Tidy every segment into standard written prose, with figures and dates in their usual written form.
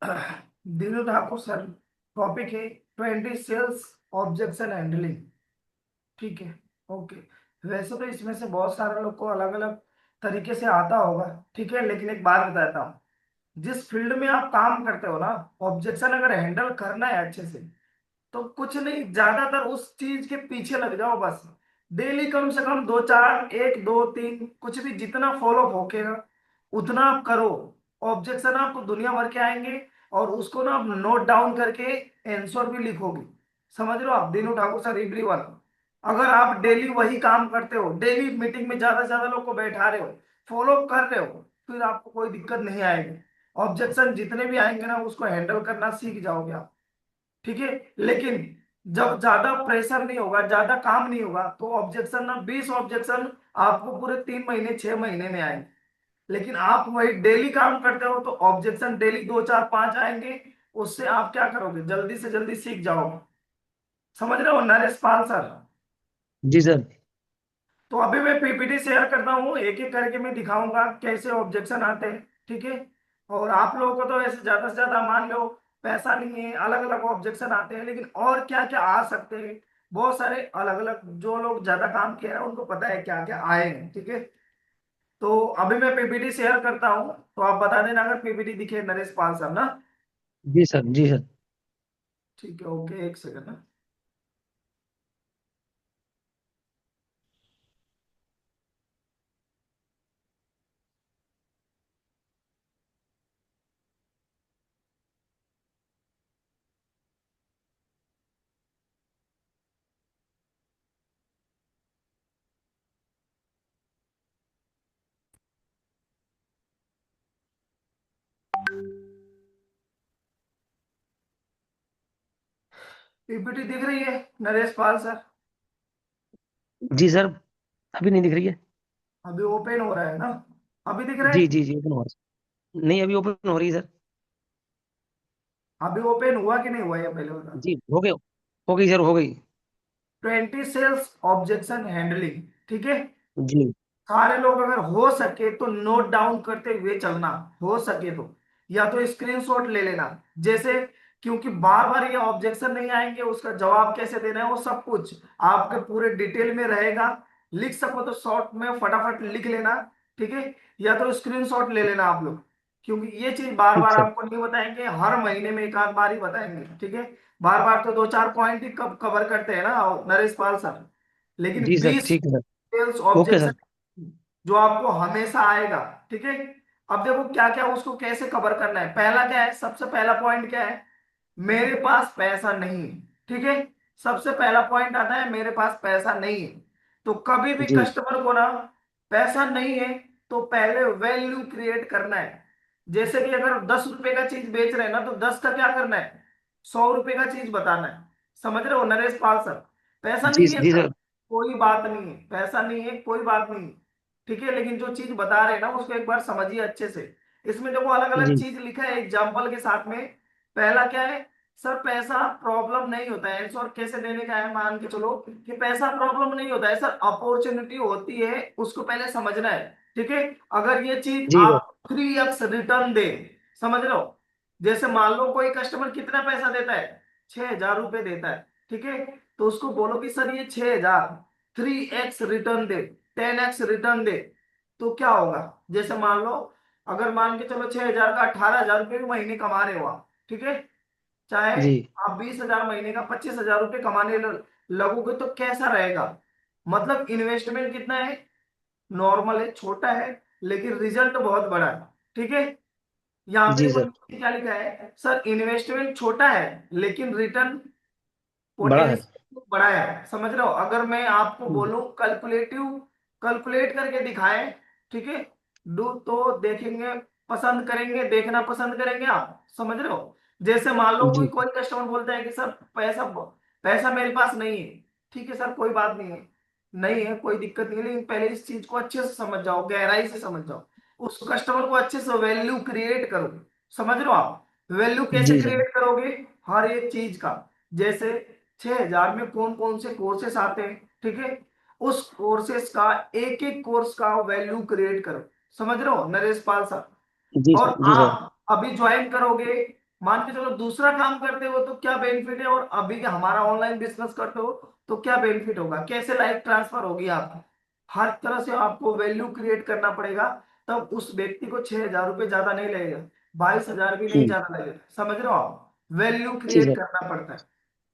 Dinu Thakur sir. Topic है 20 sales objection handling. ठीक है। ओके। वैसे तो इसमें से बहुत सारे लोग को अलग अलग तरीके से आता होगा। ठीक है, लेकिन एक बात बताता हूँ। जिस फील्ड में आप काम करते हो ना, ऑब्जेक्शन अगर हैंडल करना है अच्छे से, तो कुछ नहीं, ज्यादातर उस चीज के पीछे लग जाओ बस। डेली कम से कम दो चार, एक दो तीन, कुछ भी जितना फॉलो होकेगा उतना आप करो। ऑब्जेक्शन आपको दुनिया भर के आएंगे, और उसको ना आप नोट डाउन करके आंसर भी लिखोगे। समझ लो आप, दीनू ठाकुर सर एवरीवन। अगर आप डेली वही काम करते हो, डेली मीटिंग में ज्यादा से ज्यादा लोग को बैठा रहे हो, फॉलो कर रहे हो, फिर आपको कोई दिक्कत नहीं आएगी। ऑब्जेक्शन जितने भी आएंगे ना, उसको हैंडल करना सीख जाओगे आप। ठीक है। लेकिन जब ज्यादा प्रेशर नहीं होगा, ज्यादा काम नहीं होगा, तो ऑब्जेक्शन ना 20 ऑब्जेक्शन आपको पूरे 3 महीने 6 महीने में आएंगे। लेकिन आप वही डेली काम करते हो, तो ऑब्जेक्शन डेली दो चार पांच आएंगे। उससे आप क्या करोगे, जल्दी से जल्दी सीख जाओगे। समझ रहे हो नरेश पाल सर? जी सर। तो अभी मैं पीपीटी शेयर करता हूँ, एक एक करके मैं दिखाऊंगा कैसे ऑब्जेक्शन आते हैं। ठीक है। और आप लोगों को तो ऐसे ज्यादा से ज्यादा मान लो पैसा नहीं है, अलग अलग ऑब्जेक्शन आते हैं, लेकिन और क्या क्या आ सकते हैं, बहुत सारे अलग अलग। जो लोग ज्यादा काम किए हैं उनको पता है क्या क्या आए हैं। ठीक है। तो अभी मैं पीपीटी शेयर करता हूँ, तो आप बता देना अगर पीपीटी दिखे नरेश पाल सर ना। जी सर। जी सर। ठीक है, ओके, एक सेकंड ना। पीपीटी दिख रही है नरेश पाल सर? जी सर। अभी नहीं दिख रही है। अभी ओपन हो रहा है ना? अभी दिख रहा जी है? जी जी, ओपन हो रहा है। नहीं, अभी ओपन हो रही है सर। अभी ओपन हुआ कि नहीं हुआ, ये पहले बता। जी, हो गई सर, हो गई। 20 सेल्स ऑब्जेक्शन हैंडलिंग। ठीक है। जी सारे लोग अगर हो सके तो नोट डाउन करते हुए चलना, हो सके तो, या तो स्क्रीनशॉट ले लेना। जैसे, क्योंकि बार बार ये ऑब्जेक्शन नहीं आएंगे, उसका जवाब कैसे देना है वो सब कुछ आपके पूरे डिटेल में रहेगा। लिख सको तो शॉर्ट में फटाफट लिख लेना। ठीक है। या तो स्क्रीनशॉट ले लेना आप लोग, क्योंकि ये चीज बार ठीक बार सर। आपको नहीं बताएंगे, हर महीने में एक आध बार ही बताएंगे। ठीक है। बार बार तो दो चार पॉइंट ही कवर करते हैं ना नरेश पाल सर। लेकिन जी सर, 20 ठीक है sir. Sales okay objection sir. जो आपको हमेशा आएगा। ठीक है। अब देखो क्या क्या उसको कैसे कवर करना है। पहला क्या है, सबसे पहला पॉइंट क्या है, मेरे पास पैसा नहीं है। ठीक है। सबसे पहला पॉइंट आता है मेरे पास पैसा नहीं है। तो कभी भी जी कस्टमर को ना, पैसा नहीं है तो पहले वैल्यू क्रिएट करना है। जैसे कि अगर 10 रुपए का चीज बेच रहे हैं ना, तो 10 का क्या करना है, 100 रुपए का चीज बताना है। समझ रहे हो नरेश पाल सर? पैसा जी नहीं है जी सर, सर। कोई बात नहीं है, पैसा नहीं है कोई बात नहीं है। ठीक है, लेकिन जो चीज बता रहे हैं ना उसको एक बार समझिए अच्छे से। इसमें देखो अलग अलग जी चीज लिखा है एग्जाम्पल के साथ में। पहला क्या है, सर पैसा प्रॉब्लम नहीं होता है। आंसर कैसे देने का है, मान के चलो कि पैसा प्रॉब्लम नहीं होता है सर, अपॉर्चुनिटी होती है, उसको पहले समझना है। ठीक है। अगर ये चीज जी सर। आप 3x रिटर्न दे, समझ लो, जैसे मान लो कोई कस्टमर कितना पैसा देता है, 6,000 रुपए देता है। ठीक है। तो उसको बोलो कि सर ये 6,000, 3x रिटर्न दे, 10x रिटर्न दे, तो क्या होगा। जैसे मान लो, अगर मान के चलो 6,000 का 18,000 रुपये भी महीने कमा रहे हो आप। ठीक है। चाहे जी आप 20,000 महीने का 25,000 रुपये कमाने लगोगे तो कैसा रहेगा। मतलब इन्वेस्टमेंट कितना है, नॉर्मल है, छोटा है, लेकिन रिजल्ट बहुत बड़ा है। ठीक है। यहाँ पे जी देखो सर। नीचे क्या लिखा है, सर इन्वेस्टमेंट छोटा है लेकिन रिटर्न बड़ा है। पोटेंशियल बड़ा है। समझ रहे हो, अगर मैं आपको बोलूं कैलकुलेटिव, कैलकुलेट करके दिखाएं, ठीक है, डू तो देखेंगे, पसंद करेंगे, देखना पसंद करेंगे आप। समझ रहे हो, जैसे मान लो कोई जी कोई कस्टमर बोलता है कि सर पैसा पैसा मेरे पास नहीं है। ठीक है सर, कोई बात नहीं है, नहीं है कोई दिक्कत नहीं है, लेकिन पहले इस चीज को अच्छे से समझ जाओ, गहराई से समझ जाओ, उस कस्टमर को अच्छे से वैल्यू क्रिएट करो। समझ रहे हो आप, वैल्यू कैसे जी सर। क्रिएट करोगे, हर एक चीज का। जैसे 6,000 में कौन कौन से कोर्सेस आते हैं, ठीक है, उस कोर्सेस का एक एक कोर्स का वैल्यू क्रिएट करो। समझ रहे हो नरेश पाल साहब? जी और सर। जी सर। आप अभी ज्वाइन करोगे, मान के चलो दूसरा काम करते हो तो क्या बेनिफिट है, और अभी का हमारा ऑनलाइन बिजनेस करते हो तो क्या बेनिफिट होगा, कैसे लाइफ ट्रांसफर होगी आपकी। हर तरह से आपको वैल्यू क्रिएट करना पड़ेगा, तब उस व्यक्ति को 6,000 रुपये ज्यादा नहीं लगेगा, 22,000 भी नहीं हम्म। ज्यादा लगेगा। समझ रहे हो आप, वैल्यू जी क्रिएट सर। करना पड़ता है।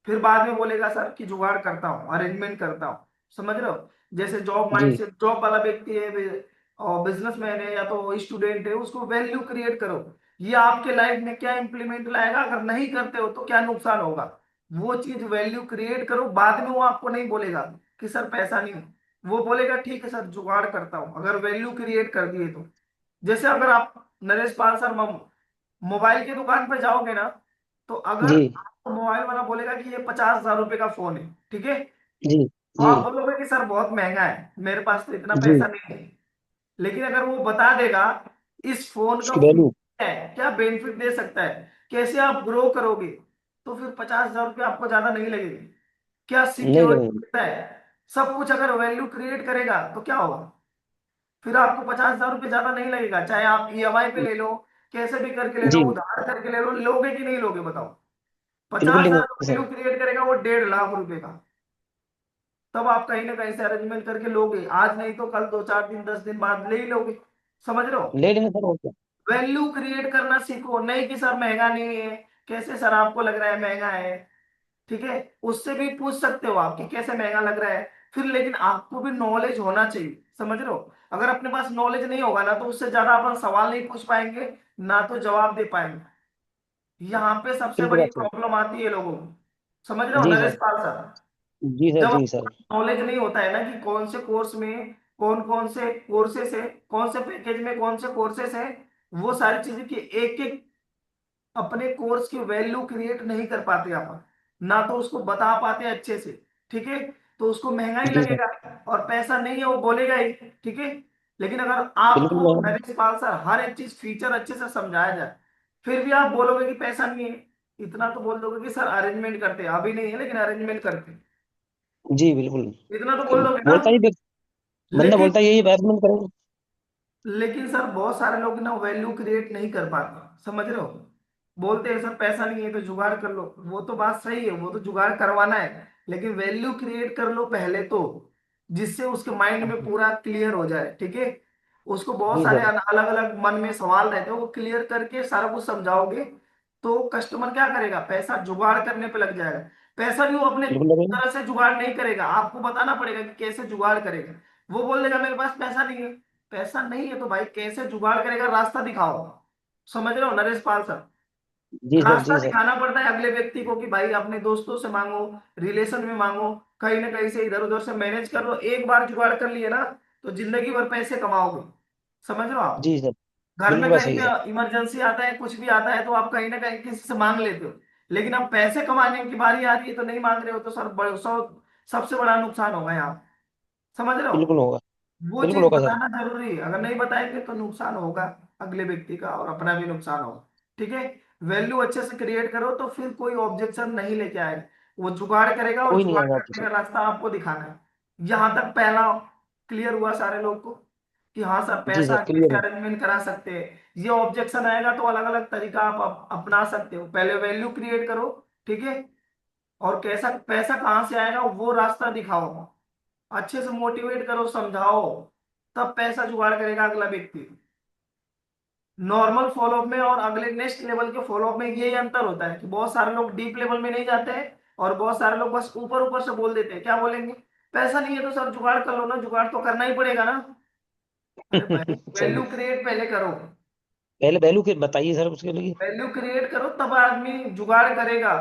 फिर बाद में बोलेगा सर कि जुगाड़ करता हूँ, अरेंजमेंट करता हूँ। समझ रहे हो, जैसे जॉब माइंड जी से जॉब वाला व्यक्ति है और बिजनेसमैन है या तो स्टूडेंट है, उसको वैल्यू क्रिएट करो। ये आपके लाइफ में क्या इंप्लीमेंट लाएगा, अगर नहीं करते हो तो क्या नुकसान होगा, वो चीज वैल्यू क्रिएट करो। बाद में वो आपको नहीं बोलेगा कि सर पैसा नहीं है, वो बोलेगा ठीक है सर जुगाड़ करता हूँ, अगर वैल्यू क्रिएट कर दिए तो। जैसे अगर आप नरेश पाल सर मोबाइल की दुकान पर जाओगे ना, तो अगर जी आपको मोबाइल वाला बोलेगा कि ये 50,000 रुपए का फोन है, ठीक है, जी तो जी आप बोलोगे कि सर बहुत महंगा है, मेरे पास तो इतना जी। पैसा नहीं है। लेकिन अगर वो बता देगा इस फोन का उसकी वैल्यू फीचर है, क्या बेनिफिट दे सकता है, कैसे आप ग्रो करोगे, तो फिर 50,000 रुपये आपको ज्यादा नहीं लगेंगे। क्या नहीं सिक्योरिटी लगेगी। देता है, सब कुछ अगर वैल्यू क्रिएट करेगा तो क्या होगा, फिर आपको 50,000 रुपये ज्यादा नहीं लगेगा, चाहे आप ईएमआई पे ले लो, कैसे भी करके ले लो, जी उधार करके ले लो, लोगे कि नहीं लोगे बताओ। बिल्कुल पचास लेंगे हजार सर। वैल्यू क्रिएट करेगा वो 1.5 लाख रुपए का, तब आप कहीं ना कहीं से अरेंजमेंट करके लोगे, आज नहीं तो कल, 2 4 दिन 10 दिन बाद ले ही लोगे। समझ रहे हो, ले लेंगे सर और क्या। वैल्यू क्रिएट करना सीखो, नहीं कि सर महंगा नहीं है, कैसे सर आपको लग रहा है महंगा है, ठीक है, उससे भी पूछ सकते हो आप कि कैसे महंगा लग रहा है। फिर लेकिन आपको भी नॉलेज होना चाहिए, समझ रहे हो, अगर अपने पास नॉलेज नहीं होगा ना तो उससे ज्यादा अपन सवाल नहीं पूछ पाएंगे, ना तो जवाब दे पाएंगे। यहाँ पे सबसे बिल्कुल बड़ी बात सही। प्रॉब्लम आती है लोगों को। समझ रहे हो जी नरेश सर। पाल सर, जी सर। जब जी सर। नॉलेज नहीं होता है ना कि कौन से कोर्स में कौन कौन से कोर्सेस है, कौन से पैकेज में कौन से कोर्सेस है, वो सारी चीजें की एक एक अपने कोर्स की वैल्यू क्रिएट नहीं कर पाते अपन, ना तो उसको बता पाते अच्छे से, ठीक है, तो उसको महंगा ही जी सर। लगेगा और पैसा नहीं है वो बोलेगा ही, ठीक है। लेकिन अगर बिल्कुल आपको मैं। नरेश पाल सर हर एक चीज फीचर अच्छे से समझाया जाए, फिर भी आप बोलोगे कि पैसा नहीं है, इतना तो बोल दोगे कि सर अरेंजमेंट करते हैं, अभी नहीं है लेकिन अरेंजमेंट करते हैं, जी बिल्कुल। इतना तो बोल दोगे ना। बोलता ही बंदा लेकिन बोलता ही यही बैट्समैन करेंगे। सर बहुत सारे लोग ना वैल्यू क्रिएट नहीं कर पाते, समझ रहे हो, बोलते हैं सर पैसा नहीं है तो जुगाड़ कर लो, वो तो बात सही है, वो तो जुगाड़ करवाना है, लेकिन वैल्यू क्रिएट कर लो पहले तो, जिससे उसके माइंड में पूरा क्लियर हो जाए, ठीक है। उसको बहुत जी सारे सर। अलग अलग मन में सवाल रहते हैं, वो क्लियर करके सारा कुछ समझाओगे तो कस्टमर क्या करेगा, पैसा जुगाड़ करने पे लग जाएगा। पैसा भी वो अपने बिल्कुल लगेगा। तरह से जुगाड़ नहीं करेगा, आपको बताना पड़ेगा कि कैसे जुगाड़ करेगा। वो बोल देगा मेरे पास पैसा नहीं है, पैसा नहीं है तो भाई कैसे जुगाड़ करेगा, रास्ता दिखाओ। समझ रहे हो नरेश पाल सर, जी सर। रास्ता जी सर। दिखाना पड़ता है अगले व्यक्ति को कि भाई अपने दोस्तों से मांगो, रिलेशन में मांगो, कहीं ना कहीं से इधर उधर से मैनेज कर लो, एक बार जुगाड़ कर लिए ना तो जिंदगी भर पैसे कमाओगे। समझ रहे हो आप, जी सर। घर बिल्कुल में बात कहीं सही है सर। पे इमरजेंसी आता है, कुछ भी आता है तो आप कहीं ना कहीं किसी से मांग लेते हो, लेकिन अब पैसे कमाने की बारी आ रही है तो नहीं मांग रहे हो, तो सर सबसे बड़ा नुकसान होगा यहाँ। समझ रहे हो, बिल्कुल होगा। वो बिल्कुल चीज होगा सर। बताना जरूरी है, अगर नहीं बताएंगे तो नुकसान होगा अगले व्यक्ति का और अपना भी नुकसान होगा, ठीक है। वैल्यू अच्छे से क्रिएट करो तो फिर कोई ऑब्जेक्शन नहीं लेके आएगा, वो जुगाड़ करेगा और कोई नहीं जुगाड़ आएगा आपके करने सर। का रास्ता आपको दिखाना है। यहाँ तक पहला क्लियर हुआ सारे लोग को कि हाँ सर जी पैसा सर क्लियर कैसे है। अरेंजमेंट करा सकते हैं, ये ऑब्जेक्शन आएगा तो अलग अलग तरीका आप अपना सकते हो, पहले वैल्यू क्रिएट करो, ठीक है, और कैसा पैसा कहाँ से आएगा वो रास्ता दिखाओ, अच्छे से मोटिवेट करो, समझाओ, तब पैसा जुगाड़ करेगा अगला व्यक्ति। नॉर्मल फॉलोअप में और अगले नेक्स्ट लेवल के फॉलोअप में यही अंतर होता है कि बहुत सारे लोग डीप लेवल में नहीं जाते हैं और बहुत सारे लोग बस ऊपर ऊपर से बोल देते हैं, क्या बोलेंगे, पैसा नहीं है तो सर जुगाड़ कर लो ना, जुगाड़ तो करना ही पड़ेगा ना। अरे भाई सही वैल्यू है। क्रिएट पहले करो, पहले वैल्यू के बताइए सर उसके लिए। वैल्यू क्रिएट करो तब आदमी जुगाड़ करेगा।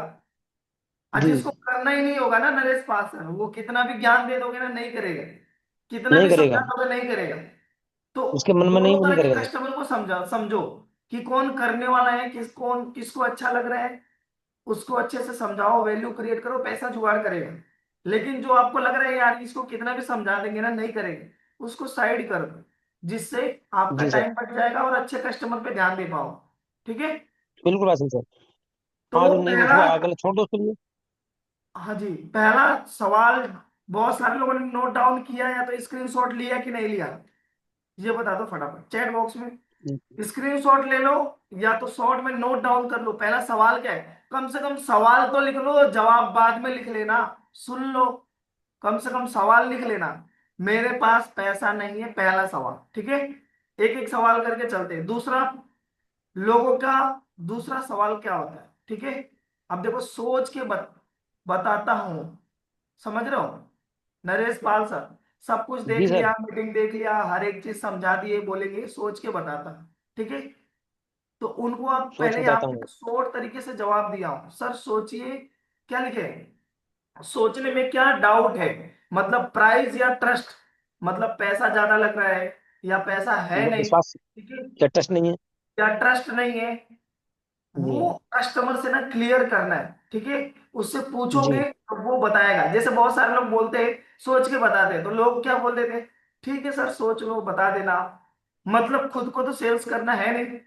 और जी। जिसको करना ही नहीं होगा ना नरेश पास है, वो कितना भी ज्ञान दे दोगे ना नहीं करेगा, कितना नहीं भी समझा करेगा। दोगे नहीं करेगा। तो उसके मन में नहीं, दोनों वो नहीं तरह के करेगा सर। कस्टमर को समझो कि कौन करने वाला है, किसको अच्छा लग रहा है, उसको अच्छे से समझाओ, वैल्यू क्रिएट करो, पैसा जुगाड़ करेगा। लेकिन जो आपको लग रहा है यार इसको कितना भी समझा देंगे ना नहीं करेगा, उसको साइड कर दो, जिससे आपका जी सर। टाइम बच जाएगा और अच्छे कस्टमर पे ध्यान दे पाओ, ठीक है। बिल्कुल बात सही सर। तो हाँ जो नहीं वो पहला, थोड़ा अगले छोड़ दो उसके लिए। हाँ जी, पहला सवाल बहुत सारे लोगों ने नोट डाउन किया या तो स्क्रीनशॉट लिया कि नहीं लिया, ये बता दो फटाफट चैट बॉक्स में। जी स्क्रीनशॉट ले लो, या तो शॉर्ट में नोट डाउन कर लो पहला सवाल क्या है, कम से कम सवाल तो लिख लो, जवाब बाद में लिख लेना। सुन लो, कम से कम सवाल लिख लेना। मेरे पास पैसा नहीं है, पहला सवाल, ठीक है। एक एक सवाल करके चलते हैं। दूसरा, लोगों का दूसरा सवाल क्या होता है, ठीक है। अब देखो सोच के बताता हूं, समझ रहे हो नरेश पाल सर। सब कुछ जी देख सर। लिया, मीटिंग देख लिया, हर एक चीज समझा दिए, बोलेंगे सोच के बताता, ठीक है। तो उनको आप सोच के पहले यहाँ बताता पे हूँ। शॉर्ट तरीके से जवाब दिया हूं, सर सोचिए, क्या लिखे हैं? सोचने में क्या डाउट है, मतलब प्राइस या ट्रस्ट, मतलब पैसा ज्यादा लग रहा है या पैसा है या नहीं, विश्वास, ठीक है, या ट्रस्ट नहीं है। या ट्रस्ट नहीं है। वो जी। कस्टमर से ना क्लियर करना है, ठीक है। उससे पूछोगे जी। तो वो बताएगा। जैसे बहुत सारे लोग बोलते हैं सोच के बताते हैं, तो लोग क्या बोल देते हैं, ठीक है सर सोच लो बता देना आप। मतलब खुद को तो सेल्स करना है नहीं,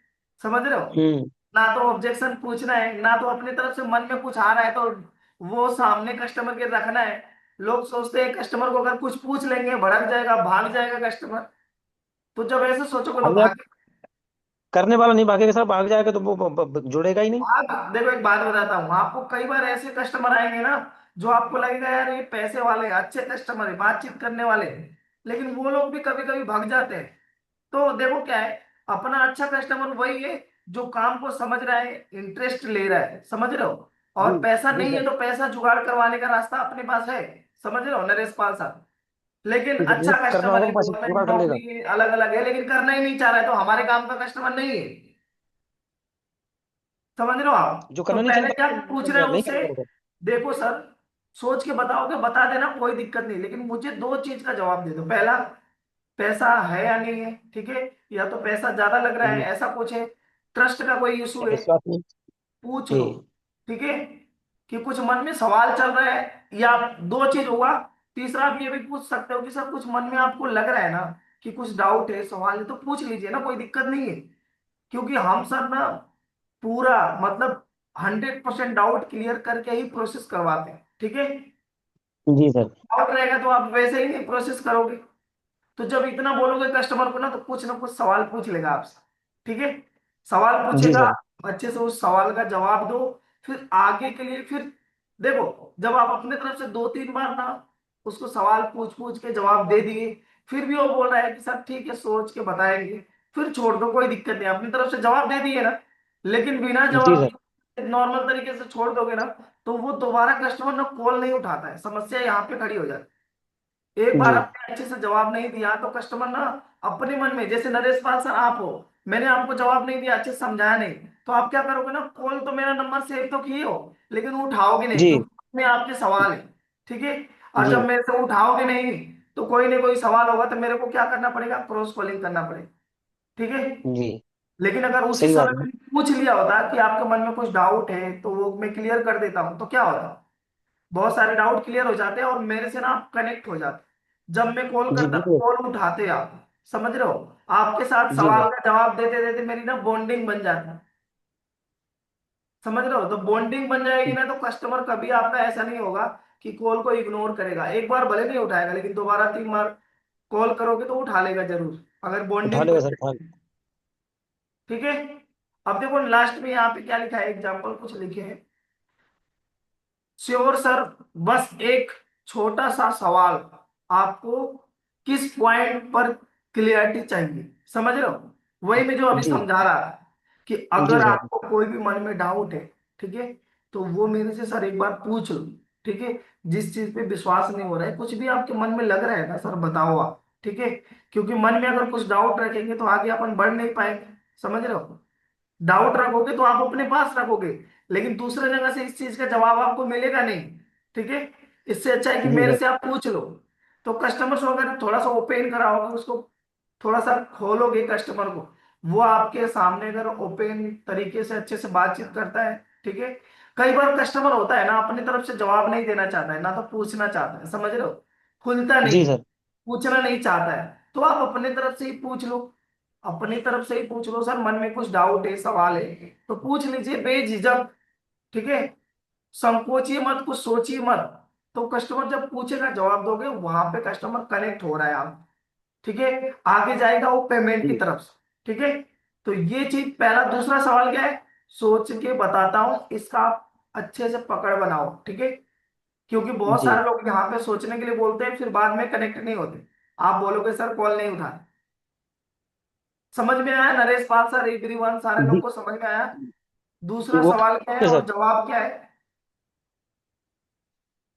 समझ रहे हो। हम्म। ना तो ऑब्जेक्शन पूछना है, ना तो अपनी तरफ से मन में कुछ आ रहा है तो वो सामने कस्टमर के रखना है। लोग सोचते हैं कस्टमर को अगर कुछ पूछ लेंगे भड़क जाएगा, भाग जाएगा कस्टमर। तो जब ऐसे सोचोगे तो भाग जाए, भाग। करने वाला नहीं भागेगा सर, भाग जाएगा तो वो जुड़ेगा ही नहीं। आप देखो एक बात बताता हूँ आपको, कई बार ऐसे कस्टमर आएंगे ना जो आपको लगेगा यार ये पैसे वाले हैं, अच्छे कस्टमर है, बातचीत करने वाले हैं, लेकिन वो लोग भी कभी कभी भाग जाते हैं। तो देखो क्या है, अपना अच्छा कस्टमर वही है जो काम को समझ रहा है, इंटरेस्ट ले रहा है, समझ रहे हो। जी। और पैसा जी नहीं है सर। तो पैसा जुगाड़ करवाने का रास्ता अपने पास है, समझ रहे हो नरेश पाल साहब। लेकिन जी सर, अच्छा जिसे करना कस्टमर होगा है, वो बस गवर्नमेंट जुगाड़ कर लेगा। नौकरी है, अलग अलग है, लेकिन करना ही नहीं चाह रहा है, तो हमारे काम का कस्टमर नहीं है, समझ रहे हो आप। जो तो करना नहीं पहले चाहता क्या पूछ रहे हो नहीं उससे, करेगा सर। देखो सर सोच के बताओगे बता देना कोई दिक्कत नहीं, लेकिन मुझे दो चीज का जवाब दे दो। पहला, पैसा है या नहीं है, ठीक है, या तो पैसा ज्यादा लग रहा है जी। ऐसा कुछ है, ट्रस्ट का कोई इशू या है, विश्वास नहीं। पूछ जी। लो, ठीक है। कि कुछ मन में सवाल चल रहा है, या दो चीज होगा। तीसरा आप ये भी पूछ सकते हो कि सर कुछ मन में आपको लग रहा है ना कि कुछ डाउट है, सवाल है, तो पूछ लीजिए ना, कोई दिक्कत नहीं है। क्योंकि हम सर ना पूरा मतलब 100% डाउट क्लियर करके ही प्रोसेस करवाते हैं, ठीक है। जी सर। डाउट रहेगा तो आप वैसे ही नहीं प्रोसेस करोगे। तो जब इतना बोलोगे कस्टमर को ना कुछ सवाल पूछ लेगा आपसे, ठीक है। सवाल जी पूछेगा, सर। अच्छे से उस सवाल का जवाब दो। फिर आगे के लिए फिर देखो, जब आप अपने तरफ से दो तीन बार ना उसको सवाल पूछ पूछ के जवाब दे दिए, फिर भी वो बोल रहा है कि सर ठीक है सोच के बताएंगे, फिर छोड़ दो, कोई दिक्कत नहीं, अपनी तरफ से जवाब दे दिए ना। लेकिन बिना जी जवाब सर। दिए नॉर्मल तरीके से छोड़ दोगे ना, तो वो दोबारा कस्टमर ना कॉल नहीं उठाता है, समस्या यहाँ पे खड़ी हो जाती है। एक बार जी। आपने अच्छे से जवाब नहीं दिया तो कस्टमर ना अपने मन में, जैसे नरेश पाल सर आप हो, मैंने आपको जवाब नहीं दिया, अच्छे से समझाया नहीं, तो आप क्या करोगे ना, कॉल तो मेरा नंबर सेव तो किए हो लेकिन वो उठाओगे नहीं, जी। क्योंकि में आपके सवाल है, ठीक है। और जी। जब मेरे से उठाओगे नहीं तो कोई ना कोई सवाल होगा, तो मेरे को क्या करना पड़ेगा, क्रॉस कॉलिंग करना पड़ेगा, ठीक है। जी। लेकिन अगर उसी सही बात समय है। मैंने पूछ लिया होता कि आपके मन में कुछ डाउट है तो वो मैं क्लियर कर देता हूँ, तो क्या होता, बहुत सारे डाउट क्लियर हो जाते हैं और मेरे से ना आप कनेक्ट हो जाते। जब मैं कॉल जी करता बिल्कुल। कॉल उठाते आप, समझ रहे हो, आपके साथ जी सर। सवाल का जवाब देते देते मेरी ना बॉन्डिंग बन जाती है, समझ रहे हो। तो बॉन्डिंग बन जाएगी ना, तो कस्टमर कभी आपका ऐसा नहीं होगा कि कॉल को इग्नोर करेगा। एक बार भले नहीं उठाएगा लेकिन दोबारा तीन बार कॉल करोगे तो उठा लेगा जरूर, अगर उठा बॉन्डिंग लेगा बन सर, उठा। जाए, ठीक है। अब देखो लास्ट में यहाँ पे क्या लिखा है, एग्जाम्पल कुछ लिखे हैं। श्योर सर, बस एक छोटा सा सवाल, आपको किस पॉइंट पर क्लियरिटी चाहिए, समझ रहे हो। वही मैं जो अभी जी। समझा रहा था कि जी अगर सर। आपको कोई भी मन में डाउट है, ठीक है, तो वो मेरे से सर एक बार पूछ लो, ठीक है। जिस चीज पे विश्वास नहीं हो रहा है, कुछ भी आपके मन में लग रहा है ना सर बताओ आप, ठीक है। क्योंकि मन में अगर कुछ डाउट रखेंगे तो आगे अपन बढ़ नहीं पाएंगे, समझ रहे हो। डाउट रखोगे तो आप अपने पास रखोगे, लेकिन दूसरे जगह से इस चीज का जवाब आपको मिलेगा नहीं, ठीक है। इससे अच्छा है कि जी मेरे सर। से आप पूछ लो। तो कस्टमर से अगर थोड़ा सा ओपन कराओगे उसको, थोड़ा सा खोलोगे कस्टमर को, वो आपके सामने अगर ओपन तरीके से अच्छे से बातचीत करता है, ठीक है। कई बार कस्टमर होता है ना अपनी तरफ से जवाब नहीं देना चाहता है, ना तो पूछना चाहता है, समझ रहे हो, खुलता नहीं जी है, सर। पूछना नहीं चाहता है। तो आप अपने तरफ से ही पूछ लो, अपनी तरफ से ही पूछ लो, सर मन में कुछ डाउट है, सवाल है, तो पूछ लीजिए बेझिझक, ठीक है। संकोचिए मत, कुछ सोचिए मत। तो कस्टमर जब पूछेगा जवाब दोगे, वहां पे कस्टमर कनेक्ट हो रहा है आप, ठीक है। आगे जाएगा वो पेमेंट की जी। तरफ से, ठीक है। तो ये चीज पहला। दूसरा सवाल क्या है, सोच के बताता हूं, इसका आप अच्छे से पकड़ बनाओ, ठीक है। क्योंकि बहुत जी सारे लोग यहाँ पे सोचने के लिए बोलते हैं, फिर बाद में कनेक्ट नहीं होते। आप बोलोगे सर कॉल नहीं उठा। समझ में आया नरेश पाल सर, एवरीवन, सारे लोग जी को समझ में आया। जी, दूसरा सवाल क्या है ओके और सर। जवाब क्या है?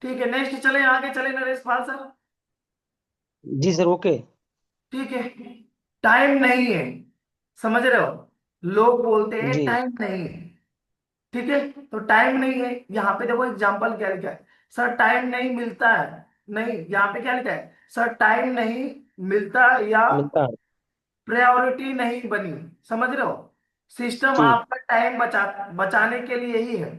ठीक है, नेक्स्ट चले, आगे चले नरेश पाल सर। जी सर, ओके। ठीक है, टाइम नहीं है, समझ रहे हो? लोग बोलते हैं जी टाइम नहीं है, ठीक है। तो टाइम नहीं है, यहाँ पे देखो एग्जांपल क्या लिखा है, सर टाइम नहीं मिलता है। नहीं, यहाँ पे क्या लिखा है, सर टाइम नहीं मिलता या मिलता है। प्रायोरिटी नहीं बनी। समझ रहे हो? सिस्टम जी आपका टाइम बचाने के लिए ही है।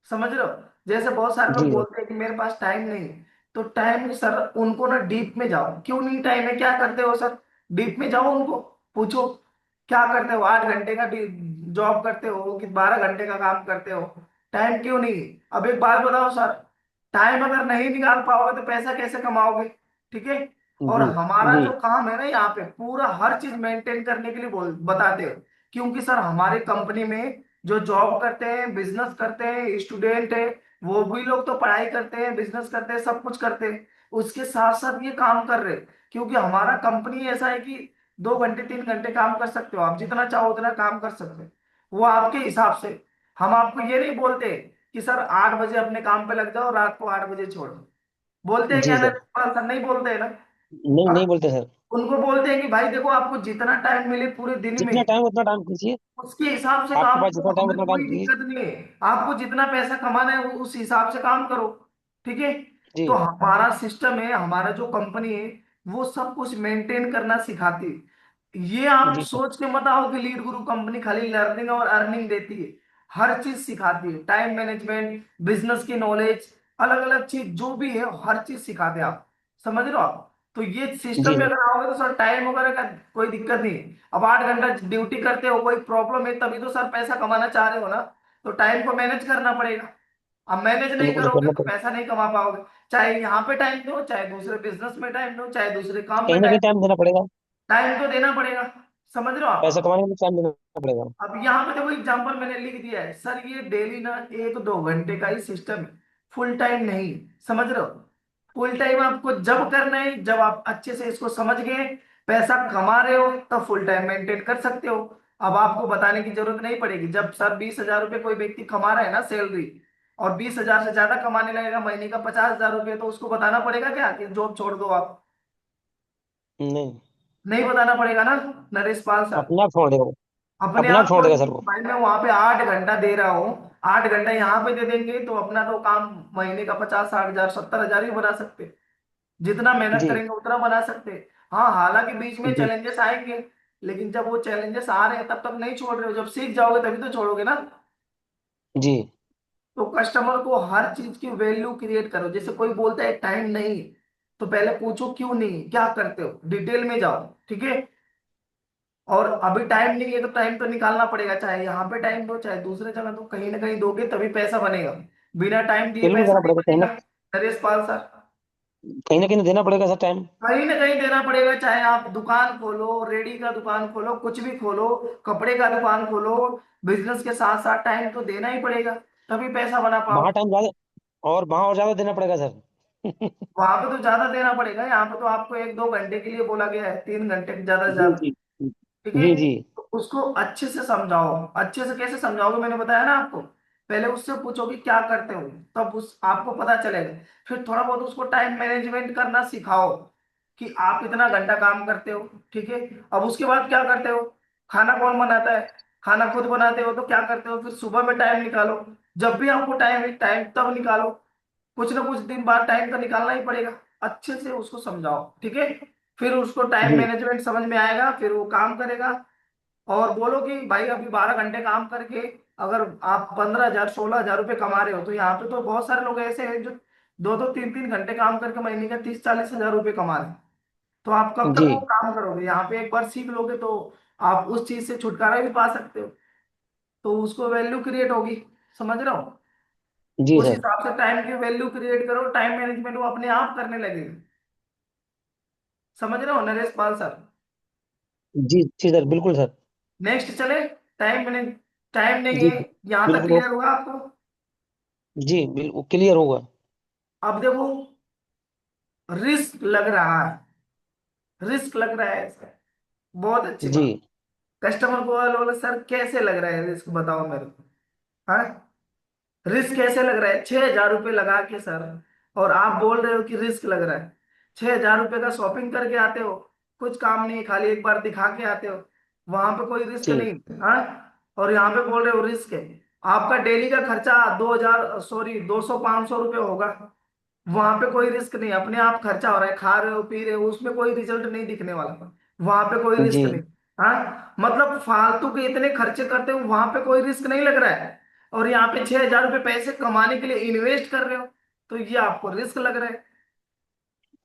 समझ रहे हो? जैसे बहुत सारे लोग जी सर। बोलते हैं कि मेरे पास टाइम नहीं है, तो टाइम सर उनको ना डीप में जाओ, क्यों नहीं टाइम है, क्या करते हो सर? डीप में जाओ, उनको पूछो क्या करते हो, 8 घंटे का जॉब करते हो कि 12 घंटे का काम करते हो, टाइम क्यों नहीं है? अब एक बात बताओ सर, टाइम अगर नहीं निकाल पाओगे तो पैसा कैसे कमाओगे? ठीक है। और जी हमारा जी जो काम है ना, यहाँ पे पूरा हर चीज मेंटेन करने के लिए बोल बताते हो। क्योंकि सर हमारे कंपनी में जो जॉब करते हैं, बिजनेस करते हैं, स्टूडेंट है, वो भी लोग तो पढ़ाई करते हैं, बिजनेस करते हैं, सब कुछ करते हैं, उसके साथ साथ ये काम कर रहे हैं। क्योंकि हमारा कंपनी ऐसा है कि 2 घंटे 3 घंटे काम कर सकते हो आप, जितना चाहो उतना काम कर सकते हो, वो आपके हिसाब से। हम आपको ये नहीं बोलते कि सर 8 बजे अपने काम पे लग जाओ, रात को 8 बजे छोड़ो। बोलते हैं जी क्या ना? सर। सर नहीं बोलते हैं ना? नहीं, नहीं हाँ, बोलते सर। उनको बोलते हैं कि भाई देखो, आपको जितना टाइम मिले पूरे दिन में जितना टाइम उतना टाइम कीजिए। उसके हिसाब से आपके काम पास करो, जितना टाइम हमें उतना टाइम कोई कीजिए। दिक्कत नहीं है। आपको जितना पैसा कमाना है उस हिसाब से काम करो, ठीक है। तो जी हमारा सिस्टम है, हमारा जो कंपनी है, वो सब कुछ मेंटेन करना सिखाती है। ये आप जी सर। सोच के मत आओ कि लीड गुरु कंपनी खाली लर्निंग और अर्निंग देती है। हर चीज सिखाती है, टाइम मैनेजमेंट, बिजनेस की नॉलेज, अलग अलग चीज जो भी है हर चीज सिखाते हैं आप। समझ रहे हो आप? तो ये सिस्टम जी में सर। अगर आओगे तो सर टाइम वगैरह का कोई दिक्कत नहीं है। अब 8 घंटा ड्यूटी करते हो, कोई प्रॉब्लम है, तभी तो सर पैसा कमाना चाह रहे हो ना। तो टाइम को मैनेज करना पड़ेगा। अब मैनेज नहीं बिल्कुल करोगे करना तो पड़ेगा। पैसा नहीं कमा पाओगे। चाहे यहाँ पे टाइम दो, चाहे दूसरे बिजनेस में टाइम दो, चाहे दूसरे काम में कहीं ना टाइम, कहीं टाइम देना पड़ेगा। टाइम तो देना पड़ेगा। समझ रहे हो पैसा आप? कमाने के लिए टाइम देना पड़ेगा। अब यहाँ पे देखो एग्जांपल मैंने लिख दिया है सर, ये डेली ना 1-2 घंटे का ही सिस्टम है, फुल टाइम नहीं। समझ रहे हो? फुल टाइम आपको जब करना है, जब आप अच्छे से इसको समझ गए, पैसा कमा रहे हो, तब फुल टाइम मेंटेन कर सकते हो। अब आपको बताने की जरूरत नहीं पड़ेगी। जब सर 20,000 रुपये कोई व्यक्ति कमा रहा है ना सैलरी, और 20,000 से ज्यादा कमाने लगेगा, महीने का 50,000 रुपये, तो उसको बताना पड़ेगा क्या कि जॉब छोड़ दो आप? नहीं, नहीं बताना पड़ेगा ना नरेश पाल सर? अपने आप छोड़ देगा वो। अपने अपने आप आप छोड़ छोड़ देगा के सर वो। भाई मैं वहां पे 8 घंटा दे रहा हूँ, 8 घंटा यहाँ पे दे देंगे तो अपना तो काम महीने का 50-60 हजार 70 हजार ही बना सकते। जितना मेहनत जी करेंगे उतना बना सकते। हाँ, हालांकि बीच में जी चैलेंजेस आएंगे, लेकिन जब वो चैलेंजेस आ रहे हैं तब तक नहीं छोड़ रहे हो, जब सीख जाओगे तभी तो छोड़ोगे ना। जी तो कस्टमर को हर चीज की वैल्यू क्रिएट करो। जैसे कोई बोलता है टाइम नहीं, तो पहले पूछो क्यों नहीं, क्या करते हो, डिटेल में जाओ, ठीक है। और अभी टाइम नहीं है तो टाइम तो निकालना पड़ेगा, चाहे यहाँ पे टाइम दो चाहे दूसरे जगह दो, कहीं ना कहीं दोगे तभी पैसा बनेगा। बिना टाइम दिए बिल्कुल पैसा देना नहीं पड़ेगा बनेगा नरेश पाल सर। कहीं ना देना पड़ेगा सर टाइम। कहीं ना कहीं देना पड़ेगा, चाहे आप दुकान खोलो, रेडी का दुकान खोलो, कुछ भी खोलो, कपड़े का दुकान खोलो, बिजनेस के साथ साथ टाइम तो देना ही पड़ेगा, तभी पैसा बना पाओ। वहाँ टाइम ज्यादा, और वहाँ और ज्यादा देना पड़ेगा सर। वहां पे तो ज्यादा देना पड़ेगा, यहाँ पे तो आपको 1-2 घंटे के लिए बोला गया है, 3 घंटे की ज्यादा से जी ज्यादा, जी ठीक है। जी जी तो उसको अच्छे से समझाओ। अच्छे से कैसे समझाओगे, मैंने बताया ना आपको। पहले उससे पूछो कि क्या करते हो, तब उस आपको पता चलेगा। फिर थोड़ा बहुत उसको टाइम मैनेजमेंट करना सिखाओ कि आप इतना घंटा काम करते हो, ठीक है। अब उसके बाद क्या करते हो, खाना कौन बनाता है? खाना खुद बनाते हो तो क्या करते हो, फिर सुबह में टाइम निकालो। जब भी आपको टाइम है, टाइम तब निकालो। कुछ ना कुछ दिन बाद टाइम तो निकालना ही पड़ेगा। अच्छे से उसको समझाओ, ठीक है। फिर उसको टाइम जी मैनेजमेंट समझ में आएगा, फिर वो काम करेगा। और बोलो कि भाई अभी 12 घंटे काम करके अगर आप 15,000 16,000 रुपये कमा रहे हो, तो यहाँ पे तो बहुत सारे लोग ऐसे हैं जो 2-2 3-3 घंटे काम करके महीने का 30-40 हजार रुपये कमा रहे हैं। तो आप कब तक जी वो काम करोगे? यहाँ पे एक बार सीख लोगे तो आप उस चीज से छुटकारा भी पा सकते हो, तो उसको वैल्यू क्रिएट होगी। समझ रहे हो? जी उस सर। हिसाब से टाइम की वैल्यू क्रिएट करो, टाइम मैनेजमेंट वो अपने आप करने लगेगा। समझ रहे हो नरेश पाल सर? जी जी सर, बिल्कुल सर। नेक्स्ट चले। टाइम नहीं जी है। यहां तक बिल्कुल हो। क्लियर हुआ आपको? जी बिल्कुल क्लियर होगा। अब देखो, रिस्क लग रहा है, रिस्क लग रहा है इसका, बहुत अच्छी जी बात। कस्टमर को बोलो, बोले सर कैसे लग रहा है रिस्क, बताओ मेरे को। हाँ, रिस्क कैसे लग रहा है? 6,000 रुपये लगा के सर, और आप बोल रहे हो कि रिस्क लग रहा है। 6,000 रुपये का शॉपिंग करके आते हो, कुछ काम नहीं, खाली एक बार दिखा के आते हो, वहां पे कोई रिस्क जी नहीं। हाँ, और यहाँ पे बोल रहे हो रिस्क है। आपका डेली का खर्चा 2,000, सॉरी 200-500 रुपये होगा, वहां पे कोई रिस्क नहीं, अपने आप खर्चा हो रहा है, खा रहे हो पी रहे हो, उसमें कोई रिजल्ट नहीं दिखने वाला, वहां पे कोई जी रिस्क नहीं। हाँ, मतलब फालतू के इतने खर्चे करते हो, वहां पे कोई रिस्क नहीं लग रहा है, और यहाँ पे 6,000 रुपये पैसे कमाने के लिए इन्वेस्ट कर रहे हो, तो ये आपको रिस्क लग रहा है।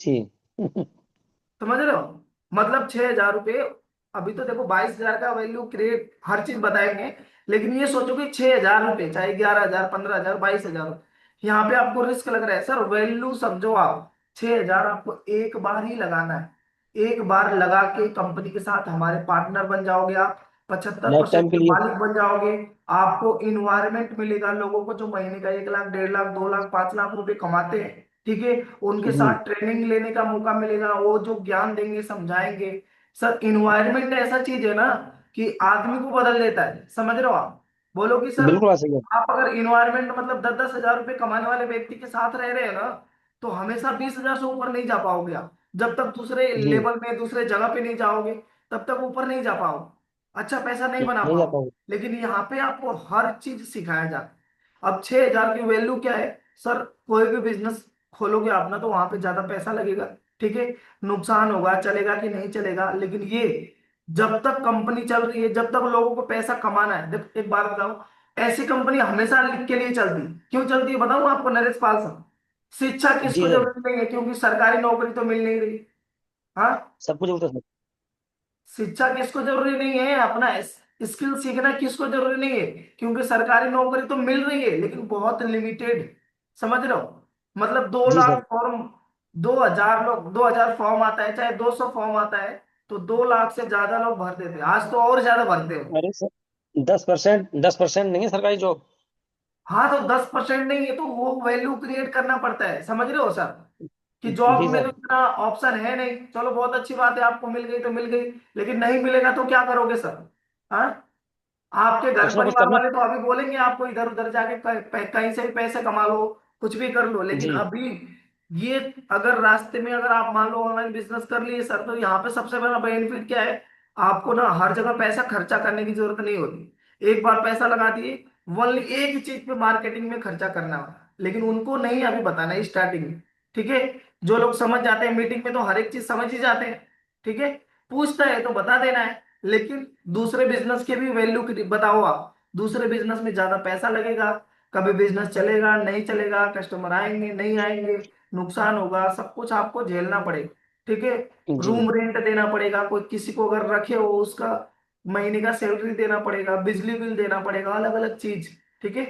जी समझ रहे हो? मतलब 6,000 रुपये, अभी तो देखो 22,000 का वैल्यू क्रिएट हर चीज बताएंगे, लेकिन ये सोचो कि 6,000 रुपये, चाहे 11,000, 15,000, 22,000, यहाँ पे आपको रिस्क लग रहा है सर, वैल्यू समझो आप। 6,000 आपको एक बार ही लगाना है, एक बार लगा के कंपनी के साथ हमारे पार्टनर बन जाओगे आप, पचहत्तर लाइफ परसेंट टाइम के के लिए। मालिक बन जाओगे। आपको इन्वायरमेंट मिलेगा, लोगों को जो महीने का 1 लाख, 1.5 लाख, 2 लाख, 5 लाख रुपए कमाते हैं, ठीक है, उनके जी साथ ट्रेनिंग लेने का मौका मिलेगा, वो जो ज्ञान देंगे, समझाएंगे। सर इन्वायरमेंट ऐसा चीज है ना कि आदमी को बदल देता है, समझ रहे हो आप? बोलो कि सर, बिल्कुल आ सही है। आप अगर इन्वायरमेंट मतलब 10-10 हजार रुपए कमाने वाले व्यक्ति के साथ रह रहे हैं ना, तो हमेशा 20,000 से ऊपर नहीं जा पाओगे आप, जब तक दूसरे जी लेवल में, दूसरे जगह पे नहीं जाओगे, तब तक ऊपर नहीं जा पाओगे, अच्छा पैसा नहीं बना नहीं जा पाओगे। पाऊंगा। लेकिन यहाँ पे आपको हर चीज सिखाया जाता है। अब 6,000 की वैल्यू क्या है सर? कोई भी बिजनेस खोलोगे आप ना, तो वहां पे ज्यादा पैसा लगेगा, ठीक है, नुकसान होगा, चलेगा कि नहीं चलेगा, लेकिन ये जब तक कंपनी चल रही है, जब तक लोगों को पैसा कमाना है, देख एक बात बताओ, ऐसी कंपनी हमेशा के लिए चलती है, क्यों चलती है बताऊं आपको, नरेश पाल साहब? शिक्षा जी किसको सर। जरूरत नहीं है, क्योंकि सरकारी नौकरी तो मिल नहीं रही। हाँ, सब कुछ होता है सर। शिक्षा किसको जरूरी नहीं है, अपना स्किल सीखना किसको जरूरी नहीं है, क्योंकि सरकारी नौकरी तो मिल रही है, लेकिन बहुत लिमिटेड। समझ रहे हो? मतलब दो जी सर। लाख फॉर्म 2,000 लोग, 2,000 फॉर्म आता है, चाहे 200 फॉर्म आता है, तो 2 लाख से ज्यादा लोग भर देते हैं, आज तो और ज्यादा भरते हो। अरे सर 10%, 10% नहीं है सरकारी जॉब। हाँ, तो 10% नहीं है, तो वो वैल्यू क्रिएट करना पड़ता है, समझ रहे हो सर? कि जॉब जी में तो सर। इतना ऑप्शन है नहीं, चलो बहुत अच्छी बात है, आपको मिल गई तो मिल गई, लेकिन नहीं मिलेगा तो क्या करोगे सर? हाँ, आपके घर कुछ ना कुछ परिवार करना। वाले तो अभी बोलेंगे आपको इधर उधर जाके कहीं से भी पैसे कमा लो, कुछ भी कर लो, लेकिन जी अभी ये, अगर रास्ते में अगर आप मान लो ऑनलाइन बिजनेस कर लिए सर, तो यहाँ पे सबसे बड़ा बेनिफिट क्या है? आपको ना हर जगह पैसा खर्चा करने की जरूरत नहीं होती, एक बार पैसा लगा दिए, ओनली एक ही चीज पे मार्केटिंग में खर्चा करना होगा, लेकिन उनको नहीं अभी बताना है स्टार्टिंग में, ठीक है। जो लोग समझ जाते हैं, मीटिंग में तो हर एक चीज समझ ही जाते हैं, ठीक है, पूछता है तो बता देना है, लेकिन दूसरे बिजनेस के भी वैल्यू बताओ आप, दूसरे बिजनेस में ज्यादा पैसा लगेगा, कभी बिजनेस चलेगा नहीं चलेगा, कस्टमर आएंगे नहीं आएंगे, नुकसान होगा, सब कुछ आपको झेलना पड़ेगा, ठीक है। जी रूम रेंट देना पड़ेगा, कोई किसी को अगर रखे हो उसका महीने का सैलरी देना पड़ेगा, बिजली बिल देना पड़ेगा, अलग अलग चीज, ठीक है।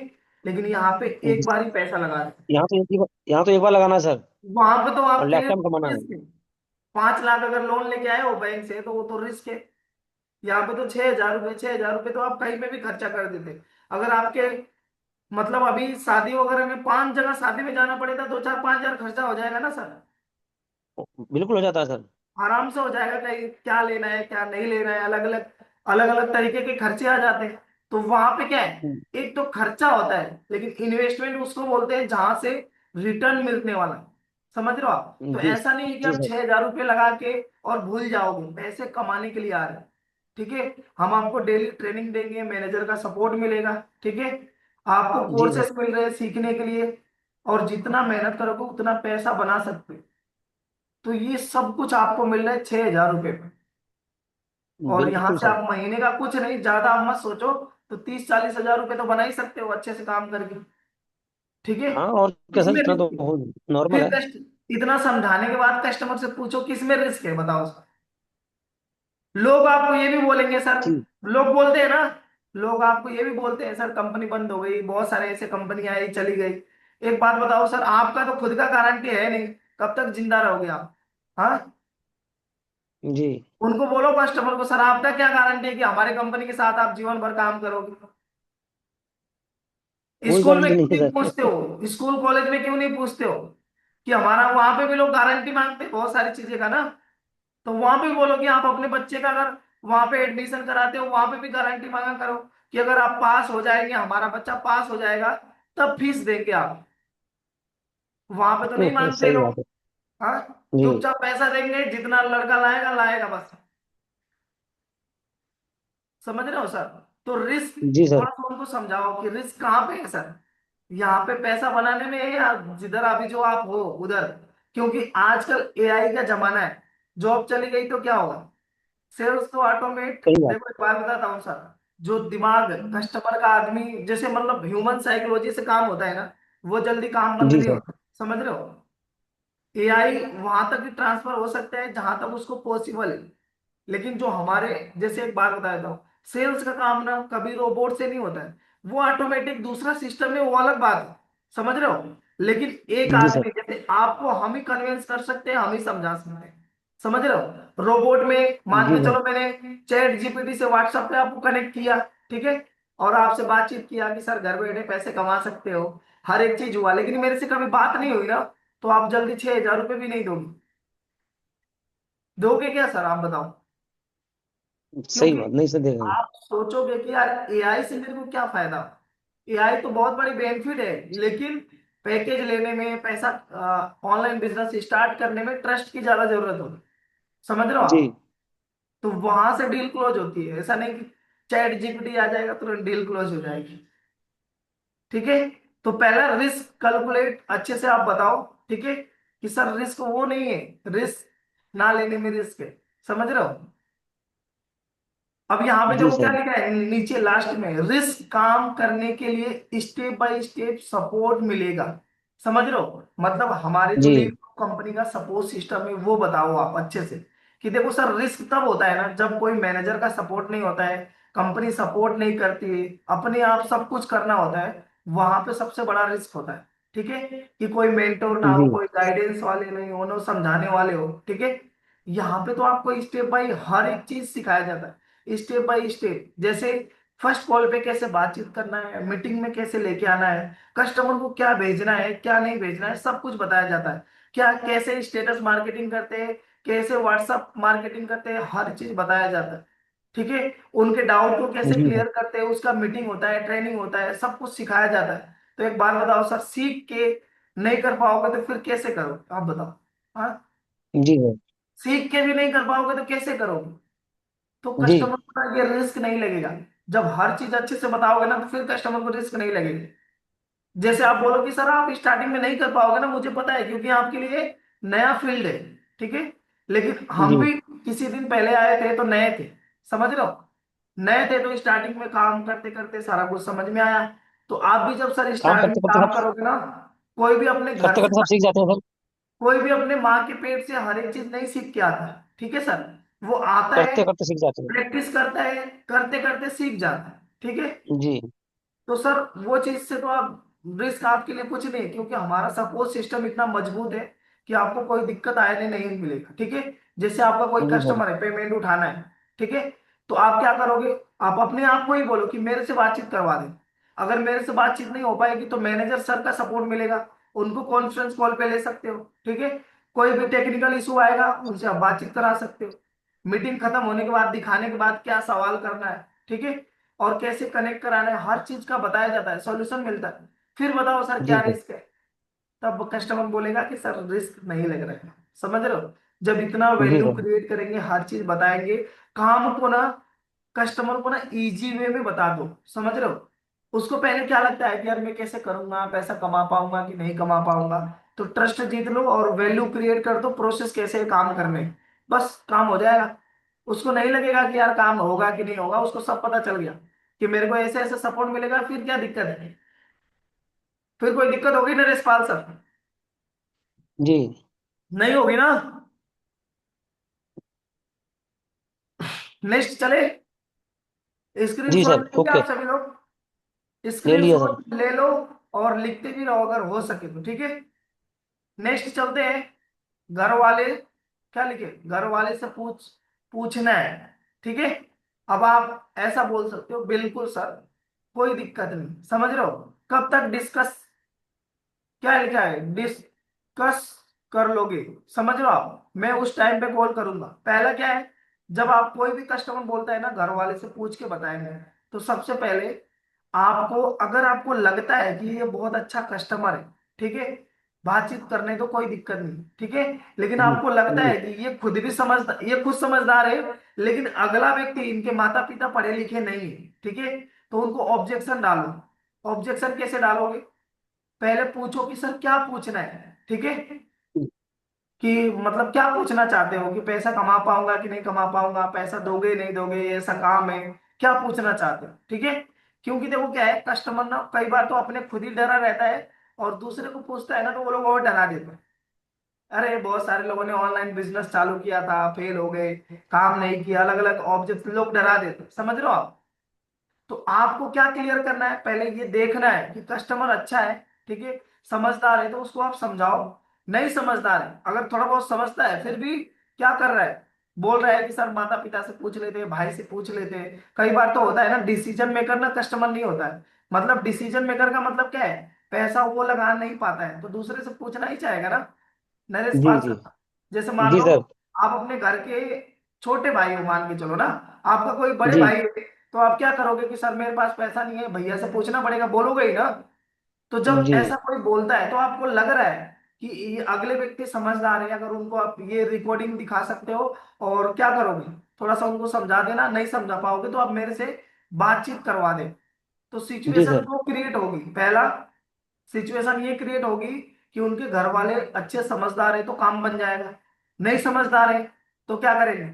लेकिन यहाँ पे एक जी। बार ही पैसा लगा दे, यहाँ तो एक बार लगाना है सर। वहां पे तो और आपके लाइफ लिए टाइम कमाना है। रिस्क है। 5 लाख अगर लोन लेके आए हो बैंक से, तो वो तो रिस्क है। यहाँ पे तो 6,000 रुपये, 6,000 रुपये तो आप कहीं पे भी खर्चा कर देते, अगर आपके मतलब अभी शादी वगैरह में 5 जगह शादी में जाना पड़ेगा, 2-4-5 हजार खर्चा हो जाएगा ना सर, बिल्कुल हो जाता है सर। आराम से हो जाएगा, कहीं क्या लेना है क्या नहीं लेना है, अलग अलग तरीके के खर्चे आ जाते हैं। तो वहां पे क्या है, हम्म, एक तो खर्चा होता है, लेकिन इन्वेस्टमेंट उसको बोलते हैं जहां से रिटर्न मिलने वाला है। समझ रहे हो आप? तो जी ऐसा नहीं है कि जी आप सर। 6,000 रुपये लगा के और भूल जाओगे, पैसे कमाने के लिए आ रहे हैं, ठीक है। हम आपको डेली ट्रेनिंग देंगे, मैनेजर का सपोर्ट मिलेगा, ठीक है, आपको जी सर। कोर्सेस मिल रहे हैं सीखने के लिए, और जितना मेहनत करोगे उतना पैसा बना सकते हो। तो ये सब कुछ आपको मिल रहा है 6,000 रुपये में, और यहाँ बिल्कुल से सर। आप महीने का कुछ नहीं, ज्यादा आप मत सोचो, तो 30-40 हजार रुपये तो बना ही सकते हो अच्छे से काम करके, ठीक है। हाँ और क्या सर, किसमें इतना रिस्क है? तो नॉर्मल फिर है। इतना समझाने के बाद कस्टमर से पूछो किसमें रिस्क है, बताओ। लोग आपको ये भी बोलेंगे सर, जी लोग बोलते हैं ना, लोग आपको ये भी बोलते हैं सर कंपनी बंद हो गई, बहुत सारे ऐसे कंपनी आई चली गई। एक बात बताओ सर, आपका तो खुद का गारंटी है नहीं, कब तक जिंदा रहोगे आप? हाँ, जी। उनको बोलो कस्टमर को, सर आपका क्या गारंटी है कि हमारी कंपनी के साथ आप जीवन भर काम करोगे? कोई स्कूल में गारंटी क्यों नहीं नहीं है पूछते सर। हो, स्कूल कॉलेज में क्यों नहीं पूछते हो कि हमारा, वहां पे भी लोग गारंटी मांगते हैं बहुत सारी चीजें का ना। तो वहां पे बोलो कि आप अपने बच्चे का अगर वहां पे एडमिशन कराते हो, वहां पे भी गारंटी मांगा करो कि अगर आप पास हो जाएंगे, हमारा बच्चा पास हो जाएगा, तब फीस देंगे आप। वहां पे तो नहीं मांगते सही लोग। बात है। हाँ, जी। चुपचाप पैसा देंगे, जितना लड़का लाएगा लाएगा बस। समझ रहे हो सर? तो रिस्क जी सर। थोड़ा सा उनको समझाओ कि रिस्क कहाँ पे है सर, यहाँ पे पैसा बनाने में है या जिधर अभी जो आप हो उधर। क्योंकि आजकल एआई का जमाना है, जॉब चली गई तो क्या होगा? सेल्स तो ऑटोमेट, सही बात। देखो एक बात बताता हूँ सर, जो दिमाग कस्टमर का आदमी जैसे मतलब ह्यूमन साइकोलॉजी से काम होता है ना, वो जल्दी काम बंद जी नहीं सर। होता। समझ रहे हो? एआई वहां तक भी ट्रांसफर हो सकता है जहां तक उसको पॉसिबल है, लेकिन जो हमारे, जैसे एक बात बता देता हूँ, सेल्स का काम ना कभी रोबोट से नहीं होता है, वो ऑटोमेटिक दूसरा सिस्टम है, वो अलग बात है। समझ रहे हो? लेकिन एक जी सर। आदमी जैसे आपको हम ही कन्विंस कर सकते हैं, हम ही समझा सकते हैं। समझ रहे हो? रोबोट में मान जी के सर। चलो मैंने चैट जीपीटी से व्हाट्सएप पे आपको कनेक्ट किया, ठीक है, और आपसे बातचीत किया कि सर घर बैठे पैसे कमा सकते हो, हर एक चीज हुआ, लेकिन मेरे से कभी बात नहीं हुई ना, तो आप जल्दी 6,000 रुपये भी नहीं दोगे। दोगे क्या सर, आप बताओ? सही क्योंकि बात, नहीं सर देखेंगे। आप सोचोगे कि यार एआई से मेरे को क्या फायदा। एआई तो बहुत बड़ी बेनिफिट है, लेकिन पैकेज लेने में, पैसा, ऑनलाइन बिजनेस स्टार्ट करने में ट्रस्ट की ज्यादा जरूरत होगी। समझ रहे हो जी। आप? तो वहां से डील क्लोज होती है, ऐसा नहीं कि चैट जीपीटी आ जाएगा तुरंत डील क्लोज हो जाएगी। ठीक है? तो पहला रिस्क कैलकुलेट अच्छे से आप बताओ, ठीक है, कि सर रिस्क वो नहीं है, रिस्क ना लेने में रिस्क है। समझ रहे हो? अब यहाँ पे जी देखो क्या सर। लिखा है नीचे लास्ट में, रिस्क काम करने के लिए स्टेप बाय स्टेप सपोर्ट मिलेगा। समझ रहे हो? मतलब हमारे जो जी। लीड कंपनी का सपोर्ट सिस्टम है वो बताओ आप अच्छे से, कि देखो सर रिस्क तब होता है ना जब कोई मैनेजर का सपोर्ट नहीं होता है, कंपनी सपोर्ट नहीं करती है, अपने आप सब कुछ करना होता है, वहां पे सबसे बड़ा रिस्क होता है। ठीक है? कि कोई मेंटोर ना हो, जी। कोई गाइडेंस वाले नहीं हो, ना समझाने वाले हो। ठीक है? यहाँ पे तो आपको स्टेप बाय हर एक चीज सिखाया जाता है, स्टेप बाय स्टेप, जैसे फर्स्ट कॉल पे कैसे बातचीत करना है, मीटिंग में कैसे लेके आना है, कस्टमर को क्या भेजना है क्या नहीं भेजना है, सब कुछ बताया जाता है। क्या कैसे स्टेटस मार्केटिंग करते हैं, कैसे व्हाट्सअप मार्केटिंग करते हैं, हर चीज बताया जाता है। ठीक है? उनके डाउट को कैसे जी सर। क्लियर करते हैं, उसका मीटिंग होता है, ट्रेनिंग होता है, सब कुछ सिखाया जाता है। तो एक बात बताओ सर, सीख के नहीं कर पाओगे तो फिर कैसे करो, आप बताओ? हाँ, जी सर। सीख के भी नहीं कर पाओगे तो कैसे करोगे? तो जी। कस्टमर को ना ये रिस्क नहीं लगेगा। जब हर चीज अच्छे से बताओगे ना, तो फिर कस्टमर को रिस्क नहीं लगेगा। जैसे आप बोलो कि सर आप स्टार्टिंग में नहीं कर पाओगे ना, मुझे पता है, क्योंकि आपके लिए नया फील्ड है। ठीक है? लेकिन हम जी। भी किसी दिन पहले आए थे तो नए थे। समझ रहे हो? नए थे तो स्टार्टिंग में काम करते करते सारा कुछ समझ में आया। तो आप भी जब सर काम स्टार्टिंग करते में करते काम सब, करोगे ना, कोई भी अपने घर करते से, करते सब सीख जाते हैं सर। कोई भी अपने माँ के पेट से हर एक चीज नहीं सीख के आता। ठीक है सर? वो आता है, करते करते सीख जाते हैं। प्रैक्टिस करता है, करते करते सीख जाता है। ठीक है? जी। तो सर वो चीज से तो आप, रिस्क आपके लिए कुछ नहीं है, क्योंकि हमारा सपोर्ट सिस्टम इतना मजबूत है कि आपको कोई दिक्कत आने नहीं मिलेगा। ठीक है? जैसे आपका कोई जी सर। कस्टमर है, पेमेंट उठाना है, ठीक है, तो आप क्या करोगे? आप अपने आप को ही बोलो कि मेरे से बातचीत करवा दें। अगर मेरे से बातचीत नहीं हो पाएगी तो मैनेजर सर का सपोर्ट मिलेगा, उनको कॉन्फ्रेंस कॉल पे ले सकते हो। ठीक है? कोई भी टेक्निकल इशू आएगा, उनसे आप बातचीत करा सकते हो। मीटिंग खत्म होने के बाद दिखाने के बाद क्या सवाल करना है, ठीक है, और कैसे कनेक्ट कराना है, हर चीज का बताया जाता है, सॉल्यूशन मिलता है। फिर बताओ सर जी क्या सर। रिस्क है? तब कस्टमर बोलेगा कि सर रिस्क नहीं लग रहा है। समझ रहे हो? जब इतना जी वैल्यू सर। क्रिएट करेंगे, हर चीज बताएंगे, काम को ना, कस्टमर को ना इजी वे में बता दो। समझ रहे हो? उसको पहले क्या लगता है कि यार मैं कैसे करूंगा, पैसा कमा पाऊंगा कि नहीं कमा पाऊंगा। तो ट्रस्ट जीत लो और वैल्यू क्रिएट कर दो, प्रोसेस कैसे है काम करने, बस काम हो जाएगा। उसको नहीं लगेगा कि यार काम होगा कि नहीं होगा, उसको सब पता चल गया कि मेरे को ऐसे ऐसे सपोर्ट मिलेगा, फिर क्या दिक्कत है? फिर कोई दिक्कत होगी ना रिस्पाल सर? जी। नहीं होगी ना? नेक्स्ट चले? जी स्क्रीनशॉट सर। लेंगे ओके। आप सभी लोग? ले लिया सर। स्क्रीनशॉट ले लो और लिखते भी रहो अगर हो सके तो। ठीक है? नेक्स्ट चलते हैं, घर वाले क्या लिखे, घर वाले से पूछना है। ठीक है। अब आप ऐसा बोल सकते हो, बिल्कुल सर, कोई दिक्कत नहीं, समझ रहे हो, कब तक डिस्कस, क्या लिखा है, डिस्कस कर लोगे, समझ रहे हो आप, मैं उस टाइम पे कॉल करूंगा। पहला क्या है, जब आप कोई भी कस्टमर बोलता है ना घर वाले से पूछ के बताएंगे, तो सबसे पहले आपको, अगर आपको लगता है कि ये बहुत अच्छा कस्टमर है, ठीक है, बातचीत करने तो कोई दिक्कत नहीं, ठीक है, लेकिन जी आपको लगता जी है कि ये खुद भी समझदार, ये खुद समझदार है, लेकिन अगला व्यक्ति, इनके माता पिता पढ़े लिखे नहीं है, ठीक है, तो उनको ऑब्जेक्शन डालो। ऑब्जेक्शन कैसे डालोगे, पहले पूछो कि सर क्या पूछना है, ठीक है, कि मतलब क्या पूछना चाहते हो, कि पैसा कमा पाऊंगा कि नहीं कमा पाऊंगा, पैसा दोगे नहीं दोगे, ये ऐसा काम है, क्या पूछना चाहते हो, ठीक है। क्योंकि देखो क्या है, कस्टमर ना कई बार तो अपने खुद ही डरा रहता है, और दूसरे को पूछता है ना, तो वो लोग और डरा देते हैं। अरे बहुत सारे लोगों ने ऑनलाइन बिजनेस चालू किया था, फेल हो गए, काम नहीं किया, अलग अलग ऑब्जेक्ट लोग डरा देते हैं, समझ रहे हो आप। तो आपको क्या क्लियर करना है, पहले ये देखना है कि कस्टमर अच्छा है, ठीक है, समझदार है, तो उसको आप समझाओ। नहीं समझदार है, अगर थोड़ा बहुत समझता है फिर भी क्या कर रहा है, बोल रहा है कि सर माता पिता से पूछ लेते, भाई से पूछ लेते। कई बार तो होता है ना, डिसीजन मेकर ना कस्टमर नहीं होता है, मतलब डिसीजन मेकर का मतलब क्या है, पैसा वो लगा नहीं पाता है, तो दूसरे से पूछना ही चाहेगा ना, नरेश जी पाल जी सर। जैसे मान जी लो सर। आप अपने घर के छोटे भाई हो, मान के चलो ना, आपका कोई बड़े जी भाई है, तो आप क्या करोगे कि सर मेरे पास पैसा नहीं है, भैया से पूछना पड़ेगा, बोलोगे ही ना। तो जब जी ऐसा कोई बोलता है, तो आपको लग रहा है कि ये अगले व्यक्ति समझदार है, अगर उनको आप ये रिकॉर्डिंग दिखा सकते हो, और क्या करोगे, थोड़ा सा उनको समझा देना, नहीं समझा पाओगे तो आप मेरे से बातचीत करवा दे। तो जी सिचुएशन सर। वो क्रिएट होगी, पहला सिचुएशन ये क्रिएट होगी कि उनके घर वाले अच्छे समझदार है तो काम बन जाएगा, नहीं समझदार है तो क्या करेंगे,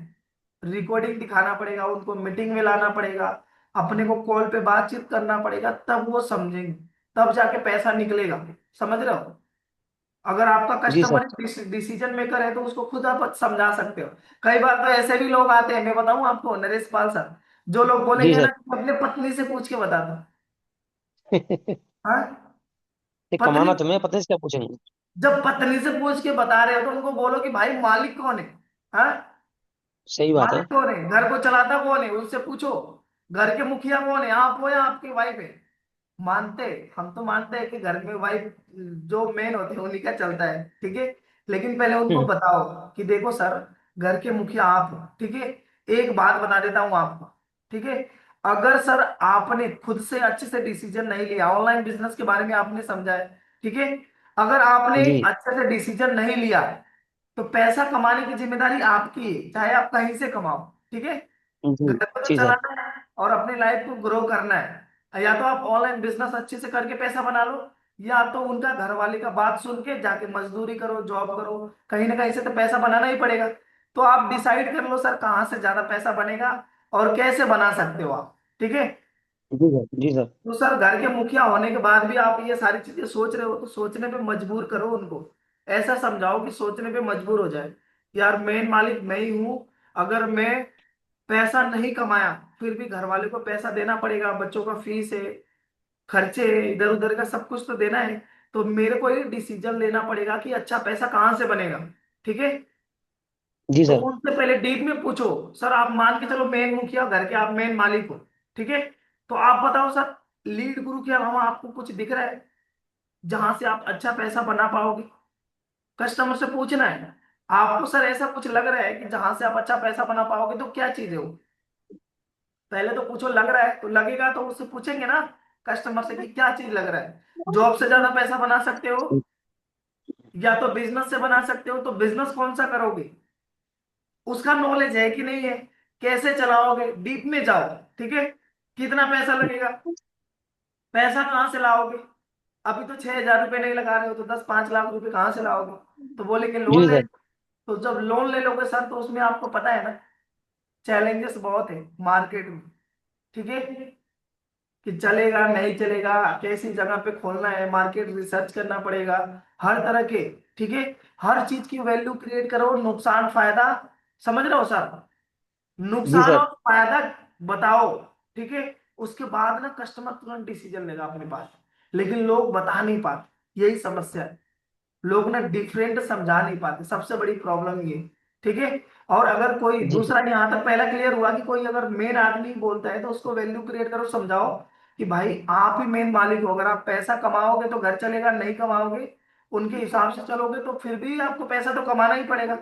रिकॉर्डिंग दिखाना पड़ेगा, उनको मीटिंग में लाना पड़ेगा, अपने को कॉल पे बातचीत करना पड़ेगा, तब वो समझेंगे, तब जाके पैसा निकलेगा, समझ रहे हो। अगर आपका जी सर। कस्टमर डिसीजन मेकर है तो उसको खुद आप समझा सकते हो। कई बार तो ऐसे भी लोग आते हैं, मैं बताऊं आपको नरेश पाल सर, जो लोग जी बोलेंगे ना सर। कि अपने पत्नी से पूछ के बता दो। हाँ, ये पत्नी, कमाना तुम्हें पता है क्या पूछेंगे। जब पत्नी से पूछ के बता रहे हो तो उनको बोलो कि भाई मालिक कौन है, हाँ, सही बात है। मालिक कौन है, घर को चलाता कौन है, उससे पूछो। घर के मुखिया कौन है, आप हो या आपकी वाइफ है। मानते, हम तो मानते हैं कि घर में वाइफ जो मेन होते हैं उन्हीं का चलता है, ठीक है, लेकिन पहले उनको हम्म। बताओ कि देखो सर, घर के मुखिया आप हो, ठीक है, एक बात बता देता हूँ आपको, ठीक है, अगर सर आपने खुद से अच्छे से डिसीजन नहीं लिया, ऑनलाइन बिजनेस के बारे में आपने समझा है, ठीक है, अगर आपने जी अच्छे से डिसीजन नहीं लिया, तो पैसा कमाने की जिम्मेदारी आपकी है, चाहे आप कहीं से कमाओ, ठीक है, जी घर को तो जी सर। चलाना है और अपनी लाइफ को ग्रो करना है। या तो आप ऑनलाइन बिजनेस अच्छे से करके पैसा बना लो, या तो उनका घर वाले का बात सुन के जाके मजदूरी करो, जॉब करो, कहीं ना कहीं से तो पैसा बनाना ही पड़ेगा। तो आप डिसाइड कर लो सर कहाँ से ज्यादा पैसा बनेगा और कैसे बना सकते हो आप, ठीक है। जी सर। जी सर। तो सर घर के मुखिया होने के बाद भी आप ये सारी चीजें सोच रहे हो, तो सोचने पे मजबूर करो उनको, ऐसा समझाओ कि सोचने पे मजबूर हो जाए, यार मेन मालिक मैं ही हूँ, अगर मैं पैसा नहीं कमाया फिर भी घर वाले को पैसा देना पड़ेगा, बच्चों का फीस है, खर्चे इधर उधर का सब कुछ तो देना है, तो मेरे को ही डिसीजन लेना पड़ेगा कि अच्छा पैसा कहाँ से बनेगा, ठीक है। जी तो सर। उनसे पहले डीप में पूछो, सर आप मान के चलो मेन मुखिया घर के, आप मेन मालिक हो, ठीक है, तो आप बताओ सर, लीड गुरु के अलावा आपको कुछ दिख रहा है जहां से आप अच्छा पैसा बना पाओगे, कस्टमर से पूछना है। आपको सर ऐसा कुछ लग रहा है कि जहां से आप अच्छा पैसा बना पाओगे, तो क्या चीज है वो, पहले तो पूछो, लग रहा है, तो लगेगा तो उससे पूछेंगे ना कस्टमर से कि क्या चीज लग रहा है, जॉब से ज्यादा पैसा बना सकते हो, या तो बिजनेस से बना सकते हो, तो बिजनेस कौन सा करोगे, उसका नॉलेज है कि नहीं है, कैसे चलाओगे, डीप में जाओ, ठीक है, कितना पैसा लगेगा, पैसा कहाँ से लाओगे, अभी तो 6,000 रुपये नहीं लगा रहे हो, तो 10-5 लाख रुपए कहाँ से लाओगे, तो बोलेंगे लोन जी ले। सर। तो जब लोन ले लोगे सर, तो उसमें आपको पता है ना, चैलेंजेस बहुत है मार्केट में, ठीक है, कि चलेगा नहीं चलेगा, कैसी जगह पे खोलना है, मार्केट रिसर्च करना पड़ेगा, हर तरह के, ठीक है, हर चीज की वैल्यू क्रिएट करो, नुकसान फायदा, समझ रहे हो सर, जी नुकसान सर। और फायदा बताओ, ठीक है, उसके बाद ना कस्टमर तुरंत डिसीजन लेगा अपने पास। लेकिन लोग बता नहीं पाते, यही समस्या है, लोग ना डिफरेंट समझा नहीं पाते, सबसे बड़ी प्रॉब्लम ये, ठीक है। और अगर कोई जी दूसरा, यहाँ तक पहला क्लियर हुआ कि कोई अगर मेन आदमी बोलता है तो उसको वैल्यू क्रिएट करो, समझाओ कि भाई आप ही मेन मालिक हो, अगर आप पैसा कमाओगे तो घर चलेगा, नहीं कमाओगे उनके हिसाब से चलोगे तो फिर भी आपको पैसा तो कमाना ही पड़ेगा।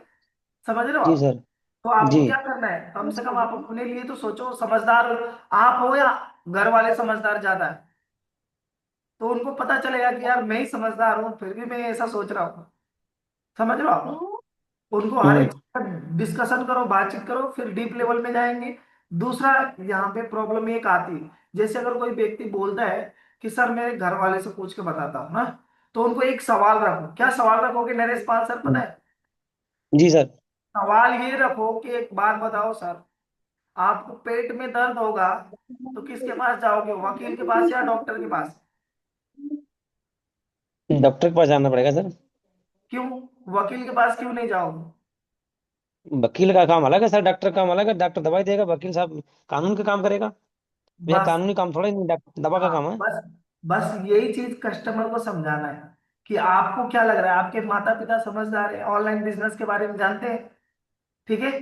समझ रहे हो जी आप? सर। तो आपको जी क्या करना है, कम से कम आप अपने लिए तो सोचो, समझदार आप हो या घर वाले समझदार ज्यादा है, तो उनको पता चलेगा कि यार मैं ही समझदार हूँ फिर भी मैं ऐसा सोच रहा हूँ। समझ रहे हो आप? उनको हर हम्म। एक डिस्कशन करो, बातचीत करो, फिर डीप लेवल में जाएंगे। दूसरा, यहाँ पे प्रॉब्लम एक आती है, जैसे अगर कोई व्यक्ति बोलता है कि सर मेरे घर वाले से पूछ के बताता हूँ ना, तो उनको एक सवाल रखो। क्या सवाल रखोगे नरेश पाल सर, पता है? जी सर। सवाल ये रखो कि एक बात बताओ सर, आपको पेट में दर्द होगा तो किसके पास जाओगे, वकील के पास या डॉक्टर के पास? डॉक्टर के पास जाना पड़ेगा सर। क्यों? वकील के पास क्यों नहीं जाओगे? वकील का काम अलग है सर, डॉक्टर का काम अलग है। डॉक्टर दवाई देगा, वकील साहब कानून का काम करेगा। भैया बस। कानूनी काम थोड़ा ही नहीं, दवा का हाँ, काम है। बस बस यही चीज कस्टमर को समझाना है कि आपको क्या लग रहा है, आपके माता पिता समझदार है, ऑनलाइन बिजनेस के बारे में जानते हैं, ठीक है।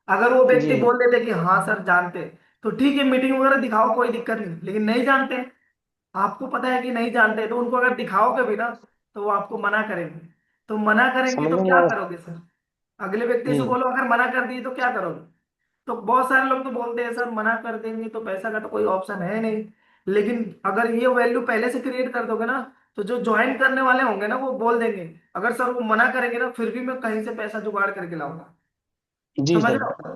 अगर वो व्यक्ति जी बोल देते कि हाँ सर जानते हैं, तो ठीक है, मीटिंग वगैरह दिखाओ, कोई दिक्कत नहीं। लेकिन नहीं जानते, आपको पता है कि नहीं जानते, तो उनको अगर दिखाओगे भी ना तो वो आपको मना करेंगे। तो मना करेंगे समझ तो में नहीं क्या आया। करोगे सर? अगले व्यक्ति से हम्म। बोलो अगर मना कर दिए तो क्या करोगे? तो बहुत सारे लोग तो बोलते हैं सर मना कर देंगे तो पैसा का तो कोई ऑप्शन है नहीं। लेकिन अगर ये वैल्यू पहले से क्रिएट कर दोगे ना, तो जो ज्वाइन करने वाले होंगे ना वो बोल देंगे, अगर सर वो मना करेंगे ना फिर भी मैं कहीं से पैसा जुगाड़ करके लाऊंगा। जी समझ सर। रहे हो?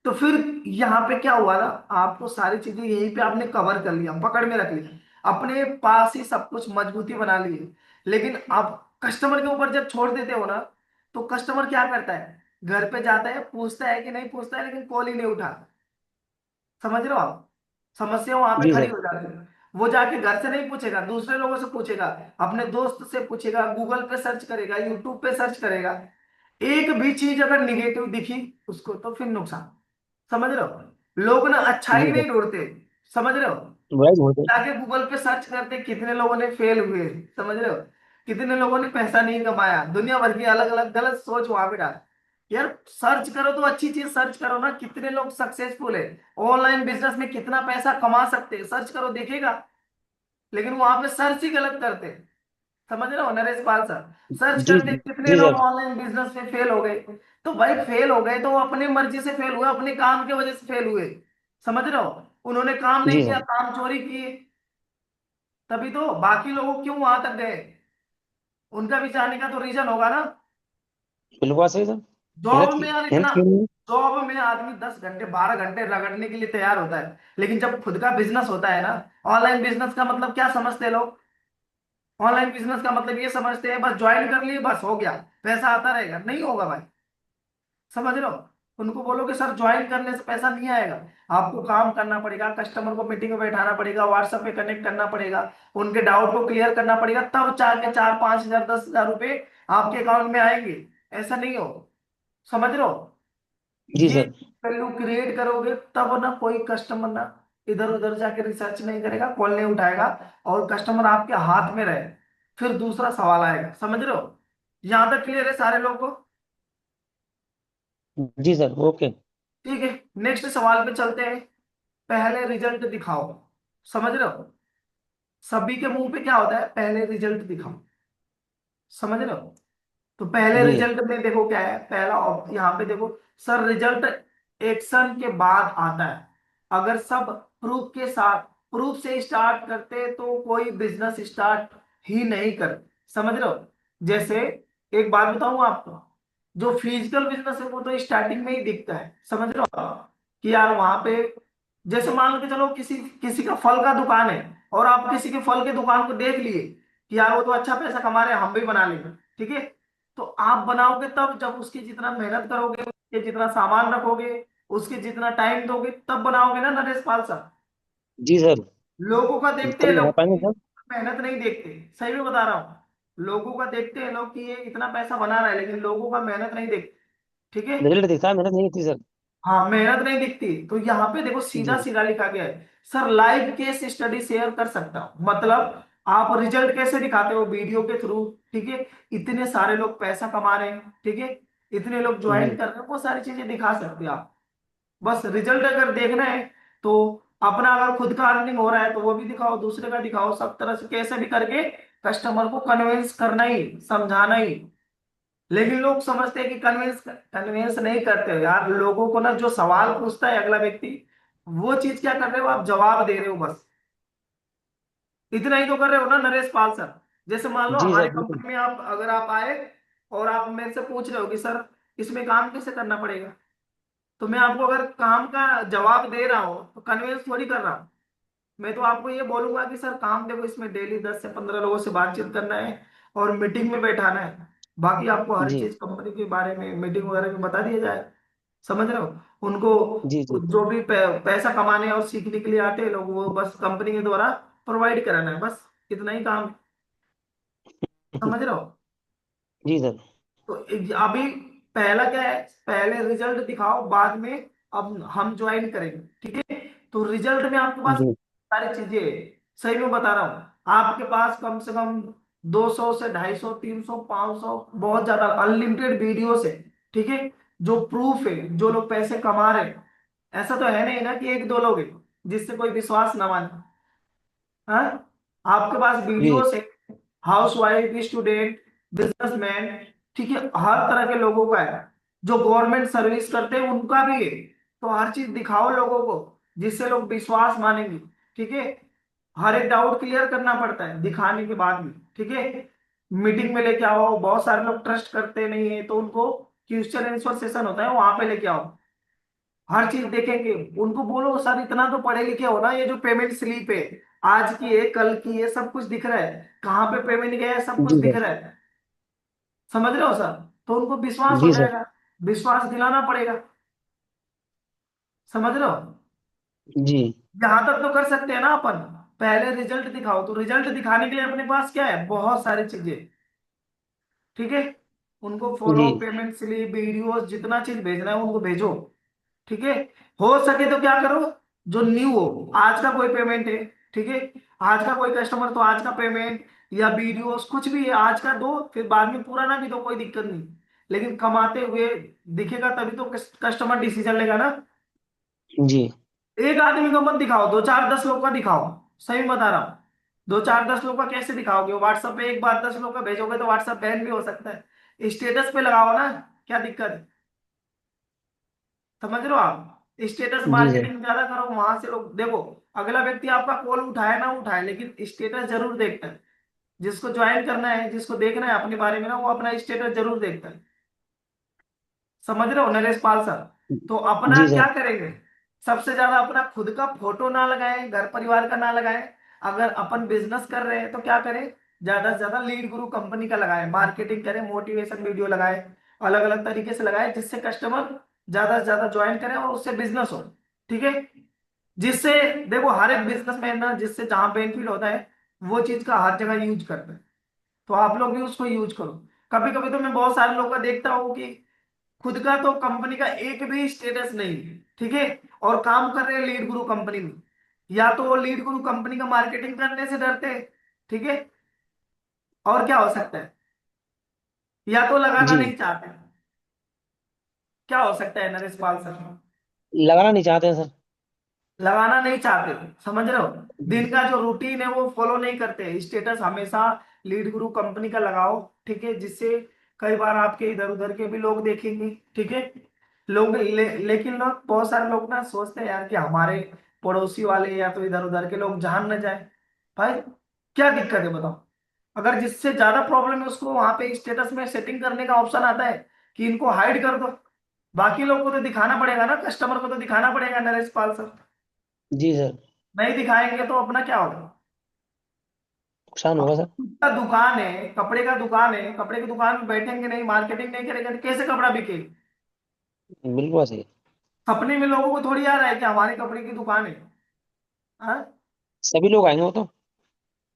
तो फिर यहाँ पे क्या हुआ ना, आपको सारी चीजें यहीं पे आपने कवर कर लिया, पकड़ में रख लिया, अपने पास ही सब कुछ मजबूती बना ली है। लेकिन आप कस्टमर के ऊपर जब छोड़ देते हो ना, तो कस्टमर क्या करता है, घर पे जाता है, पूछता है कि नहीं पूछता है, लेकिन कॉल ही नहीं उठा। समझ रहे हो आप? समस्या वहां पे जी खड़ी सर। हो जाती है। वो जाके घर से नहीं पूछेगा, दूसरे लोगों से पूछेगा, अपने दोस्त से पूछेगा, गूगल पे सर्च करेगा, यूट्यूब पे सर्च करेगा। एक भी चीज अगर निगेटिव दिखी उसको तो फिर नुकसान। समझ रहे हो? लोग ना जी अच्छाई सर। नहीं ढूंढते। समझ रहे हो? बुराई बहुत है। जाके गूगल पे सर्च करते कितने लोगों ने फेल हुए, समझ रहे हो, कितने लोगों ने पैसा नहीं कमाया, दुनिया भर की अलग अलग गलत सोच वहां पे डाल। यार सर्च करो तो अच्छी चीज सर्च करो ना, कितने लोग सक्सेसफुल है, ऑनलाइन बिजनेस में कितना पैसा कमा सकते हैं, सर्च करो देखेगा। लेकिन वहां पे सर्च ही गलत करते हैं। समझ रहे हो नरेश पाल सर? सर्च जी करते कितने जी लोग सर। ऑनलाइन बिजनेस में फेल हो गए। तो भाई फेल हो गए तो वो अपनी मर्जी से फेल हुए, अपने काम की वजह से फेल हुए। समझ रहे हो? उन्होंने काम जी नहीं किया, सर। काम चोरी किए, तभी तो बाकी लोग क्यों वहां तक गए, उनका भी जाने का तो रीजन होगा ना। बिल्कुल बात सही सर। मेहनत जॉब की, में यार मेहनत इतना, की नहीं। जॉब में आदमी 10 घंटे 12 घंटे रगड़ने के लिए तैयार होता है, लेकिन जब खुद का बिजनेस होता है ना, ऑनलाइन बिजनेस का मतलब क्या समझते हैं लोग? ऑनलाइन बिजनेस का मतलब ये समझते हैं बस ज्वाइन कर लिए बस हो गया, पैसा आता रहेगा, नहीं होगा भाई। समझ रहे हो? उनको बोलो कि सर ज्वाइन करने से पैसा नहीं आएगा, आपको काम करना पड़ेगा, कस्टमर को मीटिंग में बैठाना पड़ेगा, व्हाट्सएप पे कनेक्ट करना पड़ेगा, उनके डाउट को क्लियर करना पड़ेगा, तब जाके 4 5 हजार 10 हजार रुपए आपके अकाउंट में आएंगे। ऐसा नहीं हो। समझ रहे हो? जी ये सर। वैल्यू क्रिएट करोगे तब ना कोई कस्टमर ना इधर उधर जाके रिसर्च नहीं करेगा, कॉल नहीं उठाएगा, और कस्टमर आपके हाथ में रहे। फिर दूसरा सवाल आएगा, समझ रहे हो? यहां तक क्लियर है सारे लोगों को? जी सर। ओके। ठीक है, नेक्स्ट सवाल पे चलते हैं। पहले रिजल्ट दिखाओ। समझ रहे हो? सभी के मुंह पे क्या होता है, पहले रिजल्ट दिखाओ। समझ रहे हो? तो पहले जी रिजल्ट में देखो क्या है, पहला यहाँ पे देखो, सर रिजल्ट एक्शन के बाद आता है। अगर सब प्रूफ के साथ, प्रूफ से स्टार्ट करते तो कोई बिजनेस स्टार्ट ही नहीं कर। समझ रहे हो? जैसे एक बात बताऊं आपको, जो फिजिकल बिजनेस है वो तो स्टार्टिंग में ही दिखता है। समझ रहे हो कि यार वहां पे, जैसे मान के चलो किसी किसी का फल का दुकान है, और आप किसी के फल के दुकान को देख लिए कि यार वो तो अच्छा पैसा कमा रहे हैं, हम भी बना लेंगे, ठीक है। तो आप बनाओगे तब जब उसकी जितना मेहनत करोगे, उसके जितना सामान रखोगे, उसके जितना टाइम दोगे, तब बनाओगे ना नरेश पाल साहब। जी सर। लोगों का देखते हैं तभी बता लोग, पाएंगे सर। मेहनत नहीं देखते। सही में बता रहा हूँ, लोगों का देखते हैं लोग कि ये इतना पैसा बना रहा है, लेकिन लोगों का मेहनत नहीं देखते, ठीक है। रिजल्ट दिखता है, मेहनत नहीं होती सर। हाँ, मेहनत नहीं दिखती। तो यहाँ पे देखो सीधा जी सीधा लिखा गया है, sir live case study share कर सकता हूँ, मतलब आप रिजल्ट कैसे दिखाते हो, वीडियो के थ्रू, ठीक है। इतने सारे लोग पैसा कमा रहे हैं, ठीक है, इतने लोग ज्वाइन जी कर रहे हैं, वो सारी चीजें दिखा सकते हैं आप। बस रिजल्ट अगर देखना है तो अपना अगर खुद का अर्निंग हो रहा है तो वो भी दिखाओ, दूसरे का दिखाओ, सब तरह से कैसे भी करके कस्टमर को कन्विंस करना ही, समझाना ही। लेकिन लोग समझते हैं कि कन्विंस कन्विंस नहीं करते यार लोगों को ना। जो सवाल पूछता है अगला व्यक्ति, वो चीज क्या कर रहे हो आप, जवाब दे रहे हो बस। इतना ही तो कर रहे हो ना नरेश पाल सर। जैसे मान लो जी सर हमारी बिल्कुल। कंपनी में आप, अगर आप आए और आप मेरे से पूछ रहे हो कि सर इसमें काम कैसे करना पड़ेगा, तो मैं आपको अगर काम का जवाब दे रहा हूँ तो कन्विंस थोड़ी कर रहा हूँ। मैं तो आपको ये बोलूंगा कि सर काम देखो, इसमें डेली 10 से 15 लोगों से बातचीत करना है और मीटिंग में बैठाना है। बाकी आपको हर जी चीज कंपनी के बारे में मीटिंग वगैरह में बता दिया जाए। समझ रहे हो उनको, जी जी जो भी पैसा कमाने और सीखने के लिए आते हैं लोग, वो बस कंपनी के द्वारा प्रोवाइड कराना है, बस इतना ही काम है। समझ रहे हो। जी सर। तो अभी पहला क्या है, पहले रिजल्ट दिखाओ, बाद में अब हम ज्वाइन करेंगे, ठीक है। तो रिजल्ट में आपके पास जी सारी चीजें हैं। सही में बता रहा हूँ, आपके पास कम से कम 200 से 250 300 500 बहुत ज्यादा अनलिमिटेड वीडियोस है, ठीक है। जो प्रूफ है, जो लोग पैसे कमा रहे हैं। ऐसा तो है नहीं ना कि एक दो लोग हैं जिससे कोई विश्वास ना माने। हाँ, आपके पास जी वीडियोस है, हाउस वाइफ, स्टूडेंट, बिजनेसमैन, ठीक है, हर तरह के लोगों का है। जो गवर्नमेंट सर्विस करते हैं उनका भी है। तो हर चीज दिखाओ लोगों को जिससे लोग विश्वास मानेंगे, ठीक है। हर एक डाउट क्लियर करना पड़ता है दिखाने के बाद में, ठीक है। मीटिंग में लेके आओ, बहुत सारे लोग ट्रस्ट करते नहीं है तो उनको क्वेश्चन आंसर सेशन होता है वहां पे लेके आओ। हर चीज देखेंगे, उनको बोलो सर इतना तो पढ़े लिखे हो ना, ये जो पेमेंट स्लिप है आज की है कल की है सब कुछ दिख रहा है, कहाँ पे पेमेंट गया है सब कुछ जी दिख सर। रहा है। समझ रहे हो सर। तो उनको विश्वास हो जी सर। जाएगा, विश्वास दिलाना पड़ेगा। समझ रहे हो। जी यहां तक तो कर सकते हैं ना अपन। पहले रिजल्ट दिखाओ, तो रिजल्ट दिखाने के लिए अपने पास क्या है, बहुत सारी चीजें, ठीक है। उनको जी फॉलो, पेमेंट स्लिप, वीडियोस, जितना चीज भेजना है उनको भेजो, ठीक है। हो सके तो क्या करो, जो न्यू हो, आज का कोई पेमेंट है, ठीक है, आज का कोई कस्टमर तो आज का पेमेंट या वीडियोस कुछ भी है आज का दो, फिर बाद में पुराना भी दो, कोई दिक्कत नहीं। लेकिन कमाते हुए दिखेगा तभी तो कस्टमर डिसीजन लेगा ना। जी एक आदमी को मत दिखाओ, 2 4 10 लोग का दिखाओ। सही में बता रहा हूँ। 2 4 10 लोग का कैसे दिखाओगे, व्हाट्सएप पे एक बार 10 लोग का भेजोगे तो व्हाट्सएप बैन भी हो सकता है, स्टेटस पे लगाओ ना, क्या दिक्कत है। समझ रहे हो आप, स्टेटस जी सर। मार्केटिंग ज्यादा करो, वहां से लोग देखो। अगला व्यक्ति आपका कॉल उठाए ना उठाए लेकिन स्टेटस जरूर देखता है। जिसको ज्वाइन करना है, जिसको देखना है अपने बारे में ना, वो अपना स्टेटस जरूर देखता है। समझ रहे हो नरेश पाल सर। तो अपना जी क्या सर। करेंगे, सबसे ज्यादा अपना खुद का फोटो ना लगाएं, घर परिवार का ना लगाएं। अगर अपन बिजनेस कर रहे हैं तो क्या करें, ज्यादा से ज्यादा लीड गुरु कंपनी का लगाएं, मार्केटिंग करें, मोटिवेशन वीडियो लगाएं, अलग अलग तरीके से लगाएं जिससे कस्टमर ज्यादा से ज्यादा ज्वाइन करें और उससे बिजनेस हो, ठीक है। जिससे देखो हर एक बिजनेसमैन ना, जिससे जहां बेनिफिट होता है वो चीज का हर जगह यूज करता है। तो आप लोग भी उसको यूज करो। कभी कभी तो मैं बहुत सारे लोगों का देखता हूँ कि खुद का तो कंपनी का एक भी स्टेटस नहीं है, ठीक है, और काम कर रहे हैं लीड गुरु कंपनी में। या तो वो लीड गुरु कंपनी का मार्केटिंग करने से डरते हैं, ठीक है, और क्या हो सकता है, या तो लगाना जी नहीं चाहते। क्या हो सकता है नरेश पाल सर। लगाना नहीं चाहते हैं सर। लगाना नहीं चाहते, समझ रहे हो। जी दिन का जो रूटीन है वो फॉलो नहीं करते, स्टेटस हमेशा लीड गुरु कंपनी का लगाओ, ठीक है, जिससे कई बार आपके इधर उधर के भी लोग देखेंगे, ठीक है। लेकिन लोग, बहुत सारे लोग ना सोचते हैं यार कि हमारे पड़ोसी वाले या तो इधर उधर के लोग जान न जाए। भाई क्या दिक्कत है बताओ। अगर जिससे ज्यादा प्रॉब्लम है उसको वहां पे स्टेटस में सेटिंग करने का ऑप्शन आता है कि इनको हाइड कर दो। बाकी लोग को तो दिखाना पड़ेगा ना, कस्टमर को तो दिखाना पड़ेगा नरेश पाल सर। जी सर। नहीं दिखाएंगे तो अपना क्या होगा। नुकसान अब होगा सर। खुद का दुकान है, कपड़े का दुकान है, कपड़े की दुकान में बैठेंगे नहीं, मार्केटिंग नहीं करेंगे तो कैसे कपड़ा बिकेगा। बिल्कुल सही। सपने में लोगों को थोड़ी आ रहा है कि हमारे कपड़े की दुकान है। हाँ? सभी लोग आएंगे वो तो।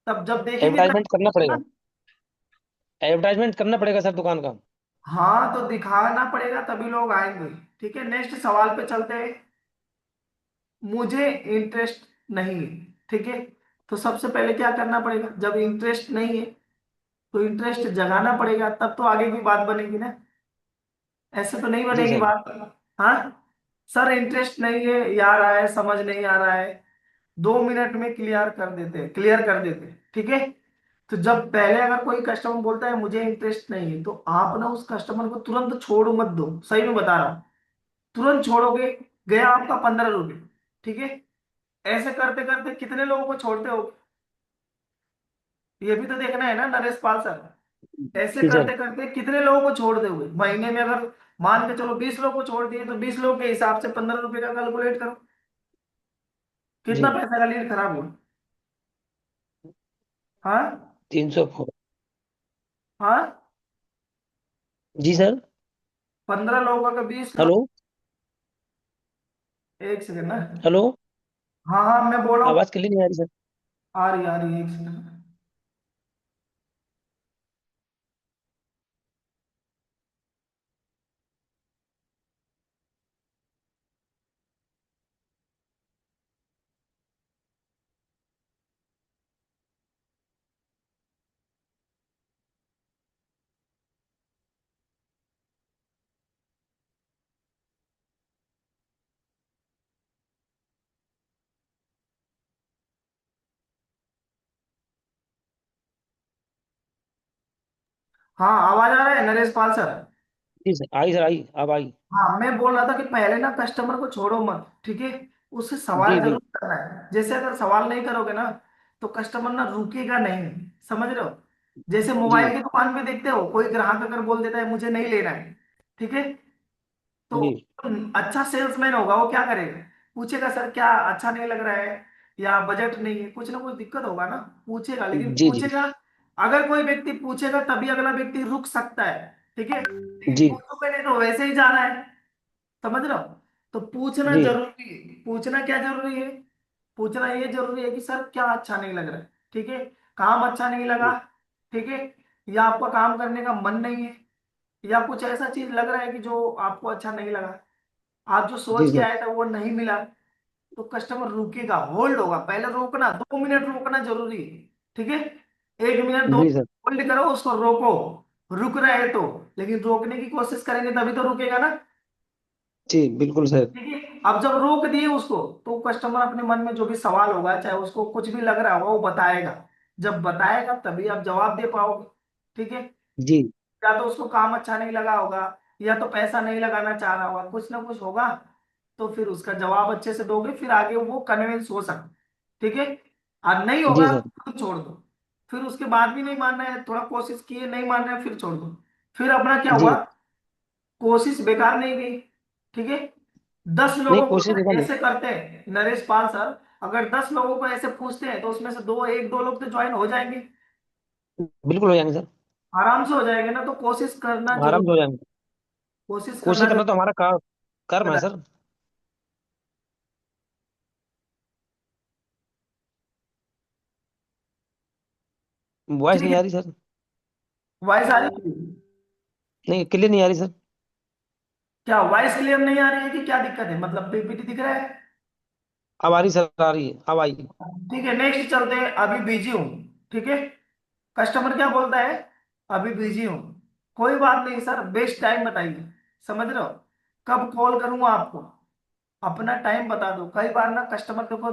तब जब देखेंगे एडवर्टाइजमेंट करना ना। पड़ेगा। एडवर्टाइजमेंट करना पड़ेगा सर दुकान का। हाँ तो दिखाना पड़ेगा तभी लोग आएंगे। ठीक है, नेक्स्ट सवाल पे चलते हैं। मुझे इंटरेस्ट नहीं है, ठीक है। तो सबसे पहले क्या करना पड़ेगा, जब इंटरेस्ट नहीं है तो इंटरेस्ट जगाना पड़ेगा, तब तो आगे की बात बनेगी ना। ऐसे तो नहीं जी बनेगी सर। बात। हाँ, सर इंटरेस्ट नहीं है, या आ रहा है समझ नहीं आ रहा है, 2 मिनट में क्लियर कर देते, ठीक है। तो जब पहले अगर कोई कस्टमर बोलता है मुझे इंटरेस्ट नहीं है, तो आप ना उस कस्टमर को तुरंत छोड़ मत दो, सही में बता रहा हूँ। तुरंत छोड़ोगे, गया आपका 15 रुपये, ठीक है। ऐसे करते करते कितने लोगों को छोड़ते हो, ये भी तो देखना है ना नरेश पाल सर। ऐसे जी सर। करते करते कितने लोगों को छोड़ दोगे महीने में, अगर मान के चलो 20 लोग को छोड़ दिए, तो 20 लोग के हिसाब से 15 रुपये का कैलकुलेट करो, कितना जी। पैसा का लीड खराब हुआ। हाँ। 300। हाँ, जी सर। 15 लोगों का 20 लोग। हेलो। एक सेकंड ना। हेलो। हाँ हाँ, मैं बोल रहा हूँ। आवाज क्लियर नहीं आ रही सर। आ रही है, एक सेकंड। हाँ, आवाज आ रहा है नरेश पाल सर। जी सर, आई सर, आई, अब आई। हाँ, मैं बोल रहा था कि पहले ना कस्टमर को छोड़ो मत, ठीक है। उससे सवाल जी जरूर बिल्कुल। करना है, जैसे अगर सवाल नहीं करोगे ना, तो कस्टमर ना रुकेगा नहीं, समझ रहे हो। जैसे जी। मोबाइल की दुकान पे देखते हो, कोई ग्राहक अगर बोल देता है मुझे नहीं लेना है, ठीक है, तो जी। अच्छा सेल्समैन होगा, वो क्या करेगा, पूछेगा सर क्या अच्छा नहीं लग रहा है, या बजट नहीं है, कुछ ना कुछ दिक्कत होगा ना, पूछेगा। लेकिन जी। जी। पूछेगा, अगर कोई व्यक्ति पूछेगा तभी अगला व्यक्ति रुक सकता है, ठीक है। लेकिन जी। पूछोगे नहीं तो वैसे ही जाना है, समझ रहे हो। तो पूछना जी। जरूरी है। पूछना क्या जरूरी है, पूछना ये जरूरी है कि सर क्या अच्छा नहीं लग रहा है, ठीक है, काम अच्छा नहीं लगा, जी। ठीक है, या आपका काम करने का मन नहीं है, या कुछ ऐसा चीज लग रहा है कि जो आपको अच्छा नहीं लगा, आप जो जी सोच के सर। आए थे वो नहीं मिला, तो कस्टमर रुकेगा, होल्ड होगा। पहले रोकना, 2 मिनट रोकना जरूरी है, ठीक है। 1 मिनट, दो जी सर। होल्ड करो, उसको रोको, रुक रहा है तो। लेकिन रोकने की कोशिश करेंगे तभी तो रुकेगा ना, जी बिल्कुल सर। ठीक है। अब जब रोक दिए उसको, तो कस्टमर अपने मन में जो भी सवाल होगा, चाहे उसको कुछ भी लग रहा होगा, वो बताएगा। जब बताएगा तभी आप जवाब दे पाओगे, ठीक है। जी। या तो उसको काम अच्छा नहीं लगा होगा, या तो पैसा नहीं लगाना चाह रहा होगा, कुछ ना कुछ होगा, तो फिर उसका जवाब अच्छे से दोगे, फिर आगे वो कन्विंस हो सकता, ठीक है। और नहीं जी होगा सर। तो छोड़ दो। फिर उसके बाद भी नहीं मानना है, थोड़ा कोशिश किए, नहीं मानना है, फिर छोड़ दो। फिर अपना क्या हुआ, जी। कोशिश बेकार नहीं गई, ठीक है। दस नहीं, लोगों को कोशिश देखा नहीं। ऐसे करते हैं नरेश पाल सर, अगर 10 लोगों को ऐसे पूछते हैं, तो उसमें से दो, एक दो लोग तो ज्वाइन हो जाएंगे, बिल्कुल हो जाएंगे सर। आराम से हो जाएंगे ना। तो कोशिश करना आराम से हो जरूर, जाएंगे। कोशिश कोशिश करना करना तो जरूर हमारा कर्म है है। सर। वॉइस ठीक नहीं है, आ रही सर। वॉइस आ रही है। नहीं, क्लियर नहीं आ रही सर। क्या वॉइस क्लियर नहीं आ रही है कि क्या दिक्कत है, मतलब पीपीटी दिख रहा है। अब आ रही सर, आ रही है, अब आई। ठीक है, नेक्स्ट चलते हैं, अभी बिजी हूँ, ठीक है। कस्टमर क्या बोलता है, अभी बिजी हूँ। कोई बात नहीं सर, बेस्ट टाइम बताइए, समझ रहे हो, कब कॉल करूंगा आपको, अपना टाइम बता दो। कई बार ना कस्टमर देखो,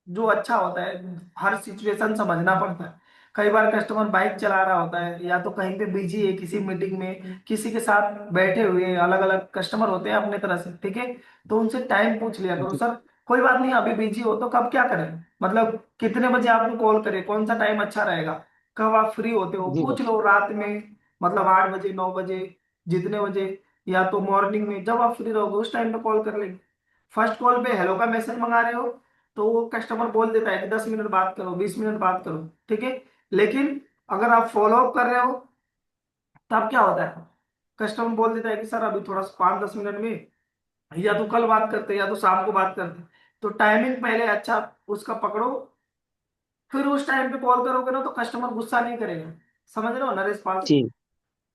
जो अच्छा होता है, हर सिचुएशन समझना पड़ता है। कई बार कस्टमर बाइक चला रहा होता है, या तो कहीं पे बिजी है, किसी मीटिंग में किसी के साथ बैठे हुए, अलग अलग कस्टमर होते हैं अपने तरह से, ठीक है। तो उनसे टाइम पूछ लिया करो, जी। सर कोई बात नहीं, अभी बिजी हो तो कब क्या करें, मतलब कितने बजे आपको कॉल करें, कौन सा टाइम अच्छा रहेगा, कब आप फ्री होते हो, जी पूछ सर। लो रात में, मतलब 8 बजे, 9 बजे, जितने बजे, या तो मॉर्निंग में, जब आप फ्री रहोगे उस टाइम पे कॉल कर लेंगे। फर्स्ट कॉल पे हेलो का मैसेज मंगा रहे हो, तो वो कस्टमर बोल देता है कि 10 मिनट बात करो, 20 मिनट बात करो, ठीक है। लेकिन अगर आप फॉलो अप कर रहे हो, तब क्या होता है, कस्टमर बोल देता है कि सर अभी थोड़ा 5-10 मिनट में, या तो कल बात करते हैं, या तो शाम को बात करते हैं। तो टाइमिंग पहले अच्छा उसका पकड़ो, फिर उस टाइम पे कॉल करोगे ना, तो कस्टमर गुस्सा नहीं करेगा, समझ रहे हो नरेश पाल। जी।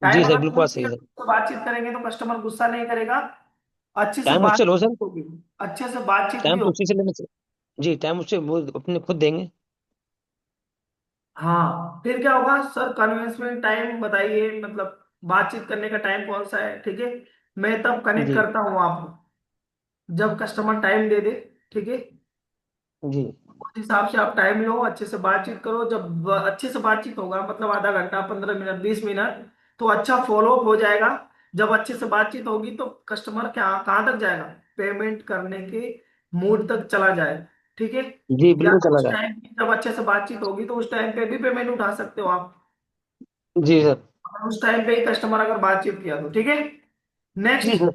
टाइम जी सर, अगर बिल्कुल बात पूछ सही के है सर। तो बातचीत करेंगे तो कस्टमर गुस्सा नहीं करेगा, अच्छे से टाइम उससे लो बातचीत सर। होगी, अच्छे से बातचीत भी टाइम तो होगी। उसी से लेना चाहिए। जी, टाइम उससे वो अपने खुद देंगे। हाँ, फिर क्या होगा सर, कन्वेंसमेंट टाइम बताइए, मतलब बातचीत करने का टाइम कौन सा है, ठीक है। मैं तब कनेक्ट जी करता हूँ आपको जब कस्टमर टाइम दे दे। ठीक है, जी उस हिसाब से आप टाइम लो, अच्छे से बातचीत करो। जब अच्छे से बातचीत होगा मतलब आधा घंटा, 15 मिनट, 20 मिनट, तो अच्छा फॉलोअप हो जाएगा। जब अच्छे से बातचीत होगी तो कस्टमर क्या कहाँ तक जाएगा, पेमेंट करने के मूड तक चला जाए। ठीक है, जी, या बिल्कुल तो चला उस जाए। टाइम जब अच्छे से बातचीत होगी तो उस टाइम पे भी पेमेंट उठा सकते हो आप, जी सर। उस टाइम पे ही कस्टमर अगर बातचीत किया तो। ठीक है, जी नेक्स्ट सर।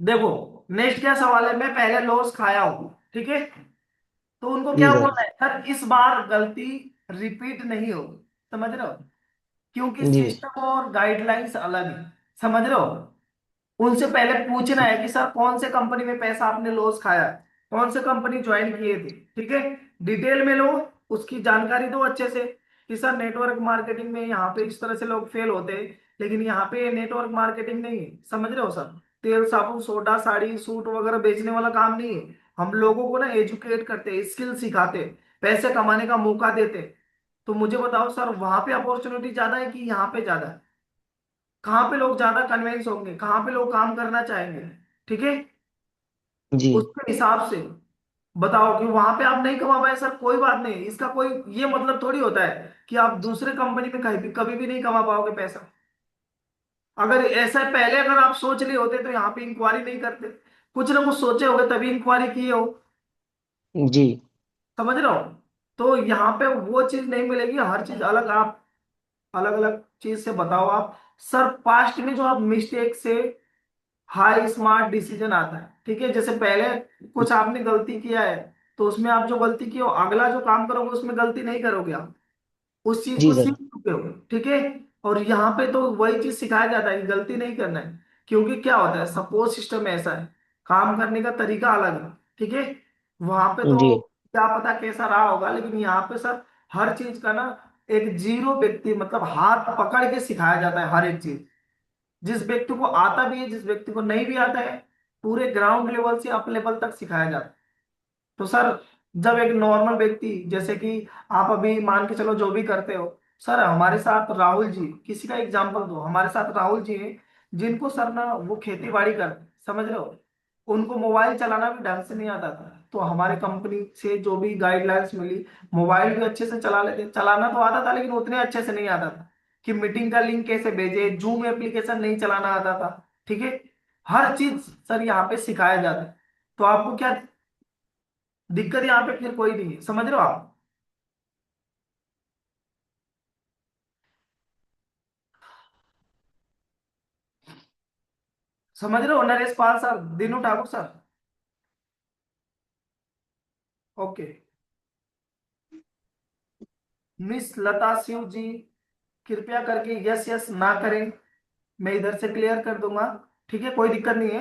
देखो, नेक्स्ट क्या सवाल है, मैं पहले लॉस खाया हूं, ठीक है, तो उनको जी क्या सर। बोलना है, सर इस बार गलती रिपीट नहीं होगी। समझ रहे हो, क्योंकि जी सिस्टम और गाइडलाइंस अलग है। समझ रहे हो, उनसे पहले पूछना है कि सर कौन से कंपनी में पैसा आपने लॉस खाया है, कौन से कंपनी ज्वाइन किए थे। ठीक है, डिटेल में लो, उसकी जानकारी दो अच्छे से कि सर नेटवर्क मार्केटिंग में यहाँ पे इस तरह से लोग फेल होते हैं, लेकिन यहाँ पे नेटवर्क मार्केटिंग नहीं है। समझ रहे हो सर, तेल साबुन सोडा साड़ी सूट वगैरह बेचने वाला काम नहीं है। हम लोगों को ना एजुकेट करते, स्किल सिखाते, पैसे कमाने का मौका देते। तो मुझे बताओ सर, वहां पे अपॉर्चुनिटी ज्यादा है कि यहाँ पे ज्यादा है, कहाँ पे लोग ज्यादा कन्विंस होंगे, कहाँ पे लोग काम करना चाहेंगे। ठीक है, जी उसके हिसाब से बताओ कि वहां पे आप नहीं कमा पाए सर, कोई बात नहीं, इसका कोई ये मतलब थोड़ी होता है कि आप दूसरे कंपनी में कभी भी नहीं कमा पाओगे पैसा। अगर ऐसा पहले अगर आप सोच लिए होते तो यहाँ पे इंक्वायरी नहीं करते, कुछ ना कुछ सोचे होगे तभी इंक्वायरी किए हो। जी समझ रहे हो, तो यहाँ पे वो चीज नहीं मिलेगी, हर चीज अलग, आप अलग अलग चीज से बताओ आप। सर पास्ट में जो आप मिस्टेक से हाई स्मार्ट डिसीजन आता है। ठीक है, जैसे पहले कुछ आपने गलती किया है, तो उसमें आप जो गलती की हो अगला जो काम करोगे उसमें गलती नहीं करोगे आप, उस चीज जी को सर। सीख चुके हो। ठीक है, और यहाँ पे तो वही चीज सिखाया जाता है कि गलती नहीं करना है, क्योंकि क्या होता है, सपोर्ट सिस्टम ऐसा है, काम करने का तरीका अलग है। ठीक है, वहां पे जी तो क्या पता कैसा रहा होगा, लेकिन यहाँ पे सर हर चीज का ना एक जीरो व्यक्ति मतलब हाथ पकड़ के सिखाया जाता है हर एक चीज, जिस व्यक्ति को आता भी है जिस व्यक्ति को नहीं भी आता है, पूरे ग्राउंड लेवल से अप लेवल तक सिखाया जाता है। तो सर जब एक नॉर्मल व्यक्ति जैसे कि आप अभी मान के चलो जो भी करते हो, सर हमारे साथ राहुल जी, किसी का एग्जांपल दो, हमारे साथ राहुल जी हैं जिनको सर ना वो खेती बाड़ी करते, समझ रहे हो, उनको मोबाइल चलाना भी ढंग से नहीं आता था, तो हमारे कंपनी से जो भी गाइडलाइंस मिली, मोबाइल भी अच्छे से चला लेते, चलाना तो आता था लेकिन उतने अच्छे से नहीं आता था कि मीटिंग का लिंक कैसे भेजे, जूम एप्लीकेशन नहीं चलाना आता था। ठीक है, हर चीज सर यहाँ पे सिखाया जाता है। तो आपको क्या दिक्कत यहाँ पे फिर कोई नहीं है, समझ रहे हो आप। समझ रहे हो, Naresh Pal sir, Dinu Thakur sir. Okay, miss Lata Shiv ji, कृपया करके यस यस ना करें, मैं इधर से क्लियर कर दूंगा। ठीक है, कोई दिक्कत नहीं है,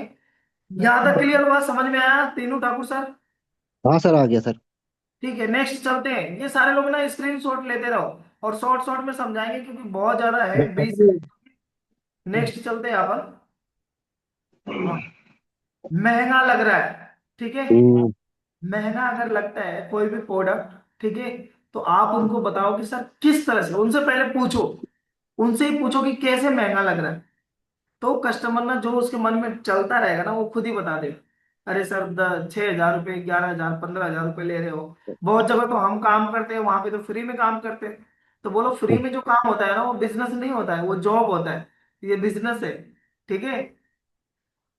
यहाँ तक क्लियर हुआ, समझ में आया तीनू ठाकुर सर। हाँ सर, आ गया सर। ठीक है, नेक्स्ट चलते हैं, ये सारे लोग ना स्क्रीन शॉट लेते रहो और शॉर्ट शॉर्ट में समझाएंगे क्योंकि बहुत ज्यादा है, 20 है। नेक्स्ट चलते हैं अपन। हाँ, महंगा लग रहा है, ठीक है, हम्म, महंगा अगर लगता है कोई भी प्रोडक्ट, ठीक है, तो आप उनको बताओ कि सर किस तरह से, उनसे पहले पूछो, उनसे ही पूछो कि कैसे महंगा लग रहा है। तो कस्टमर ना जो उसके मन में चलता रहेगा ना वो खुद ही बता दे, अरे सर 6,000 रुपये, 11,000, 15,000 रुपये ले रहे हो। बहुत जगह तो हम काम करते हैं वहां पे तो फ्री में काम करते हैं, तो बोलो फ्री में जो काम होता है ना वो बिजनेस नहीं होता है, वो जॉब होता है, ये बिजनेस है। ठीक है,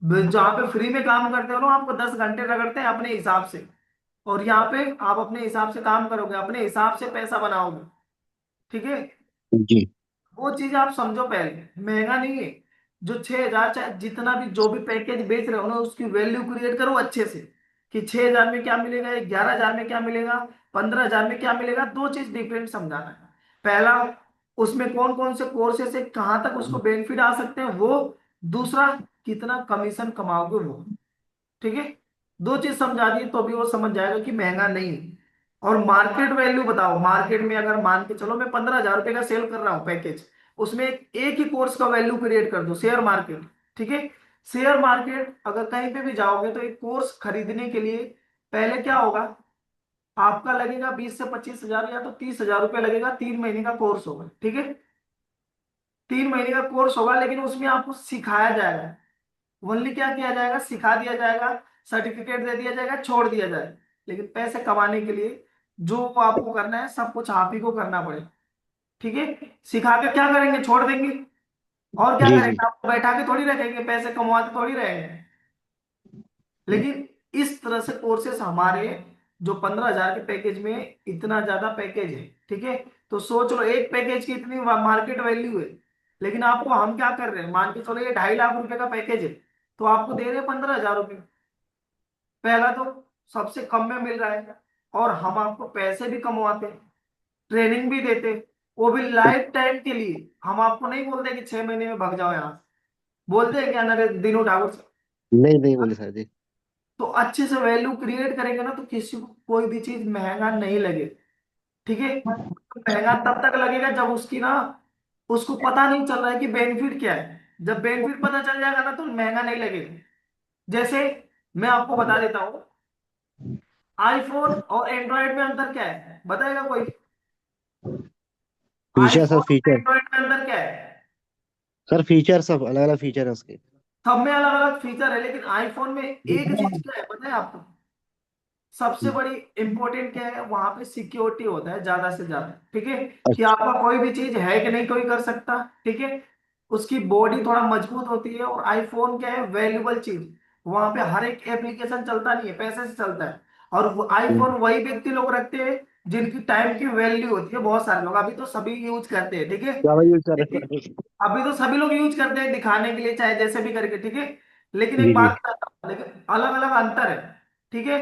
जहाँ पे फ्री में काम करते हो ना आपको 10 घंटे रगड़ते हैं अपने हिसाब से, और यहाँ पे आप अपने हिसाब से काम करोगे, अपने हिसाब से पैसा बनाओगे। ठीक है, जी वो चीज आप समझो, पहले महंगा नहीं है, जो 6,000 चाहे जितना भी जो भी पैकेज बेच रहे हो ना उसकी वैल्यू क्रिएट करो अच्छे से, कि 6,000 में क्या मिलेगा, 11,000 में क्या मिलेगा, 15,000 में क्या मिलेगा, दो चीज डिफरेंट समझाना है। पहला, उसमें कौन कौन से कोर्सेज से कहाँ तक उसको बेनिफिट आ सकते हैं वो, दूसरा कितना कमीशन कमाओगे वो। ठीक है, दो चीज समझा दी तो भी वो समझ जाएगा कि महंगा नहीं है। और मार्केट वैल्यू बताओ, मार्केट में अगर मान के चलो मैं 15,000 रुपए का सेल कर रहा हूँ पैकेज, उसमें एक ही कोर्स का वैल्यू क्रिएट कर दो, शेयर मार्केट। ठीक है, शेयर मार्केट अगर कहीं पे भी जाओगे तो एक कोर्स खरीदने के लिए पहले क्या होगा, आपका लगेगा 20 से 25 हजार या तो 30,000 रुपये लगेगा, 3 महीने का कोर्स होगा। ठीक है, 3 महीने का कोर्स होगा, लेकिन उसमें आपको सिखाया जाएगा। ओनली क्या किया जाएगा, सिखा दिया जाएगा, सर्टिफिकेट दे दिया जाएगा, छोड़ दिया जाएगा। लेकिन पैसे कमाने के लिए जो आपको करना है सब कुछ आप ही को करना पड़ेगा। ठीक है। सिखा के क्या करेंगे, छोड़ देंगे। और क्या जी जी। करेंगे, आपको बैठा के थोड़ी रखेंगे, पैसे कमाते थोड़ी रहेंगे। लेकिन इस तरह से कोर्सेस हमारे, जो 15,000 के पैकेज में इतना ज्यादा पैकेज है, ठीक है। तो सोच लो एक पैकेज की इतनी मार्केट वैल्यू है, लेकिन आपको हम क्या कर रहे हैं, मान के चलो ये 2.5 लाख रुपए का पैकेज है, तो आपको दे रहे हैं 15,000 रुपये। पहला तो सबसे कम में मिल रहा है, और हम आपको पैसे भी कमवाते हैं, ट्रेनिंग भी देते हैं, वो भी लाइफ टाइम के लिए। हम आपको नहीं बोलते कि 6 महीने में भाग जाओ यहाँ से, बोलते हैं क्या नरेश दिनों ठाकुर से। नहीं नहीं बोले सर जी। तो अच्छे से वैल्यू क्रिएट करेंगे ना, तो किसी को कोई भी चीज महंगा नहीं लगे। ठीक है। महंगा तब तक लगेगा जब उसकी ना, उसको पता नहीं चल रहा है कि बेनिफिट क्या है। जब बेनिफिट पता चल जाएगा ना, तो महंगा नहीं लगेगा। जैसे मैं आपको बता देता हूँ, आईफोन और एंड्रॉयड में अंतर क्या है, बताएगा कोई। फीचर आईफोन सर, और फीचर। एंड्रॉयड में अंतर क्या है। सर फीचर सब अलग अलग फीचर है उसके। सब में अलग अलग फीचर है, लेकिन आईफोन में एक चीज क्या है पता है आपको, सबसे बड़ी इंपॉर्टेंट क्या है, वहां पे सिक्योरिटी होता है ज्यादा से ज्यादा। ठीक है। कि अच्छा। आपका कोई भी चीज है कि नहीं कोई कर सकता। ठीक है। उसकी बॉडी थोड़ा मजबूत होती है, और आईफोन क्या है, वैल्यूबल चीज। वहां पे हर एक एप्लीकेशन चलता नहीं है, पैसे से चलता है। और आईफोन वही व्यक्ति लोग रखते हैं जिनकी टाइम की वैल्यू होती है। बहुत सारे लोग अभी तो सभी यूज करते हैं, ठीक है। क्या यूज कर रहे लेकिन हैं? अभी तो सभी लोग यूज करते हैं दिखाने के लिए, चाहे जैसे भी करके, ठीक है। लेकिन जी एक जी। बात बताता हूं, लेकिन अलग अलग अंतर है। ठीक है।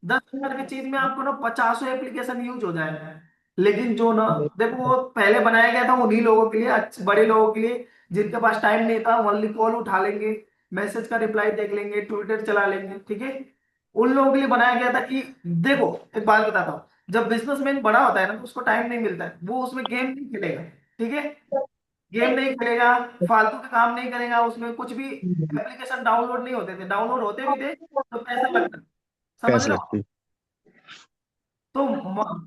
10,000 की चीज में आपको ना 50 एप्लीकेशन यूज हो जाएगा। लेकिन जो ना, देखो वो पहले बनाया गया था उन्हीं लोगों के लिए, बड़े लोगों के लिए, जिनके पास टाइम नहीं था, ओनली कॉल उठा लेंगे, मैसेज का रिप्लाई देख लेंगे, ट्विटर चला लेंगे, ठीक है। उन लोगों के लिए बनाया गया था कि, देखो एक बात बताता हूँ, जब बिजनेसमैन बड़ा होता है ना, तो उसको टाइम नहीं मिलता है, वो उसमें गेम नहीं खेलेगा। ठीक है। गेम नहीं खेलेगा, फालतू का काम नहीं करेगा, उसमें कुछ भी एप्लीकेशन डाउनलोड नहीं होते थे, डाउनलोड होते भी थे तो पैसा लगता था। समझ पैसे रहे हो। लगते हैं। तो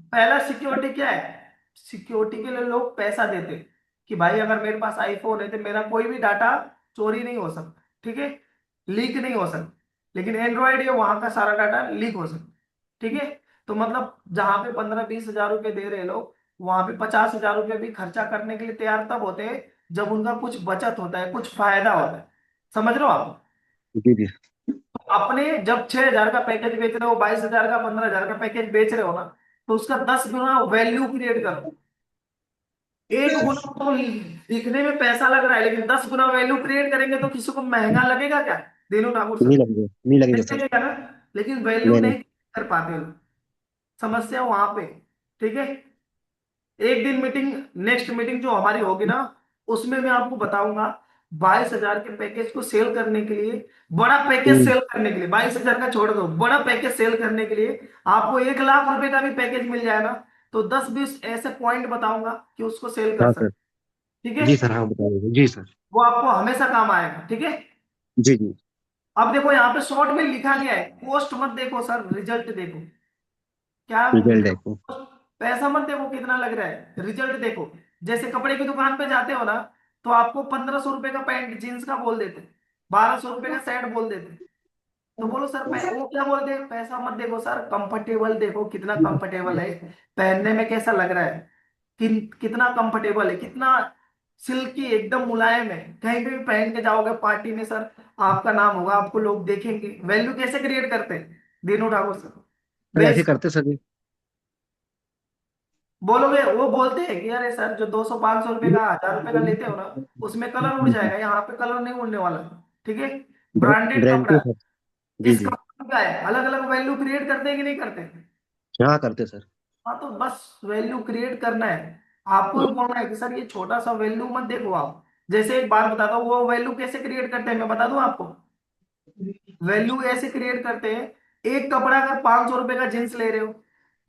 पहला सिक्योरिटी क्या है, सिक्योरिटी के लिए लोग पैसा देते कि भाई अगर मेरे पास आईफोन है तो मेरा कोई भी डाटा चोरी नहीं हो सकता। ठीक है। लीक नहीं हो सकता। लेकिन एंड्रॉयड है, वहां का सारा डाटा लीक हो सकता। ठीक है। तो मतलब जहां पे 15-20 हजार रुपए दे रहे लोग, वहां पे 50 हजार रुपये भी खर्चा करने के लिए तैयार तब होते हैं जब उनका कुछ बचत होता है, कुछ फायदा होता है। समझ रहे हो आप। जी जी। अपने जब 6,000 का पैकेज बेच रहे हो, 22,000 का, 15,000 का पैकेज बेच रहे हो ना, तो उसका 10 गुना वैल्यू क्रिएट करो। 1 गुना तो दिखने में पैसा लग रहा है, लेकिन 10 गुना वैल्यू क्रिएट करेंगे तो किसी को महंगा लगेगा क्या, दिनू ठाकुर नहीं सर। लगेगा, नहीं लगेगा नहीं सर। लगेगा ना। लेकिन वैल्यू नहीं नहीं। नहीं कर पाते लोग, समस्या वहां पे। ठीक है। एक दिन मीटिंग, नेक्स्ट मीटिंग जो हमारी होगी ना, उसमें मैं आपको बताऊंगा 22,000 के पैकेज को सेल करने के लिए, बड़ा पैकेज हम्म, सेल करने के लिए, 22,000 का छोड़ दो, बड़ा पैकेज सेल करने के लिए आपको 1 लाख रुपए का भी पैकेज मिल जाए ना, तो 10-20 ऐसे पॉइंट बताऊंगा कि उसको सेल कर हाँ सकते। सर। ठीक है। जी सर, हाँ बताइए जी सर। वो आपको हमेशा काम आएगा। ठीक है। जी जी। अब देखो यहाँ पे शॉर्ट में लिखा गया है, पोस्ट मत देखो सर, रिजल्ट देखो। क्या रिजल्ट देखो, देखो। पैसा मत देखो कितना लग रहा है, रिजल्ट देखो। जैसे कपड़े की दुकान पे जाते हो ना, तो आपको 1,500 रुपए का पैंट जींस का बोल देते, 1,200 रुपए का शर्ट बोल देते। तो बोलो सर, वो क्या बोलते हैं, पैसा मत देखो सर, कंफर्टेबल देखो, कितना कंफर्टेबल है, पहनने में कैसा लग रहा है, कितना कंफर्टेबल है, कितना सिल्की एकदम मुलायम है, कहीं पे भी पहन के जाओगे पार्टी में सर, आपका नाम होगा, आपको लोग देखेंगे। वैल्यू कैसे क्रिएट करते हैं दीनू ठाकुर सर, सर ऐसे बेस। करते सर जी। बोलोगे, वो बोलते हैं कि अरे सर जो 200-500 रुपए का, 1,000 रुपए का लेते हो ना, उसमें कलर उड़ जाएगा, यहाँ पे कलर नहीं उड़ने वाला। ठीक है। ब्रांडेड कपड़ा, गारंटी सर। जी इस जी। कंपनी का है, अलग अलग वैल्यू क्रिएट करते हैं कि नहीं करते। हाँ करते सर। हाँ, तो बस वैल्यू क्रिएट करना है। आपको भी बोलना है कि सर ये छोटा सा वैल्यू मत देखो आप। जैसे एक बात बताता हूँ, वो वैल्यू कैसे क्रिएट करते हैं मैं बता दूं आपको। वैल्यू ऐसे क्रिएट करते हैं, एक कपड़ा अगर 500 रुपए का जींस ले रहे हो,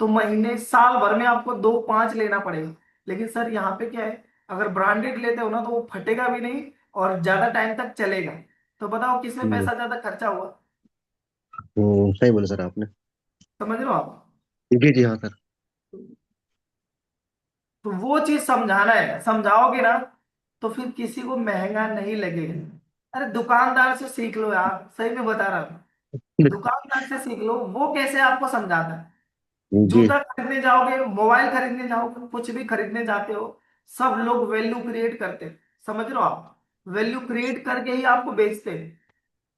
तो महीने साल भर में आपको 2-5 लेना पड़ेगा। लेकिन सर यहाँ पे क्या है, अगर ब्रांडेड लेते हो ना, तो वो फटेगा भी नहीं और ज्यादा टाइम तक चलेगा। तो बताओ किसमें हम्म, पैसा ज्यादा खर्चा हुआ। सही बोले सर आपने। समझ रहे हो आप। जी जी हाँ सर। तो वो चीज समझाना है, समझाओगे ना, तो फिर किसी को महंगा नहीं लगेगा। अरे दुकानदार से सीख लो यार, सही में बता रहा हूँ। दुकानदार से सीख लो, वो कैसे आपको समझाता है। जी जूता खरीदने जाओगे, मोबाइल खरीदने जाओगे, कुछ भी खरीदने जाते हो, सब लोग वैल्यू क्रिएट करते हैं, समझ रहे हो आप। वैल्यू क्रिएट करके ही आपको बेचते हैं।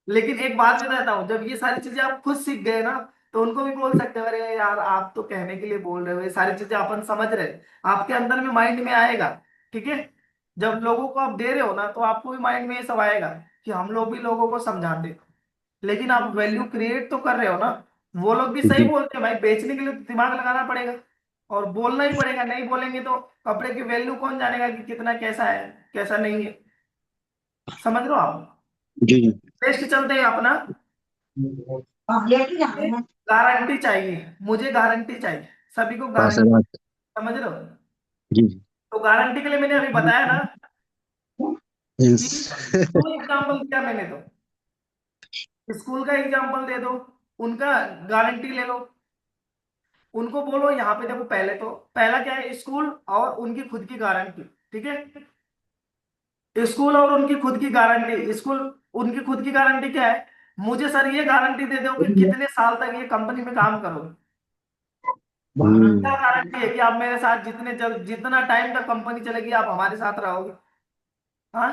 लेकिन एक बात बताता हूँ, जब ये सारी चीजें आप खुद सीख गए ना, तो उनको भी बोल सकते हो, अरे यार आप तो कहने के लिए बोल रहे हो, ये सारी चीजें अपन समझ रहे हैं। आपके अंदर में माइंड में आएगा। ठीक है। जब लोगों को आप दे रहे हो ना, तो आपको भी माइंड में ये सब आएगा कि हम लोग भी लोगों को समझाते हैं। लेकिन आप वैल्यू क्रिएट तो कर रहे हो ना। वो लोग भी सही जी। बोलते हैं भाई, बेचने के लिए तो दिमाग लगाना पड़ेगा और बोलना ही पड़ेगा। नहीं बोलेंगे तो कपड़े की वैल्यू कौन जानेगा कि कितना, कैसा है, कैसा नहीं है। समझ रहे हो आप। जी जी। टेस्ट चलते हैं अपना। अब लेके जाना है। गारंटी चाहिए, मुझे गारंटी चाहिए, सभी को हाँ गारंटी। सर, हाँ। समझ रहे हो। जी जी। तो गारंटी के लिए मैंने अभी बताया ना कि यस। दो एग्जाम्पल दिया मैंने, तो स्कूल का एग्जाम्पल दे दो, उनका गारंटी ले लो। उनको बोलो यहाँ पे देखो, पहले तो पहला क्या है, स्कूल और उनकी खुद की गारंटी। ठीक है। स्कूल और उनकी खुद की गारंटी। स्कूल, उनकी खुद की गारंटी क्या है, मुझे सर ये गारंटी दे दो कि कितने साल तक ये कंपनी में काम करोगे। क्या हम्म। गारंटी है कि आप मेरे साथ जितना टाइम तक कंपनी चलेगी आप हमारे साथ रहोगे। हाँ।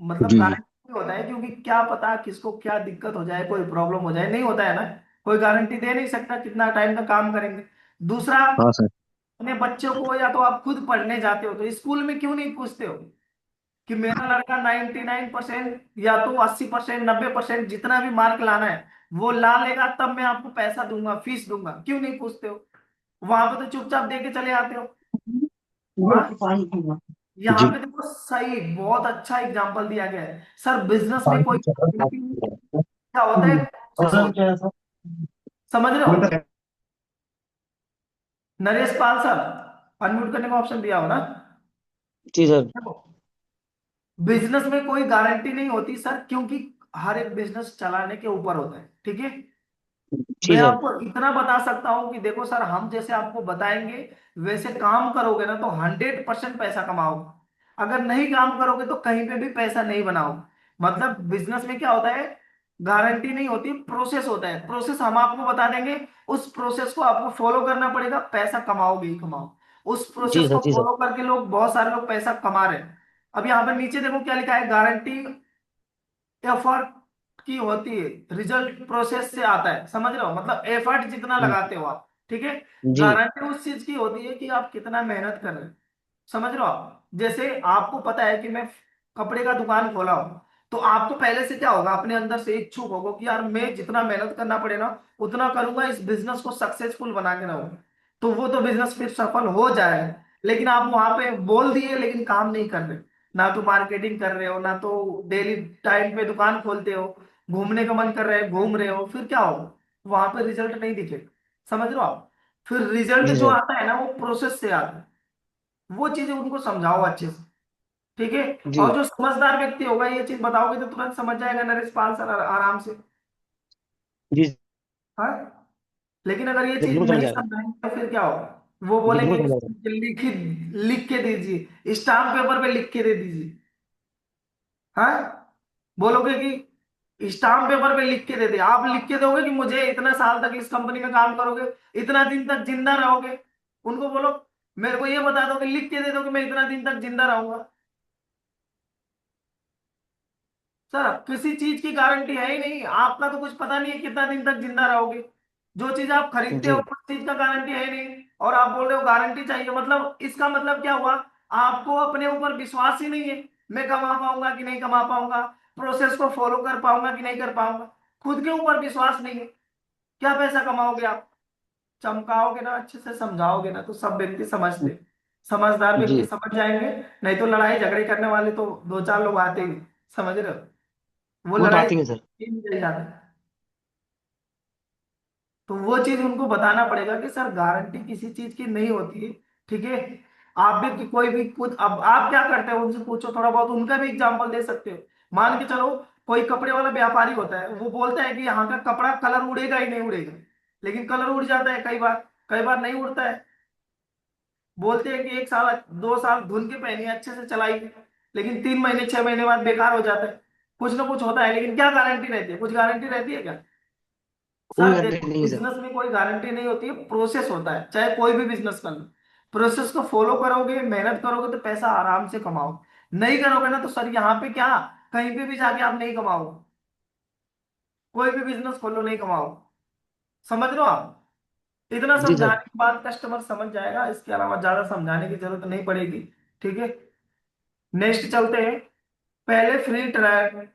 मतलब जी जी। गारंटी होता है, क्योंकि क्या पता किसको क्या दिक्कत हो जाए, कोई प्रॉब्लम हो जाए, नहीं होता है ना। कोई गारंटी दे नहीं सकता कितना टाइम तक काम करेंगे। दूसरा, हाँ सर। अपने बच्चों को, या तो आप खुद पढ़ने जाते हो तो स्कूल में क्यों नहीं पूछते हो कि मेरा लड़का 99% या तो 80%, 90% जितना भी मार्क लाना है वो ला लेगा, तब मैं आपको पैसा दूंगा, फीस दूंगा। क्यों नहीं पूछते हो। वहां पे तो चुपचाप दे के चले आते हो। हाँ। लेके पानी पीना। यहाँ जी। पे देखो, सही, बहुत अच्छा एग्जांपल दिया गया है सर। बिजनेस में कोई क्या होता है, प्रोसेस और होता क्या है। था? समझ रहे हो। नरेश पाल सर, अनम्यूट करने का ऑप्शन दिया हो ना। जी सर। बिजनेस में कोई गारंटी नहीं होती सर, क्योंकि हर एक बिजनेस चलाने के ऊपर होता है। ठीक है। जी मैं सर। आपको इतना बता सकता हूं कि देखो सर, हम जैसे आपको बताएंगे वैसे काम करोगे ना, तो 100% पैसा कमाओगे। अगर नहीं काम करोगे तो कहीं पे भी पैसा नहीं बनाओगे। मतलब बिजनेस में क्या होता है, गारंटी नहीं होती, प्रोसेस होता है। प्रोसेस हम आपको बता देंगे, उस प्रोसेस को आपको फॉलो करना पड़ेगा, पैसा कमाओगे ही कमाओ। उस जी प्रोसेस सर। को जी सर। फॉलो करके लोग, बहुत सारे लोग पैसा कमा रहे हैं। अब यहाँ पे नीचे देखो क्या लिखा है, गारंटी एफर्ट की होती है, रिजल्ट प्रोसेस से आता है। समझ रहे हो, मतलब एफर्ट जितना लगाते हो आप। ठीक है। जी गारंटी उस चीज की होती है कि आप कितना मेहनत कर रहे हो। समझ रहे हो आप। जैसे आपको पता है कि मैं कपड़े का दुकान खोला हूं, तो आपको पहले से क्या होगा, अपने अंदर से इच्छुक होगा कि यार मैं जितना मेहनत करना पड़े ना उतना करूंगा, इस बिजनेस को सक्सेसफुल बना के रहूंगा। तो वो तो बिजनेस फिर सफल हो जाएगा। लेकिन आप वहां पे बोल दिए लेकिन काम नहीं कर रहे, ना तो मार्केटिंग कर रहे हो, ना तो डेली टाइम पे दुकान खोलते हो, घूमने का मन कर रहा है घूम रहे हो, फिर क्या होगा, वहां पे रिजल्ट नहीं दिखेगा। समझ रहे हो आप। फिर रिजल्ट जी जो सर। आता है ना, वो प्रोसेस से आता है। वो चीजें उनको समझाओ अच्छे से। ठीक है। जी और जो समझदार व्यक्ति होगा, ये चीज बताओगे तो तुरंत समझ जाएगा नरेश पाल सर, आराम से। जी हाँ। लेकिन अगर ये सर, चीज बिल्कुल समझ नहीं आएगा। समझाएंगे तो फिर क्या होगा, वो जी बोलेंगे बिल्कुल समझ आएगा। कि लिख के दीजिए, स्टाम्प पेपर पे लिख के दे दीजिए। हाँ। बोलोगे कि स्टाम्प पेपर पे लिख के दे दे, आप लिख के दोगे कि मुझे इतना साल तक इस कंपनी में काम करोगे, इतना दिन तक जिंदा रहोगे। उनको बोलो, मेरे को ये बता दो कि लिख के दे दो कि मैं इतना दिन तक जिंदा रहूंगा। सर किसी चीज की गारंटी है ही नहीं, आपका तो कुछ पता नहीं है कितना दिन तक जिंदा रहोगे। जो चीज आप खरीदते हो जी उस चीज का गारंटी है ही नहीं, और आप बोल रहे हो गारंटी चाहिए। मतलब इसका मतलब क्या हुआ, आपको अपने ऊपर विश्वास ही नहीं है। मैं कमा पाऊंगा कि नहीं कमा पाऊंगा, प्रोसेस को फॉलो कर पाऊंगा कि नहीं कर पाऊंगा, खुद के ऊपर विश्वास नहीं है। क्या पैसा कमाओगे आप। चमकाओगे ना, अच्छे से समझाओगे ना, तो सब व्यक्ति समझते, समझदार व्यक्ति जी। समझ जाएंगे। नहीं तो लड़ाई झगड़े करने वाले तो दो चार लोग आते ही। समझ रहे हो। वो वो तो लड़ाई आती है सर। निकल जाते हैं। तो वो चीज उनको बताना पड़ेगा कि सर गारंटी किसी चीज की नहीं होती है। ठीक है। आप भी कोई भी कुछ, अब आप क्या करते हो उनसे पूछो थोड़ा बहुत, उनका भी एग्जाम्पल दे सकते हो। मान के चलो, कोई कपड़े वाला व्यापारी होता है, वो बोलता है कि यहाँ का कपड़ा कलर उड़ेगा ही नहीं उड़ेगा। लेकिन कलर उड़ जाता है कई बार, कई बार नहीं उड़ता है। बोलते हैं कि 1 साल 2 साल धुन के पहनिए, अच्छे से चलाइए, लेकिन 3 महीने 6 महीने बाद बेकार हो जाता है। कुछ ना कुछ होता है, लेकिन क्या गारंटी रहती है? कुछ गारंटी रहती है क्या? कोई सर गारंटी देखो, नहीं है सर। बिजनेस में कोई गारंटी नहीं होती है, प्रोसेस होता है, चाहे कोई भी बिजनेस कर लो। प्रोसेस को फॉलो करोगे, मेहनत करोगे तो पैसा आराम से कमाओ। नहीं करोगे ना तो सर यहाँ पे क्या, कहीं पे भी जाके आप नहीं कमाओगे। कोई भी बिजनेस खोलो नहीं कमाओ। समझ लो आप। इतना जी सर। समझाने के बाद कस्टमर समझ जाएगा, इसके अलावा ज्यादा समझाने की जरूरत नहीं पड़ेगी। ठीक है, नेक्स्ट चलते हैं। पहले फ्री ट्रायल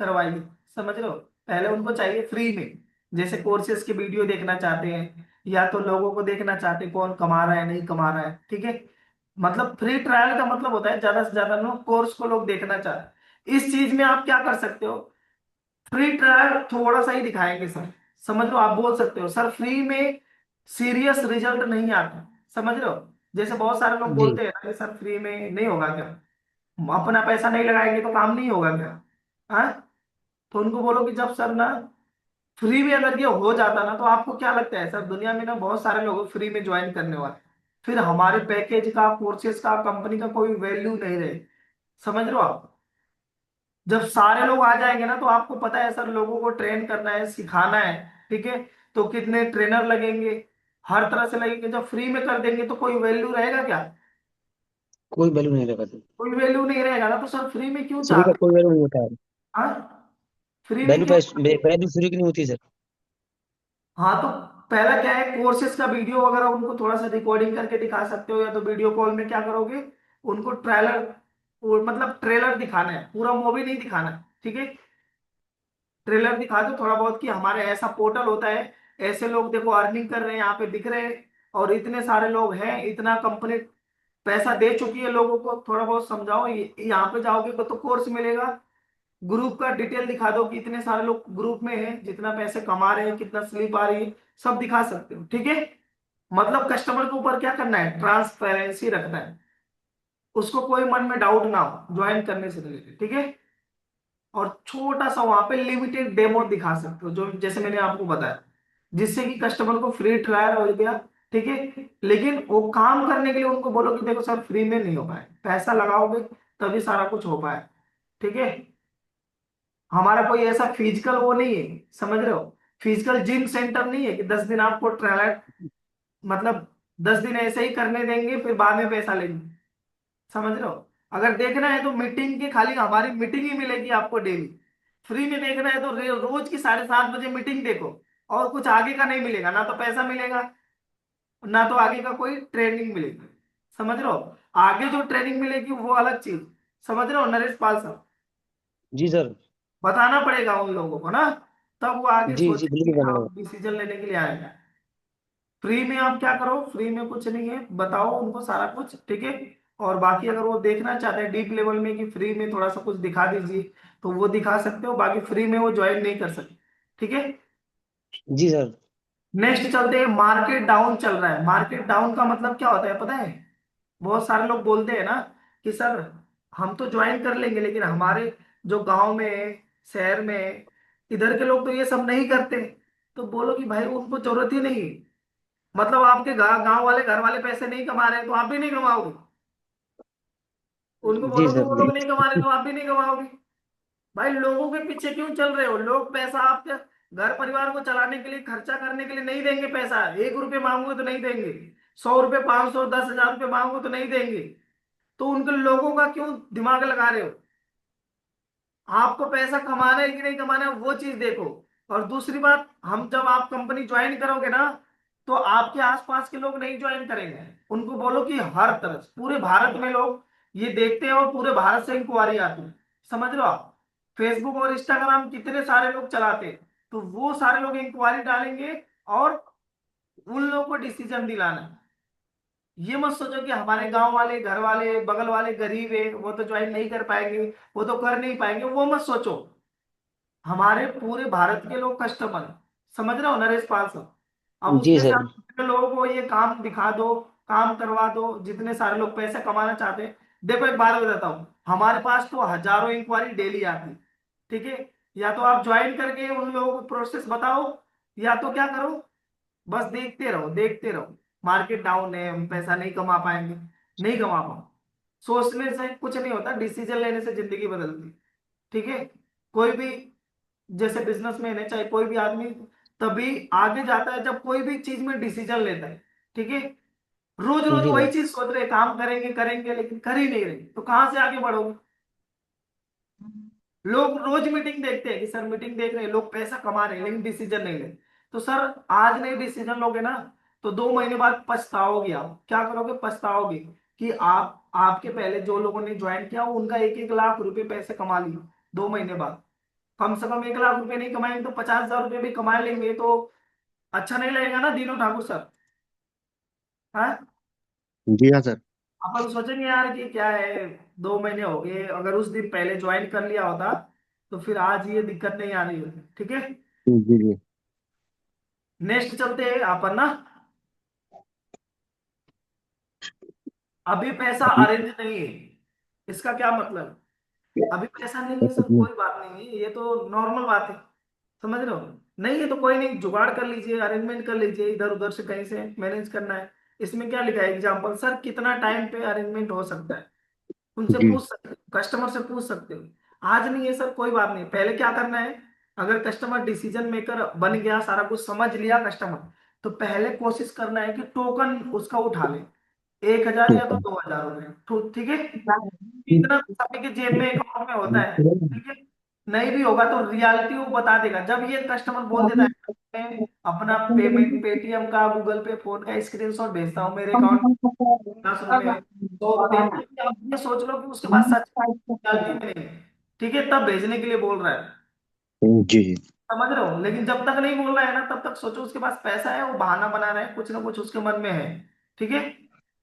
करवाइए। समझ रहे हो? पहले उनको चाहिए फ्री में। जैसे कोर्सेज की वीडियो देखना चाहते हैं, या तो लोगों को देखना चाहते हैं कौन कमा रहा है नहीं कमा रहा है। ठीक है, मतलब फ्री ट्रायल का मतलब होता है ज्यादा से ज्यादा लोग कोर्स को लोग देखना चाहते हैं। इस चीज में आप क्या कर सकते हो, फ्री ट्रायल थोड़ा सा ही दिखाएंगे सर। समझ लो, आप बोल सकते हो सर फ्री में सीरियस रिजल्ट नहीं आता। समझ रहे हो? जैसे बहुत सारे लोग जी बोलते हैं ना कि सर फ्री में नहीं होगा क्या, अपना पैसा नहीं लगाएंगे तो काम नहीं होगा क्या? हाँ, तो उनको बोलो कि जब सर ना फ्री में अगर ये हो जाता ना, तो आपको क्या लगता है सर, दुनिया में ना बहुत सारे लोग फ्री में ज्वाइन करने वाले, फिर हमारे पैकेज का, कोर्सेज का, कंपनी का कोई वैल्यू नहीं रहे। समझ रहे हो आप? जब सारे लोग आ जाएंगे ना, तो आपको पता है सर लोगों को ट्रेन करना है, सिखाना है। ठीक है, तो कितने ट्रेनर लगेंगे, हर तरह से लगेंगे। जब फ्री में कर देंगे तो कोई वैल्यू रहेगा क्या? कोई वैल्यू नहीं रहेगा सर। कोई वैल्यू नहीं रहेगा ना, तो सर फ्री में क्यों फ्री का चाहते कोई वैल्यू नहीं होता है। हैं? हाँ, फ्री में वैल्यू क्यों चाहते हैं? वैल्यू फ्री की नहीं होती सर। हाँ, तो पहला क्या है, कोर्सेज का वीडियो वगैरह उनको थोड़ा सा रिकॉर्डिंग करके दिखा सकते हो, या तो वीडियो कॉल में क्या करोगे, उनको ट्रेलर, मतलब ट्रेलर दिखाना है, पूरा मूवी नहीं दिखाना है। ठीक है, ट्रेलर दिखा दो थोड़ा बहुत कि हमारे ऐसा पोर्टल होता है, ऐसे लोग देखो अर्निंग कर रहे हैं, यहाँ पे दिख रहे हैं, और इतने सारे लोग हैं, इतना कंपनी पैसा दे चुकी है लोगों को। थोड़ा बहुत समझाओ, यहाँ पे जाओगे तो कोर्स मिलेगा। ग्रुप का डिटेल दिखा दो कि इतने सारे लोग ग्रुप में हैं, जितना पैसे कमा रहे हैं, कितना स्लिप आ रही है, सब दिखा सकते हो। ठीक है, मतलब कस्टमर के ऊपर क्या करना है, ट्रांसपेरेंसी रखना है, उसको कोई मन में डाउट ना हो ज्वाइन करने से रिलेटेड। ठीक है, और छोटा सा वहां पे लिमिटेड डेमो दिखा सकते हो, जो जैसे मैंने आपको बताया, जिससे कि कस्टमर को फ्री ट्रायल हो गया। ठीक है, लेकिन वो काम करने के लिए उनको बोलो कि देखो सर फ्री में नहीं हो पाए, पैसा लगाओगे तभी सारा कुछ हो पाए। ठीक है, हमारा कोई ऐसा फिजिकल वो नहीं है, समझ रहे हो, फिजिकल जिम सेंटर नहीं है कि 10 दिन आपको ट्रायल, मतलब 10 दिन ऐसे ही करने देंगे फिर बाद में पैसा लेंगे। समझ रहे हो? अगर देखना है तो मीटिंग की, खाली हमारी मीटिंग ही मिलेगी आपको डेली। फ्री में देखना है तो रोज की 7:30 बजे मीटिंग देखो, और कुछ आगे का नहीं मिलेगा, ना तो पैसा मिलेगा, ना तो आगे का कोई ट्रेनिंग मिलेगी। समझ रहे हो? आगे जो ट्रेनिंग मिलेगी वो अलग चीज। समझ रहे हो नरेश पाल साहब? जी सर। बताना पड़ेगा उन लोगों को ना, तब वो आगे जी जी सोचेंगे, बिल्कुल बनेगा। आप डिसीजन लेने के लिए आएंगे। फ्री में आप क्या करो, फ्री में कुछ नहीं है, बताओ उनको सारा कुछ। ठीक है, और बाकी अगर वो देखना चाहते हैं डीप लेवल में कि फ्री में थोड़ा सा कुछ दिखा दीजिए, तो वो दिखा सकते हो, बाकी फ्री में वो ज्वाइन नहीं कर सकते। ठीक है, जी सर। नेक्स्ट चलते हैं। मार्केट डाउन चल रहा है। मार्केट डाउन का मतलब क्या होता है पता है? बहुत सारे लोग बोलते हैं ना कि सर हम तो ज्वाइन कर लेंगे, लेकिन हमारे जो गांव में, शहर में, इधर के लोग तो ये सब नहीं करते। तो बोलो कि भाई उनको जरूरत ही नहीं, मतलब आपके गांव वाले, घर वाले पैसे नहीं कमा रहे हैं तो आप भी नहीं कमाओगे। उनको जी बोलो कि सर। वो लोग नहीं कमा रहे तो आप भी नहीं कमाओगे। भाई लोगों के पीछे क्यों चल रहे हो? लोग पैसा आपके घर परिवार को चलाने के लिए, खर्चा करने के लिए नहीं देंगे पैसा। 1 रुपये मांगोगे तो नहीं देंगे, 100 रुपये, 500, 10,000 रुपये मांगो तो नहीं देंगे। तो उनके लोगों का क्यों दिमाग लगा रहे हो? आपको पैसा कमाना है कि नहीं कमाना है वो चीज देखो। और दूसरी बात, हम जब आप कंपनी ज्वाइन करोगे ना, तो आपके आसपास के लोग नहीं ज्वाइन करेंगे। उनको बोलो कि हर तरफ पूरे भारत में लोग ये देखते हैं, और पूरे भारत से इंक्वायरी आती है। समझ रहे हो आप? फेसबुक और इंस्टाग्राम कितने सारे लोग चलाते हैं, तो वो सारे लोग इंक्वायरी डालेंगे, और उन लोगों को डिसीजन दिलाना है। ये मत सोचो कि हमारे गांव वाले, घर वाले, बगल वाले गरीब है, वो तो ज्वाइन नहीं कर पाएंगे, वो तो कर नहीं पाएंगे, वो मत सोचो। हमारे पूरे भारत के लोग कस्टमर हैं। समझ रहे हो नरेश पाल साहब? अब जी उसके साथ सर। जितने लोगों को ये काम दिखा दो, काम करवा दो, जितने सारे लोग पैसे कमाना चाहते हैं। देखो एक बात बताता हूँ, हमारे पास तो हजारों इंक्वायरी डेली आती है। ठीक है, या तो आप ज्वाइन करके उन लोगों को प्रोसेस बताओ, या तो क्या करो, बस देखते रहो देखते रहो। मार्केट डाउन है, हम पैसा नहीं कमा पाएंगे, नहीं कमा पाओ। सोचने से कुछ नहीं होता, डिसीजन लेने से जिंदगी बदलती है। ठीक है। कोई भी, जैसे बिजनेसमैन है चाहे कोई भी आदमी, तभी आगे जाता है जब कोई भी चीज में डिसीजन लेता है। ठीक है। रोज रोज जी वही सर। चीज सोच रहे काम करेंगे करेंगे लेकिन कर ही नहीं रहे, तो कहाँ से आगे बढ़ोगे। लोग रोज मीटिंग देखते हैं कि सर मीटिंग देख रहे हैं, लोग पैसा कमा रहे हैं लेकिन डिसीजन नहीं ले। तो सर आज नहीं डिसीजन लोगे ना, तो 2 महीने बाद पछताओगे। आप क्या करोगे, पछताओगे कि आप, आपके पहले जो लोगों ने ज्वाइन किया वो उनका 1-1 लाख रुपए पैसे कमा लिए 2 महीने बाद। कम से कम 1 लाख रुपए नहीं कमाएंगे तो 50,000 रुपये भी कमा लेंगे, तो अच्छा नहीं लगेगा ना दीनू ठाकुर सर। हाँ। जी हाँ सर। अपन सोचेंगे यार कि क्या है, 2 महीने हो गए, अगर उस दिन पहले ज्वाइन कर लिया होता तो फिर आज ये दिक्कत नहीं आ रही होती। ठीक है। जी जी। नेक्स्ट चलते हैं अपन ना। अभी पैसा अरेंज नहीं है, इसका क्या मतलब। अभी पैसा नहीं है सर, कोई बात नहीं है, ये तो नॉर्मल बात है। समझ रहे हो। नहीं है तो कोई नहीं, जुगाड़ कर लीजिए, अरेंजमेंट कर लीजिए, इधर उधर से कहीं से मैनेज करना है। इसमें क्या लिखा है, एग्जाम्पल सर कितना टाइम पे अरेंजमेंट हो सकता है, उनसे जी पूछ सकते हो, कस्टमर से पूछ सकते हो। आज नहीं है सर, कोई बात नहीं, पहले क्या करना है। अगर कस्टमर डिसीजन मेकर बन गया, सारा कुछ समझ लिया कस्टमर, तो पहले कोशिश करना है कि टोकन उसका उठा ले, 1,000 या ठीक तो है। 2,000 रुपये। ठीक है। इतना तो सभी के जेब में अकाउंट में होता है। ठीक है। नहीं भी होगा तो रियलिटी वो बता देगा, जब ये कस्टमर बोल देता है मैं अपना पेमेंट पेटीएम का, गूगल पे, फोन का स्क्रीनशॉट भेजता हूँ, मेरे अकाउंट 10 रुपए है, 100 रुपए है, तो आप ये सोच लो कि उसके पास सच रियलिटी में नहीं है। ठीक है, तब भेजने के लिए बोल रहा है। जी जी। समझ रहे हो, लेकिन जब तक नहीं बोल रहा है ना तब तक सोचो उसके पास पैसा है, वो बहाना बना रहा है, कुछ ना कुछ उसके मन में है। ठीक है।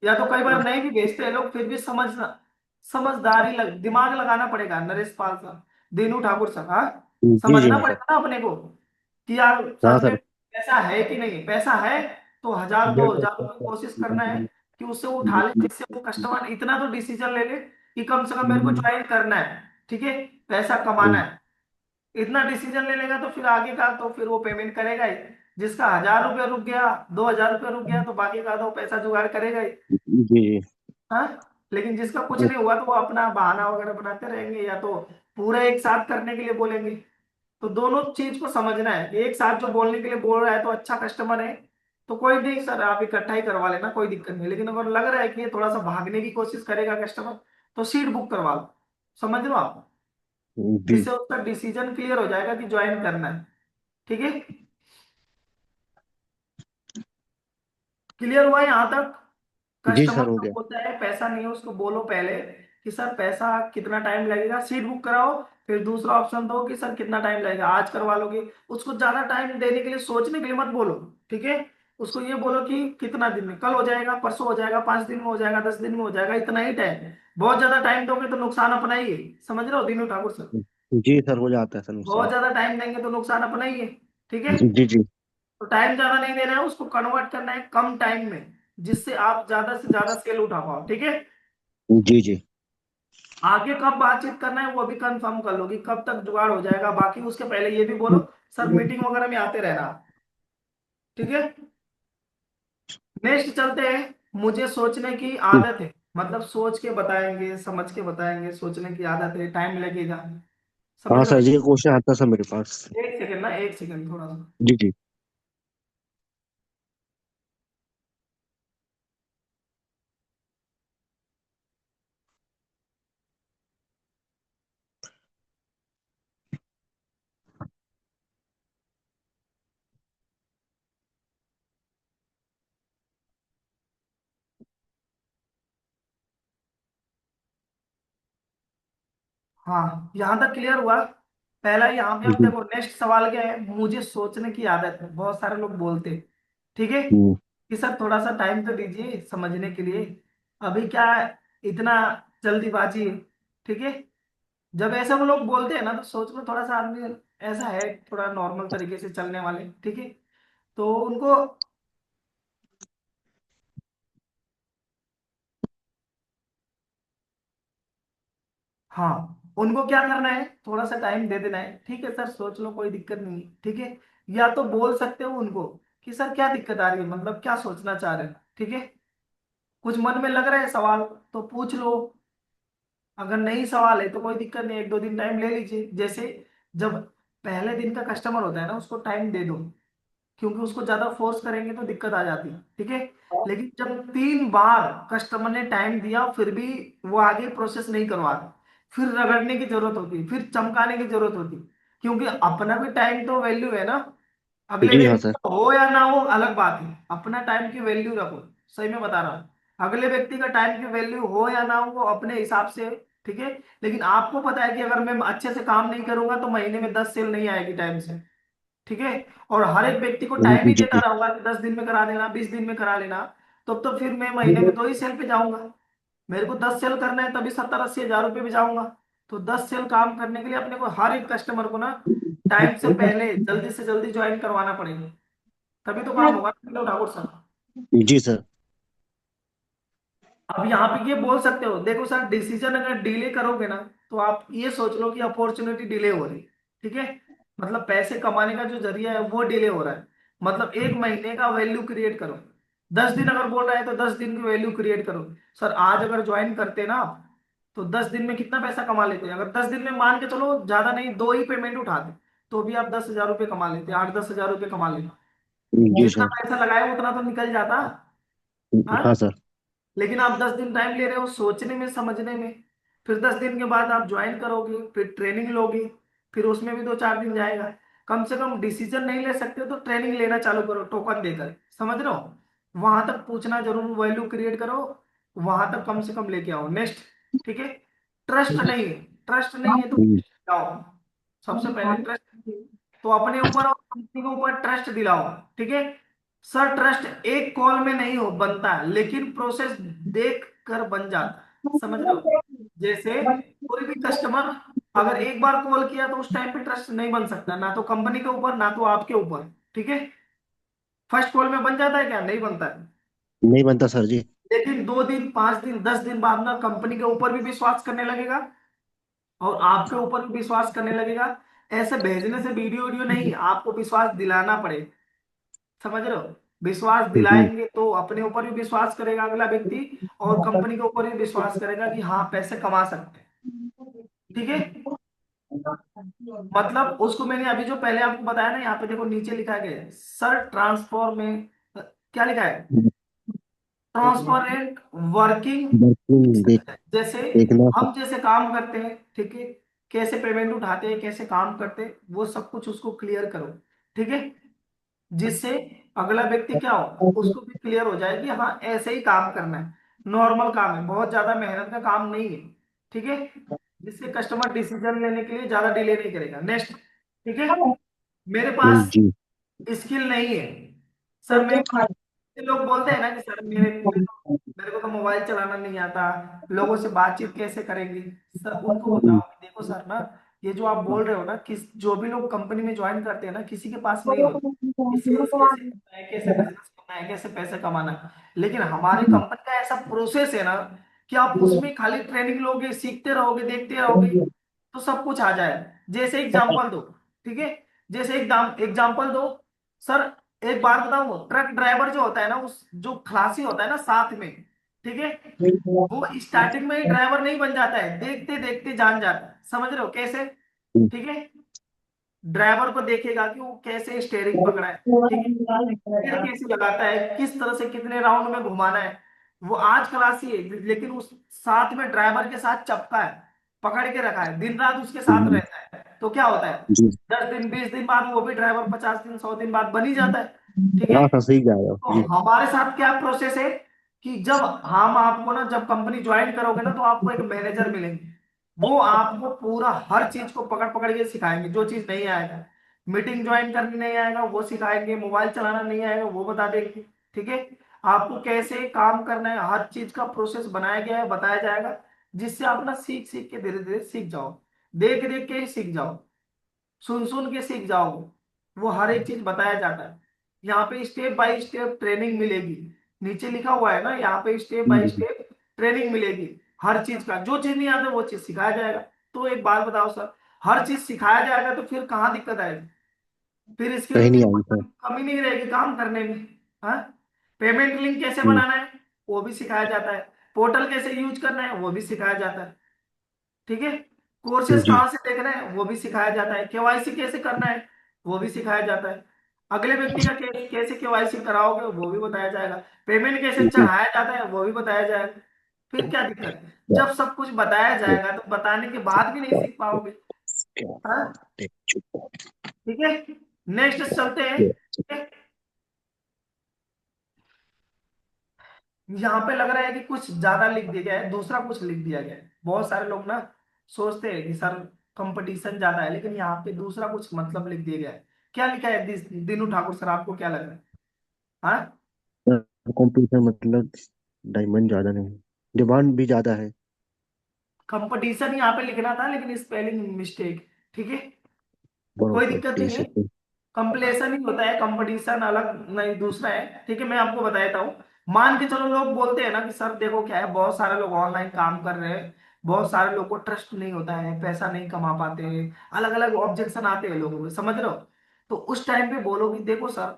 या तो कई बार नहीं भी भेजते हैं लोग, फिर भी समझदारी दिमाग लगाना पड़ेगा, नरेश पाल साहब, दीनू ठाकुर साहब। हाँ। जी जी समझना हाँ सर। पड़ेगा ना अपने को कि यार हाँ सच में सर। पैसा है कि नहीं, पैसा है तो 1,000-2,000 रुपये कोशिश करना है कि उससे वो उठा ले, जिससे वो कस्टमर इतना तो डिसीजन ले ले कि कम से कम मेरे को ज्वाइन करना है। ठीक है। पैसा कमाना है, इतना डिसीजन ले लेगा तो फिर आगे का तो फिर वो पेमेंट करेगा ही। जिसका 1,000 रुपया रुक गया, 2,000 रुपया रुक गया, तो बाकी का तो पैसा जुगाड़ करेगा ही। जी जी। हाँ। लेकिन जिसका कुछ नहीं हुआ तो वो अपना बहाना वगैरह बनाते रहेंगे, या तो पूरा एक साथ करने के लिए बोलेंगे। तो दोनों चीज को समझना है कि एक साथ जो बोलने के लिए बोल रहा है तो अच्छा कस्टमर है, तो कोई नहीं सर, आप इकट्ठा ही करवा लेना, कोई दिक्कत नहीं। लेकिन अगर लग रहा है कि ये थोड़ा सा भागने की कोशिश करेगा कस्टमर, तो सीट बुक करवा लो। समझ लो आप, जी जिससे उसका डिसीजन क्लियर हो जाएगा कि ज्वाइन करना है। ठीक है। क्लियर हुआ यहाँ तक। जी कस्टमर सर हो जो गया। बोलता है पैसा नहीं है, उसको बोलो पहले कि सर पैसा कितना टाइम लगेगा, सीट बुक कराओ। फिर दूसरा ऑप्शन दो कि सर कितना टाइम लगेगा, आज करवा लोगे। उसको ज्यादा टाइम देने के लिए, सोचने के लिए मत बोलो। ठीक है। उसको ये बोलो कि कितना दिन में, कल हो जाएगा, परसों हो जाएगा, 5 दिन में हो जाएगा, 10 दिन में हो जाएगा, इतना ही टाइम है। बहुत ज्यादा टाइम दोगे तो नुकसान अपना ही है। समझ रहे हो दीनू ठाकुर सर। जी सर हो जाता है सर बहुत नुकसान। ज्यादा टाइम देंगे तो नुकसान अपना ही है। ठीक है। जी जी। तो टाइम ज्यादा नहीं देना है, उसको कन्वर्ट करना है कम टाइम में, जिससे आप ज्यादा से ज्यादा सेल उठा पाओ। ठीक है। जी जी। आगे कब बातचीत करना है वो भी कंफर्म कर लो कि कब तक जुगाड़ हो जाएगा, बाकी उसके पहले ये भी बोलो सर मीटिंग वगैरह में आते रहना। ठीक है। नेक्स्ट चलते हैं। मुझे सोचने की आदत है, मतलब सोच के बताएंगे, समझ के बताएंगे, सोचने की आदत है, टाइम लगेगा। समझ हाँ रहे सर हो। ये क्वेश्चन आता है सर मेरे पास। एक सेकंड ना, एक सेकंड थोड़ा सा। जी जी। हाँ, यहाँ तक क्लियर हुआ। पहला यहाँ पे अब जी। देखो, नेक्स्ट सवाल क्या है, मुझे सोचने की आदत है, बहुत सारे लोग बोलते हैं। ठीक है। हम्म। कि सर थोड़ा सा टाइम तो दीजिए समझने के लिए, अभी क्या इतना जल्दीबाजी है। ठीक है। जब ऐसा वो लोग बोलते हैं ना तो सोच लो थोड़ा सा आदमी ऐसा है, थोड़ा नॉर्मल तरीके से चलने वाले। ठीक है। तो उनको, हाँ उनको क्या करना है, थोड़ा सा टाइम दे देना है। ठीक है सर, सोच लो, कोई दिक्कत नहीं है। ठीक है। या तो बोल सकते हो उनको कि सर क्या दिक्कत आ रही है, मतलब क्या सोचना चाह रहे हैं। ठीक है। कुछ मन में लग रहा है सवाल तो पूछ लो, अगर नहीं सवाल है तो कोई दिक्कत नहीं, 1-2 दिन टाइम ले लीजिए। जैसे जब पहले दिन का कस्टमर होता है ना, उसको टाइम दे दो, क्योंकि उसको ज्यादा फोर्स करेंगे तो दिक्कत आ जाती है, ठीक है। लेकिन जब 3 बार कस्टमर ने टाइम दिया फिर भी वो आगे प्रोसेस नहीं करवा रहा, फिर रगड़ने की जरूरत होती है, फिर चमकाने की जरूरत होती है, क्योंकि अपना भी टाइम तो वैल्यू है ना। अगले जी हाँ व्यक्ति सर। का हो या ना हो अलग बात है, अपना टाइम की वैल्यू रखो। सही में बता रहा हूँ, अगले व्यक्ति का टाइम की वैल्यू हो या ना हो वो अपने हिसाब से, ठीक है। लेकिन आपको पता है कि अगर मैं अच्छे से काम नहीं करूंगा तो महीने में 10 सेल नहीं आएगी टाइम से, ठीक है। और हर एक व्यक्ति को टाइम ही देता जी रहूंगा कि 10 दिन में करा देना, 20 दिन में करा लेना, तो फिर मैं महीने में 2 ही सेल पे जाऊंगा। मेरे को 10 सेल करना है तभी 70-80 हज़ार रुपये पे जाऊंगा। तो 10 सेल काम करने के लिए अपने को हर एक कस्टमर को ना टाइम से पहले जल्दी से जल्दी ज्वाइन करवाना पड़ेगा, तभी तो काम होगा ना ठाकुर सर। जी सर। अब यहाँ पे ये बोल सकते हो, देखो सर डिसीजन अगर डिले करोगे ना तो आप ये सोच लो कि अपॉर्चुनिटी डिले हो रही है, ठीक है। मतलब पैसे कमाने का जो जरिया है वो डिले हो रहा है। मतलब 1 महीने का वैल्यू क्रिएट करो, 10 दिन अगर बोल रहा है तो 10 दिन की वैल्यू क्रिएट करो। सर आज अगर ज्वाइन करते ना आप, तो 10 दिन में कितना पैसा कमा लेते हैं? अगर 10 दिन में मान के चलो ज्यादा नहीं 2 ही पेमेंट उठाते तो भी आप 10 हज़ार रुपये कमा लेते, 8-10 हज़ार रुपये कमा लेते। जी जितना सर। पैसा लगाए उतना तो निकल जाता। हाँ हाँ, सर। लेकिन आप 10 दिन टाइम ले रहे हो सोचने में समझने में, फिर 10 दिन के बाद आप ज्वाइन करोगे, फिर ट्रेनिंग लोगे, फिर उसमें भी 2-4 दिन जाएगा। कम से कम डिसीजन नहीं ले सकते हो तो ट्रेनिंग लेना चालू करो टोकन देकर, समझ रहे हो। वहां तक पूछना जरूर, वैल्यू क्रिएट करो, वहां तक कम से कम लेके आओ नेक्स्ट, ठीक है। ट्रस्ट नहीं है, ट्रस्ट नहीं है तो जाओ, सबसे पहले ट्रस्ट, तो अपने ऊपर और कंपनी के ऊपर ट्रस्ट दिलाओ, ठीक है। सर ट्रस्ट एक कॉल में नहीं हो बनता है, लेकिन प्रोसेस देख कर बन जाता है, समझ रहे हो। जैसे कोई भी कस्टमर अगर एक बार कॉल किया तो उस टाइम पे ट्रस्ट नहीं बन सकता, ना तो कंपनी के ऊपर ना तो आपके ऊपर, ठीक है। फर्स्ट कॉल में बन जाता है क्या? नहीं बनता है। नहीं बनता सर जी। लेकिन 2 दिन 5 दिन 10 दिन बाद ना कंपनी के ऊपर भी विश्वास करने लगेगा और आपके ऊपर भी विश्वास करने लगेगा। ऐसे भेजने से वीडियो वीडियो नहीं, आपको विश्वास दिलाना पड़ेगा, समझ रहे हो। विश्वास जी। दिलाएंगे तो अपने ऊपर भी विश्वास करेगा अगला व्यक्ति, और कंपनी के ऊपर भी विश्वास करेगा कि हाँ पैसे कमा सकते हैं, ठीक है। मतलब उसको मैंने अभी जो पहले आपको बताया ना, यहाँ पे देखो नीचे लिखा है सर ट्रांसफॉर में क्या लिखा है, ट्रांसपेरेंट वर्किंग। वर्किंग देख। जैसे देखना सर। हम जैसे काम करते हैं, ठीक है, कैसे पेमेंट उठाते हैं, कैसे काम करते हैं, वो सब कुछ उसको क्लियर करो, ठीक है। जिससे अगला व्यक्ति क्या हो, उसको भी क्लियर हो जाए कि हाँ ऐसे ही काम करना है, नॉर्मल काम है, बहुत ज्यादा मेहनत का काम नहीं है, ठीक है। जिससे कस्टमर डिसीजन लेने के लिए ज्यादा डिले नहीं करेगा नेक्स्ट, ठीक है। मेरे पास जी। स्किल नहीं है सर, मैं, लोग बोलते हैं ना कि सर मेरे को तो मोबाइल चलाना नहीं आता, लोगों से बातचीत कैसे करेंगे। सर उनको बताओ कि देखो सर ना, ये जो आप बोल रहे हो ना, किस जो भी लोग कंपनी में ज्वाइन करते हैं ना किसी के पास नहीं होता कि सेल्स कैसे करना है, कैसे बिजनेस करना है, कैसे पैसे कमाना है। लेकिन हमारी कंपनी का ऐसा प्रोसेस है ना कि आप उसमें खाली ट्रेनिंग लोगे, सीखते रहोगे, देखते रहोगे तो सब कुछ आ जाए। जैसे एग्जांपल दो, ठीक है, जैसे एकदम एग्जांपल दो सर। एक बात बताऊं, ट्रक ड्राइवर जो होता है ना, उस जो खलासी होता है ना साथ में, ठीक है, वो स्टार्टिंग में ही ड्राइवर नहीं बन जाता है, देखते देखते जान जाता है, समझ रहे हो कैसे, ठीक है। ड्राइवर को देखेगा कि वो कैसे स्टेयरिंग पकड़ा है, ठीक है, गियर कैसे लगाता है, किस तरह से कितने राउंड में घुमाना है, वो आज खलासी है लेकिन उस साथ में ड्राइवर के साथ चपका है, पकड़ के रखा है, दिन रात उसके साथ रहता है, तो क्या होता है जी। 10 दिन 20 दिन बाद वो भी ड्राइवर 50 दिन 100 दिन बाद बन ही जाता है, ठीक है। हाँ सर सीख जाएगा तो जी। हमारे साथ क्या प्रोसेस है कि जब हम आपको ना, जब कंपनी ज्वाइन करोगे ना तो आपको एक मैनेजर मिलेंगे, वो आपको पूरा हर चीज को पकड़ पकड़ के सिखाएंगे, जो चीज नहीं आएगा, मीटिंग ज्वाइन करनी नहीं आएगा वो सिखाएंगे, मोबाइल चलाना नहीं आएगा वो बता देंगे, ठीक है। आपको कैसे काम करना है हर चीज का प्रोसेस बनाया गया है, बताया जाएगा, जिससे आप ना सीख सीख के धीरे धीरे सीख जाओ, देख देख के ही सीख जाओ, सुन सुन के सीख जाओगे। वो हर एक चीज बताया जाता है, यहाँ पे स्टेप बाय स्टेप ट्रेनिंग मिलेगी, नीचे लिखा हुआ है ना, यहाँ पे स्टेप बाय जी। स्टेप ट्रेनिंग मिलेगी, हर चीज का जो चीज नहीं आता वो चीज सिखाया जाएगा। तो एक बात बताओ सर, हर चीज सिखाया जाएगा तो फिर कहाँ दिक्कत आएगी, फिर स्किल कहीं की नहीं आएगी कोई सर। कमी नहीं रहेगी काम करने में। हाँ, पेमेंट लिंक कैसे हम्म। बनाना है वो भी सिखाया जाता है, पोर्टल कैसे यूज करना है वो भी सिखाया जाता है, ठीक है। कोर्सेज जी कहाँ से देखना है वो भी सिखाया जाता है, केवाईसी कैसे करना है वो भी सिखाया जाता है, अगले व्यक्ति का कैसे केवाईसी कराओगे वो भी बताया जाएगा, पेमेंट कैसे जी चढ़ाया जाता है वो भी बताया जाएगा। फिर क्या दिक्कत है, जब सब कुछ बताया जाएगा तो बताने के बाद भी नहीं सीख पाओगे। हाँ, ठीक है। नेक्स्ट चलते हैं, ठीक है? यहाँ पे लग रहा है कि कुछ ज्यादा लिख दिया गया है, दूसरा कुछ लिख दिया गया है। बहुत सारे लोग ना सोचते हैं कि सर कंपटीशन ज्यादा है, लेकिन यहाँ पे दूसरा कुछ मतलब लिख दिया गया है। क्या लिखा है दीनू ठाकुर सर, आपको क्या लग रहा है? हाँ, कंपटीशन मतलब डायमंड ज्यादा नहीं, डिमांड भी ज्यादा है। कंपटीशन यहाँ पे लिखना था लेकिन स्पेलिंग मिस्टेक, ठीक है। कोई बराबर दिक्कत दे नहीं है, सकते हैं। कंप्लेशन ही होता है, कंपटीशन अलग नहीं दूसरा है, ठीक है। मैं आपको बता देता हूँ, मान के चलो लोग बोलते हैं ना कि सर देखो क्या है, बहुत सारे लोग ऑनलाइन काम कर रहे हैं, बहुत सारे लोग को ट्रस्ट नहीं होता है, पैसा नहीं कमा पाते, अलग अलग ऑब्जेक्शन आते हैं लोगों को, समझ रहे हो? तो उस टाइम पे बोलो कि देखो सर,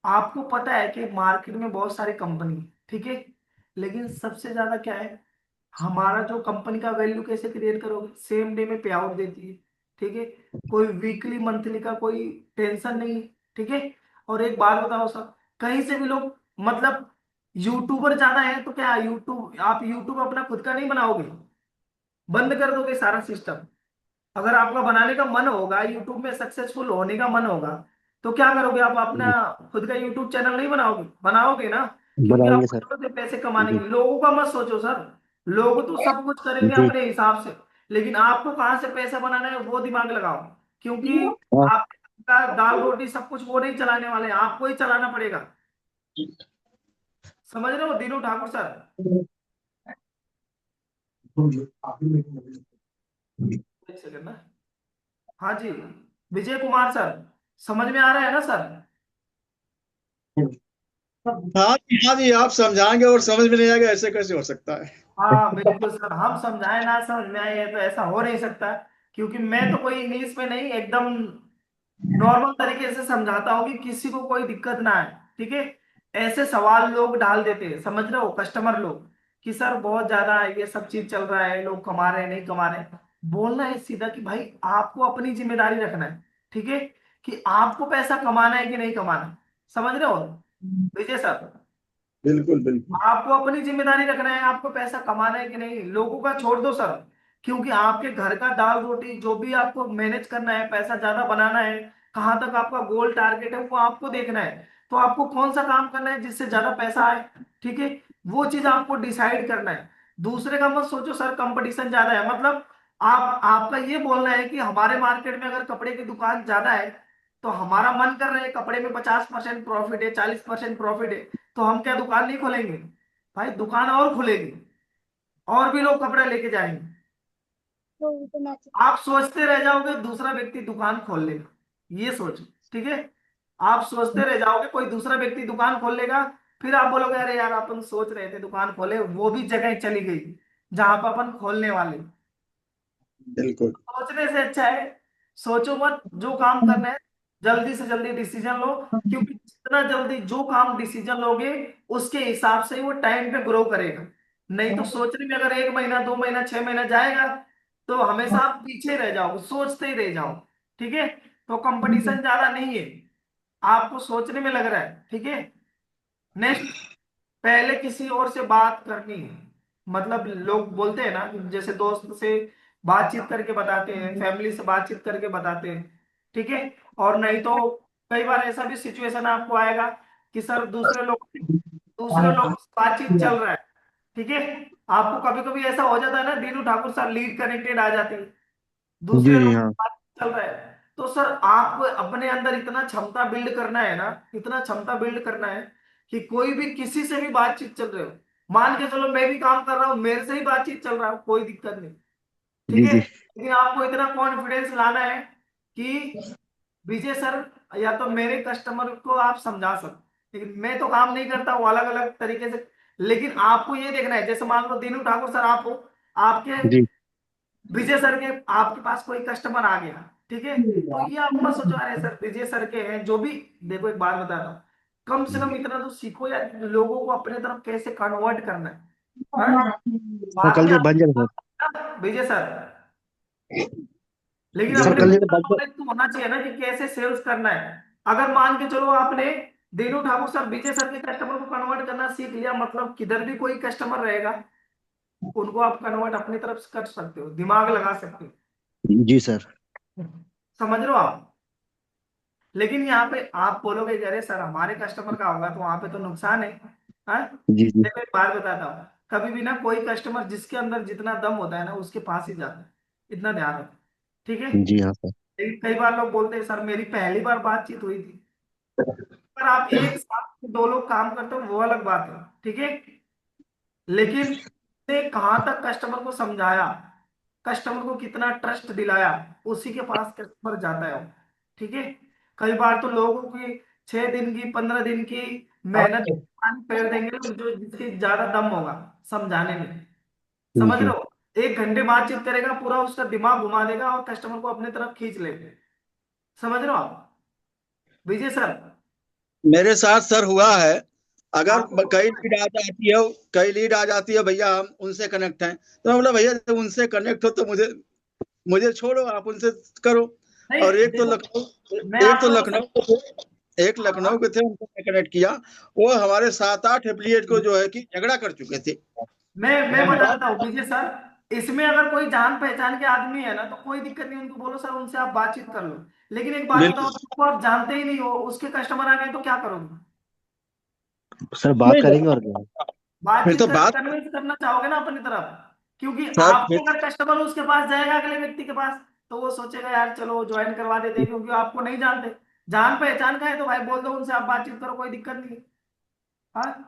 आपको पता है कि मार्केट में बहुत सारी कंपनी है, ठीक है, लेकिन सबसे ज्यादा क्या है, हमारा जो कंपनी का वैल्यू कैसे क्रिएट करोगे, सेम डे में पे आउट देती है, ठीक है, कोई वीकली मंथली का कोई टेंशन नहीं, ठीक है। और एक बात बताओ सर, कहीं से भी लोग, मतलब यूट्यूबर ज्यादा है तो क्या यूट्यूब, आप यूट्यूब अपना खुद का नहीं बनाओगे, बंद कर दोगे सारा सिस्टम? अगर आपका बनाने का मन होगा, यूट्यूब में सक्सेसफुल होने का मन होगा, तो क्या करोगे, आप अपना खुद का यूट्यूब चैनल नहीं बनाओगे? बनाओगे ना, क्योंकि बनाएंगे आपको सर। जरूरत है पैसे कमाने जी की। लोगों का मत सोचो सर, लोग तो सब कुछ करेंगे जी। अपने हिसाब से, लेकिन आपको कहाँ से पैसा बनाना है वो दिमाग लगाओ, क्योंकि हाँ आपका दाल रोटी सब कुछ वो नहीं चलाने वाले हैं, आपको ही चलाना पड़ेगा। समझ रहे हो दीनू ठाकुर सर? एक सेकंड ना। हाँ जी, विजय कुमार सर, समझ में आ रहा है ना सर? हाँ जी आप समझाएंगे और समझ में नहीं आएगा, ऐसे कैसे हो सकता है। हाँ बिल्कुल सर, हम समझाए ना समझ में आए तो ऐसा हो नहीं सकता, क्योंकि मैं तो कोई इंग्लिश में नहीं, एकदम नॉर्मल तरीके से समझाता हूँ कि किसी को कोई दिक्कत ना आए, ठीक है। ऐसे सवाल लोग डाल देते हैं, समझ रहे हो, कस्टमर लोग, कि सर बहुत ज्यादा ये सब चीज चल रहा है, लोग कमा रहे हैं नहीं कमा रहे हैं। बोलना है सीधा कि भाई आपको अपनी जिम्मेदारी रखना है, ठीक है, कि आपको पैसा कमाना है कि नहीं कमाना है। समझ रहे हो विजय सर? बिल्कुल बिल्कुल। आपको अपनी जिम्मेदारी रखना है, आपको पैसा कमाना है कि नहीं, लोगों का छोड़ दो सर, क्योंकि आपके घर का दाल रोटी जो भी आपको मैनेज करना है, पैसा ज्यादा बनाना है, कहाँ तक आपका गोल टारगेट है वो आपको देखना है। तो आपको कौन सा काम करना है जिससे ज्यादा पैसा आए, ठीक है, वो चीज आपको डिसाइड करना है। दूसरे का मत सोचो सर कंपटीशन ज्यादा है, मतलब आप, आपका ये बोलना है कि हमारे मार्केट में अगर कपड़े की दुकान ज्यादा है, तो हमारा मन कर रहा है कपड़े में 50% प्रॉफिट है, 40% प्रॉफिट है, तो हम क्या दुकान नहीं खोलेंगे? भाई दुकान और खुलेगी, और भी लोग कपड़ा लेके जाएंगे। आप सोचते रह जाओगे दूसरा व्यक्ति दुकान खोल लेगा, ये सोचो, ठीक है। आप सोचते रह जाओगे कोई दूसरा व्यक्ति दुकान खोल लेगा, फिर आप बोलोगे अरे यार अपन सोच रहे थे दुकान खोले, वो भी जगह चली गई जहां पर अपन खोलने वाले। बिल्कुल सोचने से अच्छा है सोचो मत, जो काम करना है जल्दी से जल्दी डिसीजन लो, क्योंकि जितना जल्दी जो काम डिसीजन लोगे उसके हिसाब से ही वो टाइम पे ग्रो करेगा। नहीं तो सोचने में अगर 1 महीना 2 महीना 6 महीना जाएगा तो हमेशा आप पीछे रह जाओगे, सोचते ही रह जाओ, ठीक है। तो कंपटीशन ज्यादा नहीं है, आपको सोचने में लग रहा है, ठीक है। नेक्स्ट, पहले किसी और से बात करनी है, मतलब लोग बोलते हैं ना कि जैसे दोस्त से बातचीत करके बताते हैं, फैमिली से बातचीत करके बताते हैं, ठीक है। और नहीं तो कई बार ऐसा भी सिचुएशन आपको आएगा कि सर दूसरे लोग से बातचीत चल रहा है, ठीक है। आपको कभी कभी ऐसा हो जाता है ना Dinu Thakur sir, lead connected आ जाती है, जी दूसरे जी लोग हाँ। बात चल रहा है, तो सर आपको अपने अंदर इतना क्षमता बिल्ड करना है ना, इतना क्षमता बिल्ड करना है कि कोई भी किसी से भी बातचीत चल रही हो, मान के चलो मैं भी काम कर रहा हूँ, मेरे से ही बातचीत चल रहा है, कोई दिक्कत नहीं, ठीक जी है। जी लेकिन आपको इतना कॉन्फिडेंस लाना है कि विजय सर या तो मेरे कस्टमर को आप समझा सकते, लेकिन मैं तो काम नहीं करता हूँ अलग अलग तरीके से, लेकिन आपको ये देखना है, जैसे मान लो दीनू ठाकुर सर आप हो, आपके जी विजय सर के आपके पास कोई कस्टमर आ गया, ठीक है, तो ये आप मत सोचो अरे सर विजय सर के हैं जो भी, देखो एक बात बता रहा हूँ, कम से कम इतना तो सीखो यार, लोगों को अपने तरफ कैसे कन्वर्ट करना है। हाँ? हाँ, बाद चल में दिए बन जाएगा सर। विजय सर? लेकिन सर अपने कल को ये इतना बात नॉलेज तो होना चाहिए ना कि कैसे सेल्स करना है। अगर मान के चलो आपने दीनू ठाकुर सर, विजय सर के कस्टमर को कन्वर्ट करना सीख लिया, मतलब किधर भी कोई कस्टमर रहेगा उनको आप कन्वर्ट अपनी तरफ से कर सकते हो, दिमाग लगा सकते जी सर। हो। समझ रहे हो आप? लेकिन यहाँ पे आप बोलोगे कि अरे सर हमारे कस्टमर का होगा, तो वहां पे तो नुकसान है। हाँ, जी जी। देखो एक बात बताता हूँ, कभी भी ना कोई कस्टमर जिसके अंदर जितना दम होता है ना उसके पास ही जाता है, इतना ध्यान रखो। ठीक है? जी हाँ सर। लेकिन कई बार लोग बोलते हैं सर मेरी पहली बार बातचीत हुई थी। पर आप एक साथ दो लोग काम करते हो वो अलग बात है, ठीक है। लेकिन ने कहाँ तक कस्टमर को समझाया, कस्टमर को कितना ट्रस्ट दिलाया, उसी के पास कस्टमर जाता है वो। ठीक है? कई बार तो लोगों की 6 दिन की 15 दिन की मेहनत पानी फेर देंगे लोग, जो जिसके ज्यादा दम होगा समझाने में। समझ रहे जी। हो? 1 घंटे बातचीत करेगा, पूरा उसका दिमाग घुमा देगा और कस्टमर को अपने तरफ खींच लेंगे। समझ रहे हो आप विजय सर? मेरे साथ सर हुआ है। अगर आपको कई लीड आ जाती है, कई लीड आ जाती है, भैया हम उनसे कनेक्ट हैं, तो मैं बोला भैया जब उनसे कनेक्ट हो तो मुझे मुझे छोड़ो, आप उनसे करो। नहीं, और देखो मैं एक तो आपको लखनऊ के थे, एक लखनऊ के थे, उनको मैं कनेक्ट किया। वो हमारे 7-8 एफिलिएट को जो है कि झगड़ा कर चुके थे। मैं बता देता हूँ विजय सर, इसमें अगर कोई जान पहचान के आदमी है ना तो कोई दिक्कत नहीं, उनको बोलो सर उनसे आप बातचीत कर लो। लेकिन एक बात बताओ, बिल्कुल। जिसको आप जानते ही नहीं हो उसके कस्टमर आ गए तो क्या करोगे? सर बात नहीं करेंगे और क्या। फिर बातचीत तो कर बात। कन्विंस करना चाहोगे ना अपनी तरफ, क्योंकि सर आपके फिर अगर कस्टमर उसके पास जाएगा अगले व्यक्ति के पास, तो वो सोचेगा यार चलो ज्वाइन करवा देते हैं, क्योंकि आपको नहीं जानते। जान पहचान का है तो भाई बोल दो उनसे आप बातचीत करो, कोई दिक्कत नहीं है। हाँ,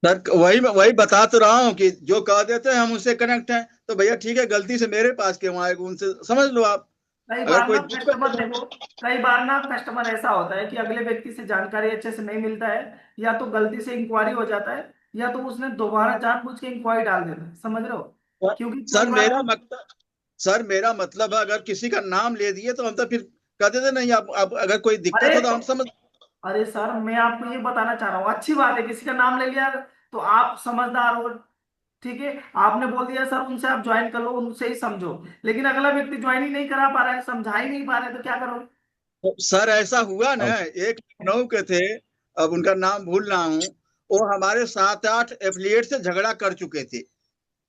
सर वही वही बता तो रहा हूँ कि जो कह देते हैं हम उससे कनेक्ट हैं, तो भैया ठीक है, गलती से मेरे पास क्यों आएगा, उनसे समझ लो आप। कई अगर बार कोई ना दिक्कत कस्टमर है देखो, कई बार ना कस्टमर ऐसा होता है कि अगले व्यक्ति से जानकारी अच्छे से नहीं मिलता है, या तो गलती से इंक्वायरी हो जाता है, या तो उसने दोबारा जानबूझ के इंक्वायरी डाल देता है। समझ रहे हो? तो क्योंकि कई सर बार मेरा मतलब सर मेरा मतलब है, अगर किसी का नाम ले दिए तो हम तो फिर कह देते नहीं, आप अगर कोई अरे दिक्कत हो तो हम समझ। अरे सर मैं आपको ये बताना चाह रहा हूँ, अच्छी बात है किसी का नाम ले लिया तो आप समझदार हो। ठीक है, आपने बोल दिया सर उनसे आप ज्वाइन कर लो, उनसे ही समझो। लेकिन अगला व्यक्ति ज्वाइन ही नहीं करा पा रहा है, समझा ही नहीं पा रहे, तो क्या करोगे? तो सर ऐसा हुआ ना, अब एक लखनऊ के थे, अब उनका नाम भूल रहा हूँ। वो हमारे 7-8 एफिलिएट से झगड़ा कर चुके थे।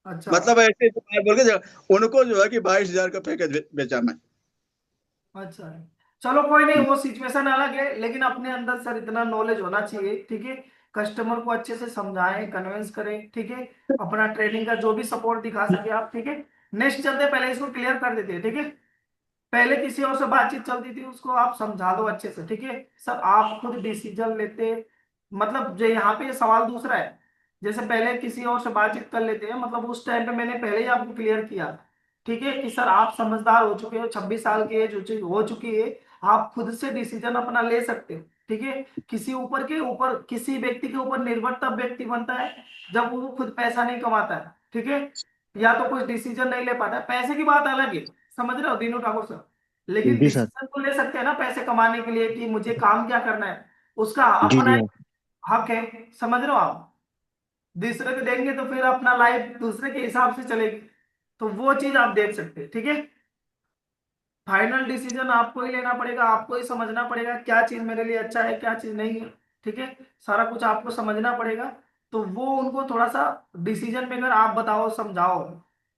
अच्छा। मतलब ऐसे बोल के उनको जो है कि 22,000 का पैकेज बेचा मैं। अच्छा, चलो कोई नहीं, वो सिचुएशन अलग है, लेकिन अपने अंदर सर इतना नॉलेज होना चाहिए। ठीक है, कस्टमर को अच्छे से समझाएं, कन्विंस करें। ठीक है, अपना ट्रेनिंग का जो भी सपोर्ट दिखा सके आप। ठीक है, नेक्स्ट चलते हैं, पहले इसको क्लियर कर देते हैं। ठीक है, पहले किसी और से बातचीत चलती थी उसको आप समझा दो अच्छे से। ठीक है सर, आप खुद डिसीजन लेते, मतलब जो यहाँ पे सवाल दूसरा है, जैसे पहले किसी और से बातचीत कर लेते हैं, मतलब उस टाइम पे मैंने पहले ही आपको क्लियर किया। ठीक है कि सर आप समझदार हो चुके हो, 26 साल की एज हो चुकी है, आप खुद से डिसीजन अपना ले सकते हो। ठीक है, किसी ऊपर किसी व्यक्ति के ऊपर निर्भर तब व्यक्ति बनता है जब वो खुद पैसा नहीं कमाता है। ठीक है, या तो कुछ डिसीजन नहीं ले पाता है, पैसे की बात अलग है। समझ रहे हो दीनू ठाकुर सर? लेकिन जी सर। डिसीजन तो ले सकते हैं ना पैसे कमाने के लिए कि मुझे काम क्या करना है, उसका जी अपना जी एक हाँ। हक है। समझ रहे हो आप? दूसरे को देंगे तो फिर अपना लाइफ दूसरे के हिसाब से चलेगी, तो वो चीज आप देख सकते हैं। ठीक है, फाइनल डिसीजन आपको ही लेना पड़ेगा, आपको ही समझना पड़ेगा क्या चीज मेरे लिए अच्छा है क्या चीज नहीं है। ठीक है, सारा कुछ आपको समझना पड़ेगा। तो वो उनको थोड़ा सा डिसीजन मेकर आप बताओ, समझाओ,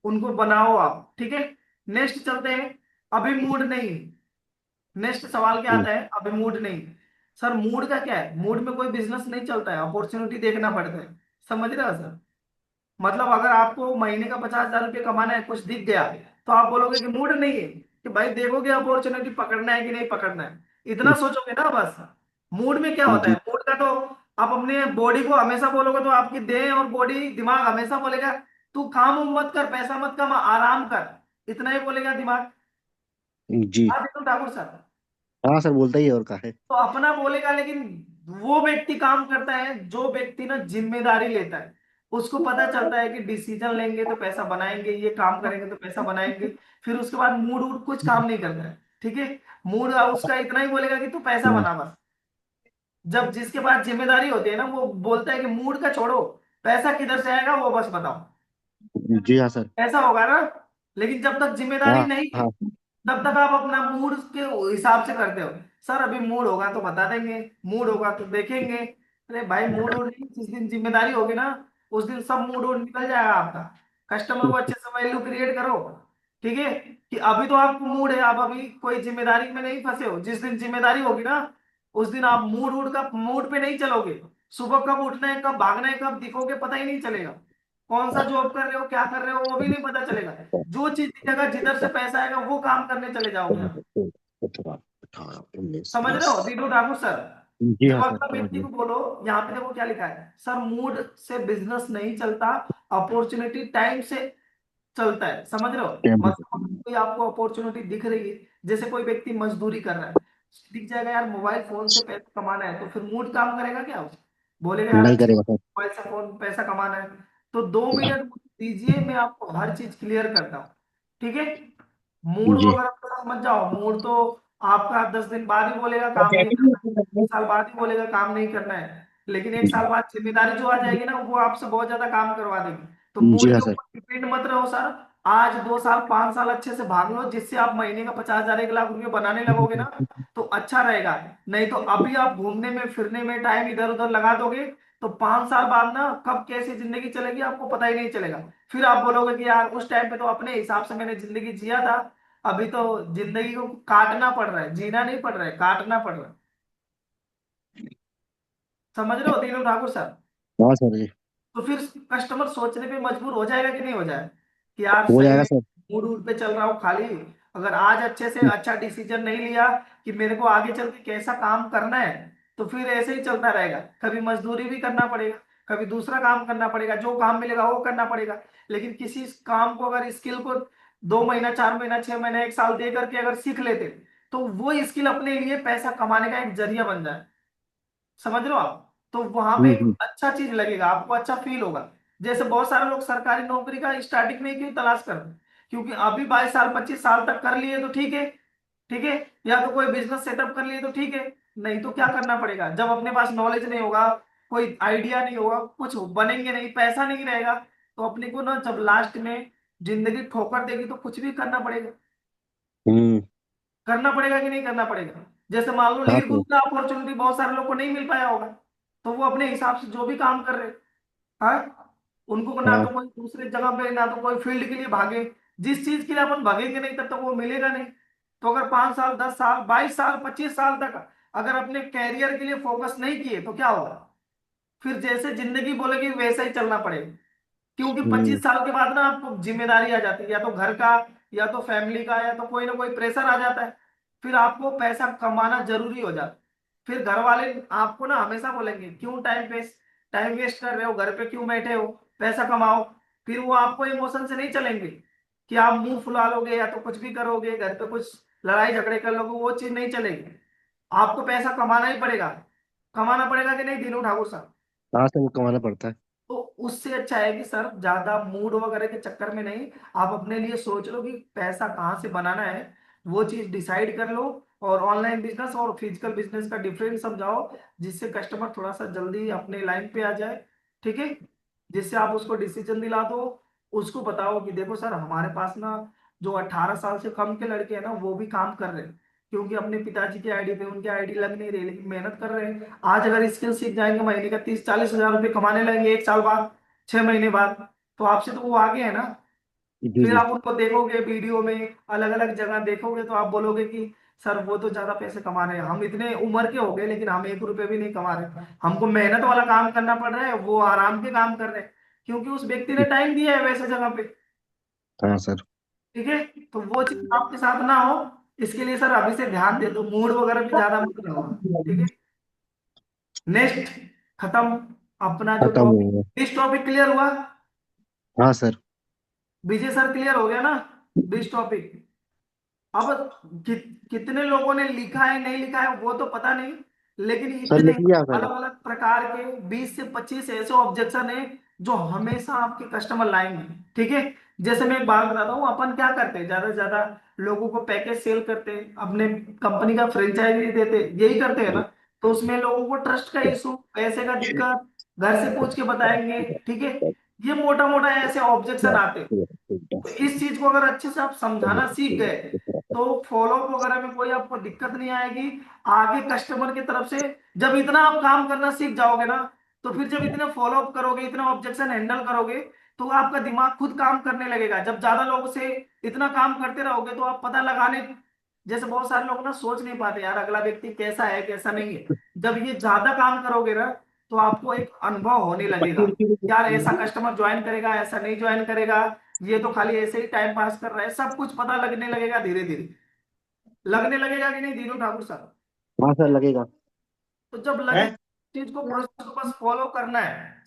उनको बनाओ आप। ठीक है, नेक्स्ट चलते हैं। अभी मूड नहीं। नेक्स्ट सवाल क्या हम्म। आता है? अभी मूड नहीं। सर मूड का क्या है? मूड में कोई बिजनेस नहीं चलता है, अपॉर्चुनिटी देखना पड़ता है। समझ रहे हो सर? मतलब अगर आपको महीने का 50,000 रुपये कमाना है, कुछ दिख गया, तो आप बोलोगे कि मूड नहीं है, कि भाई देखोगे अपॉर्चुनिटी पकड़ना है कि नहीं पकड़ना है, इतना सोचोगे ना बस। मूड में क्या होता है? जी मूड का तो आप अपने बॉडी को हमेशा बोलोगे तो आपकी देह और बॉडी दिमाग हमेशा बोलेगा तू काम उम मत कर, पैसा मत कमा, आराम कर, इतना ही बोलेगा दिमाग। जी। हाँ देखो ठाकुर सर, हाँ सर बोलता ही है और का है। तो अपना बोलेगा, लेकिन वो व्यक्ति काम करता है जो व्यक्ति ना जिम्मेदारी लेता है, उसको पता चलता है कि डिसीजन लेंगे तो पैसा बनाएंगे, ये काम करेंगे तो पैसा बनाएंगे, फिर उसके बाद मूड वूड कुछ काम नहीं करता है। ठीक है, मूड उसका इतना ही बोलेगा कि तू पैसा हम्म। बना बस। जब जिसके पास जिम्मेदारी होती है ना वो बोलता है कि मूड का छोड़ो, पैसा किधर से आएगा वो बस बताओ। जी हाँ सर। ऐसा होगा ना? लेकिन जब तक जिम्मेदारी हाँ नहीं है हाँ तब तक आप अपना मूड के हिसाब से करते हो। सर अभी मूड होगा तो बता देंगे, मूड होगा तो देखेंगे। अरे भाई मूड वूड नहीं, जिस दिन जिम्मेदारी होगी ना उस दिन सब मूड वूड निकल जाएगा आपका। कस्टमर को अच्छे से वैल्यू क्रिएट करो। ठीक है कि अभी तो आपको मूड है, आप अभी कोई जिम्मेदारी में नहीं फंसे हो। जिस दिन जिम्मेदारी होगी ना उस दिन आप मूड वूड का मूड पे नहीं चलोगे। सुबह कब उठना है कब भागना है कब दिखोगे पता ही नहीं चलेगा। कौन सा जॉब कर रहे हो क्या कर रहे हो वो भी नहीं पता चलेगा। जो चीज दिखेगा जिधर से पैसा आएगा वो काम करने चले जाओगे आप। 17 18 19 समझ रहे 20। हो दीनू ठाकुर सर। जी जब हाँ सर, अगला समझ व्यक्ति गया। को बोलो, यहाँ पे देखो क्या लिखा है सर, मूड से बिजनेस नहीं चलता, अपॉर्चुनिटी टाइम से चलता है। समझ रहे हो? टेम्पो से। मतलब कोई आपको अपॉर्चुनिटी दिख रही है, जैसे कोई व्यक्ति मजदूरी कर रहा है, दिख जाएगा यार मोबाइल फोन से पैसा कमाना है, तो फिर मूड काम करेगा क्या उसे? बोलेगा यार नहीं अच्छी करेगा सर। मोबाइल से फोन पैसा कमाना है। तो 2 मिनट दीजिए, मैं आपको हर चीज क्लियर करता हूँ। ठीक है? मूड जी। वगैरह तो समझ जाओ, मूड तो आपका 10 दिन बाद ही बोलेगा काम नहीं करना है, 1 साल बाद ही बोलेगा काम नहीं करना है। लेकिन 1 साल बाद जिम्मेदारी जो आ जाएगी ना वो आपसे बहुत ज्यादा काम करवा देगी। तो जी मूड हाँ के सर। ऊपर डिपेंड मत रहो सर। आज 2 साल 5 साल अच्छे से भाग लो, जिससे आप महीने का 50,000 1 लाख रुपए बनाने लगोगे ना तो अच्छा रहेगा। नहीं तो अभी आप घूमने में फिरने में टाइम इधर उधर लगा दोगे तो 5 साल बाद ना कब कैसी जिंदगी चलेगी आपको पता ही नहीं चलेगा। फिर आप बोलोगे कि यार उस टाइम पे तो अपने हिसाब से मैंने जिंदगी जिया था, अभी तो जिंदगी को काटना पड़ रहा है, जीना नहीं पड़ रहा है, काटना पड़ रहा है। समझ रहे हो तीनों ठाकुर सर? हाँ सर जी। तो फिर कस्टमर सोचने पे मजबूर हो जाएगा कि नहीं हो जाएगा कि यार हो सही जाएगा में सर। मूड वूड पे चल रहा हूँ खाली। अगर आज अच्छे से अच्छा डिसीजन नहीं लिया कि मेरे को आगे चल के कैसा काम करना है तो फिर ऐसे ही चलता रहेगा। कभी मजदूरी भी करना पड़ेगा, कभी दूसरा काम करना पड़ेगा, जो काम मिलेगा वो करना पड़ेगा। लेकिन किसी काम को अगर स्किल को 2 महीना 4 महीना 6 महीना 1 साल दे करके अगर सीख लेते तो वो स्किल अपने लिए पैसा कमाने का एक जरिया बन जाए। समझ रहे हो आप? तो वहां पे एक हम्म। अच्छा चीज लगेगा, आपको अच्छा फील होगा। जैसे बहुत सारे लोग सरकारी नौकरी का स्टार्टिंग में ही क्यों तलाश करते हैं? क्योंकि अभी 22 साल 25 साल तक कर लिए तो ठीक है, ठीक है, या तो कोई बिजनेस सेटअप कर लिए तो ठीक है। नहीं तो क्या करना पड़ेगा जब अपने पास नॉलेज नहीं होगा, कोई आइडिया नहीं होगा, कुछ बनेंगे नहीं, पैसा नहीं रहेगा, तो अपने को ना जब लास्ट में जिंदगी ठोकर देगी तो कुछ भी करना पड़ेगा। हम्म। करना पड़ेगा कि नहीं करना पड़ेगा? जैसे मान लो हाँ लीड सर। ग्रुप का अपॉर्चुनिटी बहुत सारे लोग को नहीं मिल पाया होगा, तो वो अपने हिसाब से जो भी काम कर रहे हैं, हाँ, उनको ना हाँ। तो कोई दूसरे जगह पे ना तो कोई फील्ड के लिए भागे। जिस चीज के लिए अपन भागेंगे नहीं तब तक वो मिलेगा नहीं। तो अगर 5 साल 10 साल 22 साल 25 साल तक अगर अपने कैरियर के लिए फोकस नहीं किए तो क्या होगा? फिर जैसे जिंदगी बोलेगी वैसा ही चलना पड़ेगा। क्योंकि हम्म। 25 साल के बाद ना आपको जिम्मेदारी आ जाती है, या तो घर का या तो फैमिली का, या तो कोई ना कोई प्रेशर आ जाता है। फिर आपको पैसा कमाना जरूरी हो जाता है। फिर घर वाले आपको ना हमेशा बोलेंगे क्यों टाइम वेस्ट कर रहे हो, घर पे क्यों बैठे हो, पैसा कमाओ। फिर वो आपको इमोशन से नहीं चलेंगे कि आप मुंह फुला लोगे या तो कुछ भी करोगे, घर पे कुछ लड़ाई झगड़े कर लोगे, वो चीज नहीं चलेगी। आपको पैसा कमाना ही पड़ेगा। कमाना पड़ेगा कि नहीं दिनू ठाकुर साहब? हाँ सर, वो कमाना पड़ता है। तो उससे अच्छा है कि सर ज्यादा मूड वगैरह के चक्कर में नहीं, आप अपने लिए सोच लो कि पैसा कहाँ से बनाना है, वो चीज डिसाइड कर लो। और ऑनलाइन बिजनेस और फिजिकल बिजनेस का डिफरेंस समझाओ, जिससे कस्टमर थोड़ा सा जल्दी अपने लाइन पे आ जाए। ठीक है? जिससे आप उसको डिसीजन दिला दो, उसको बताओ कि देखो सर हमारे पास ना जो 18 साल से कम के लड़के हैं ना वो भी काम कर रहे हैं, क्योंकि अपने पिताजी की आईडी पे उनकी आईडी लग नहीं रही लेकिन मेहनत कर रहे हैं। आज अगर स्किल सीख जाएंगे महीने का 30-40 हजार रुपये कमाने लगेंगे 1 साल बाद, 6 महीने बाद, तो आपसे तो वो आगे है ना। जी फिर जी। आप उनको देखोगे वीडियो में, अलग अलग जगह देखोगे तो आप बोलोगे कि सर वो तो ज्यादा पैसे कमा रहे हैं, हम इतने उम्र के हो गए लेकिन हम 1 रुपए भी नहीं कमा रहे, हमको मेहनत वाला काम करना पड़ रहा है, वो आराम के काम कर रहे हैं, क्योंकि उस व्यक्ति ने टाइम दिया है वैसे जगह पे। हाँ सर। ठीक है? तो वो चीज आपके साथ ना हो, इसके लिए सर अभी से ध्यान दे दो, मूड वगैरह भी ज्यादा मत लगाओ। ठीक है? नेक्स्ट, खत्म अपना जो खत्म हो टॉपिक। गया। इस टॉपिक क्लियर हुआ? हाँ सर। विजय सर क्लियर हो गया ना? बीस टॉपिक। अब कितने लोगों ने लिखा है नहीं लिखा है वो तो पता नहीं, लेकिन सर इतने लिख लिया सर। अलग अलग प्रकार के 20 से 25 ऐसे ऑब्जेक्शन है जो हमेशा आपके कस्टमर लाएंगे। ठीक है? जैसे मैं एक बात बताता हूँ, अपन क्या करते हैं ज्यादा से ज्यादा लोगों को पैकेज सेल करते हैं, अपने कंपनी का फ्रेंचाइजी देते हैं, यही करते हैं ना। तो उसमें लोगों को ट्रस्ट का इशू, पैसे का दिक्कत, घर से पूछ के बताएंगे। ठीक है? ये मोटा मोटा ऐसे ऑब्जेक्शन आते हैं। तो इस चीज को अगर अच्छे से आप समझाना सीख गए तो फॉलोअप वगैरह में कोई आपको दिक्कत नहीं आएगी। आगे कस्टमर की तरफ से जब इतना आप काम करना सीख जाओगे ना, तो फिर जब इतने फॉलोअप करोगे, इतना ऑब्जेक्शन हैंडल करोगे, तो आपका दिमाग खुद काम करने लगेगा। जब ज्यादा लोगों से इतना काम करते रहोगे तो आप पता लगाने, जैसे बहुत सारे लोग ना सोच नहीं पाते यार अगला व्यक्ति कैसा है कैसा नहीं है। जब ये ज्यादा काम करोगे ना, तो आपको एक अनुभव होने लगेगा, यार ऐसा कस्टमर ज्वाइन करेगा, ऐसा नहीं ज्वाइन करेगा, ये तो खाली ऐसे ही टाइम पास कर रहा है। सब कुछ पता लगने लगेगा धीरे धीरे। लगने लगेगा कि नहीं दीनू ठाकुर साहब? हाँ सर, लगेगा। तो जब लगे चीज को, प्रोसेस को बस फॉलो करना है,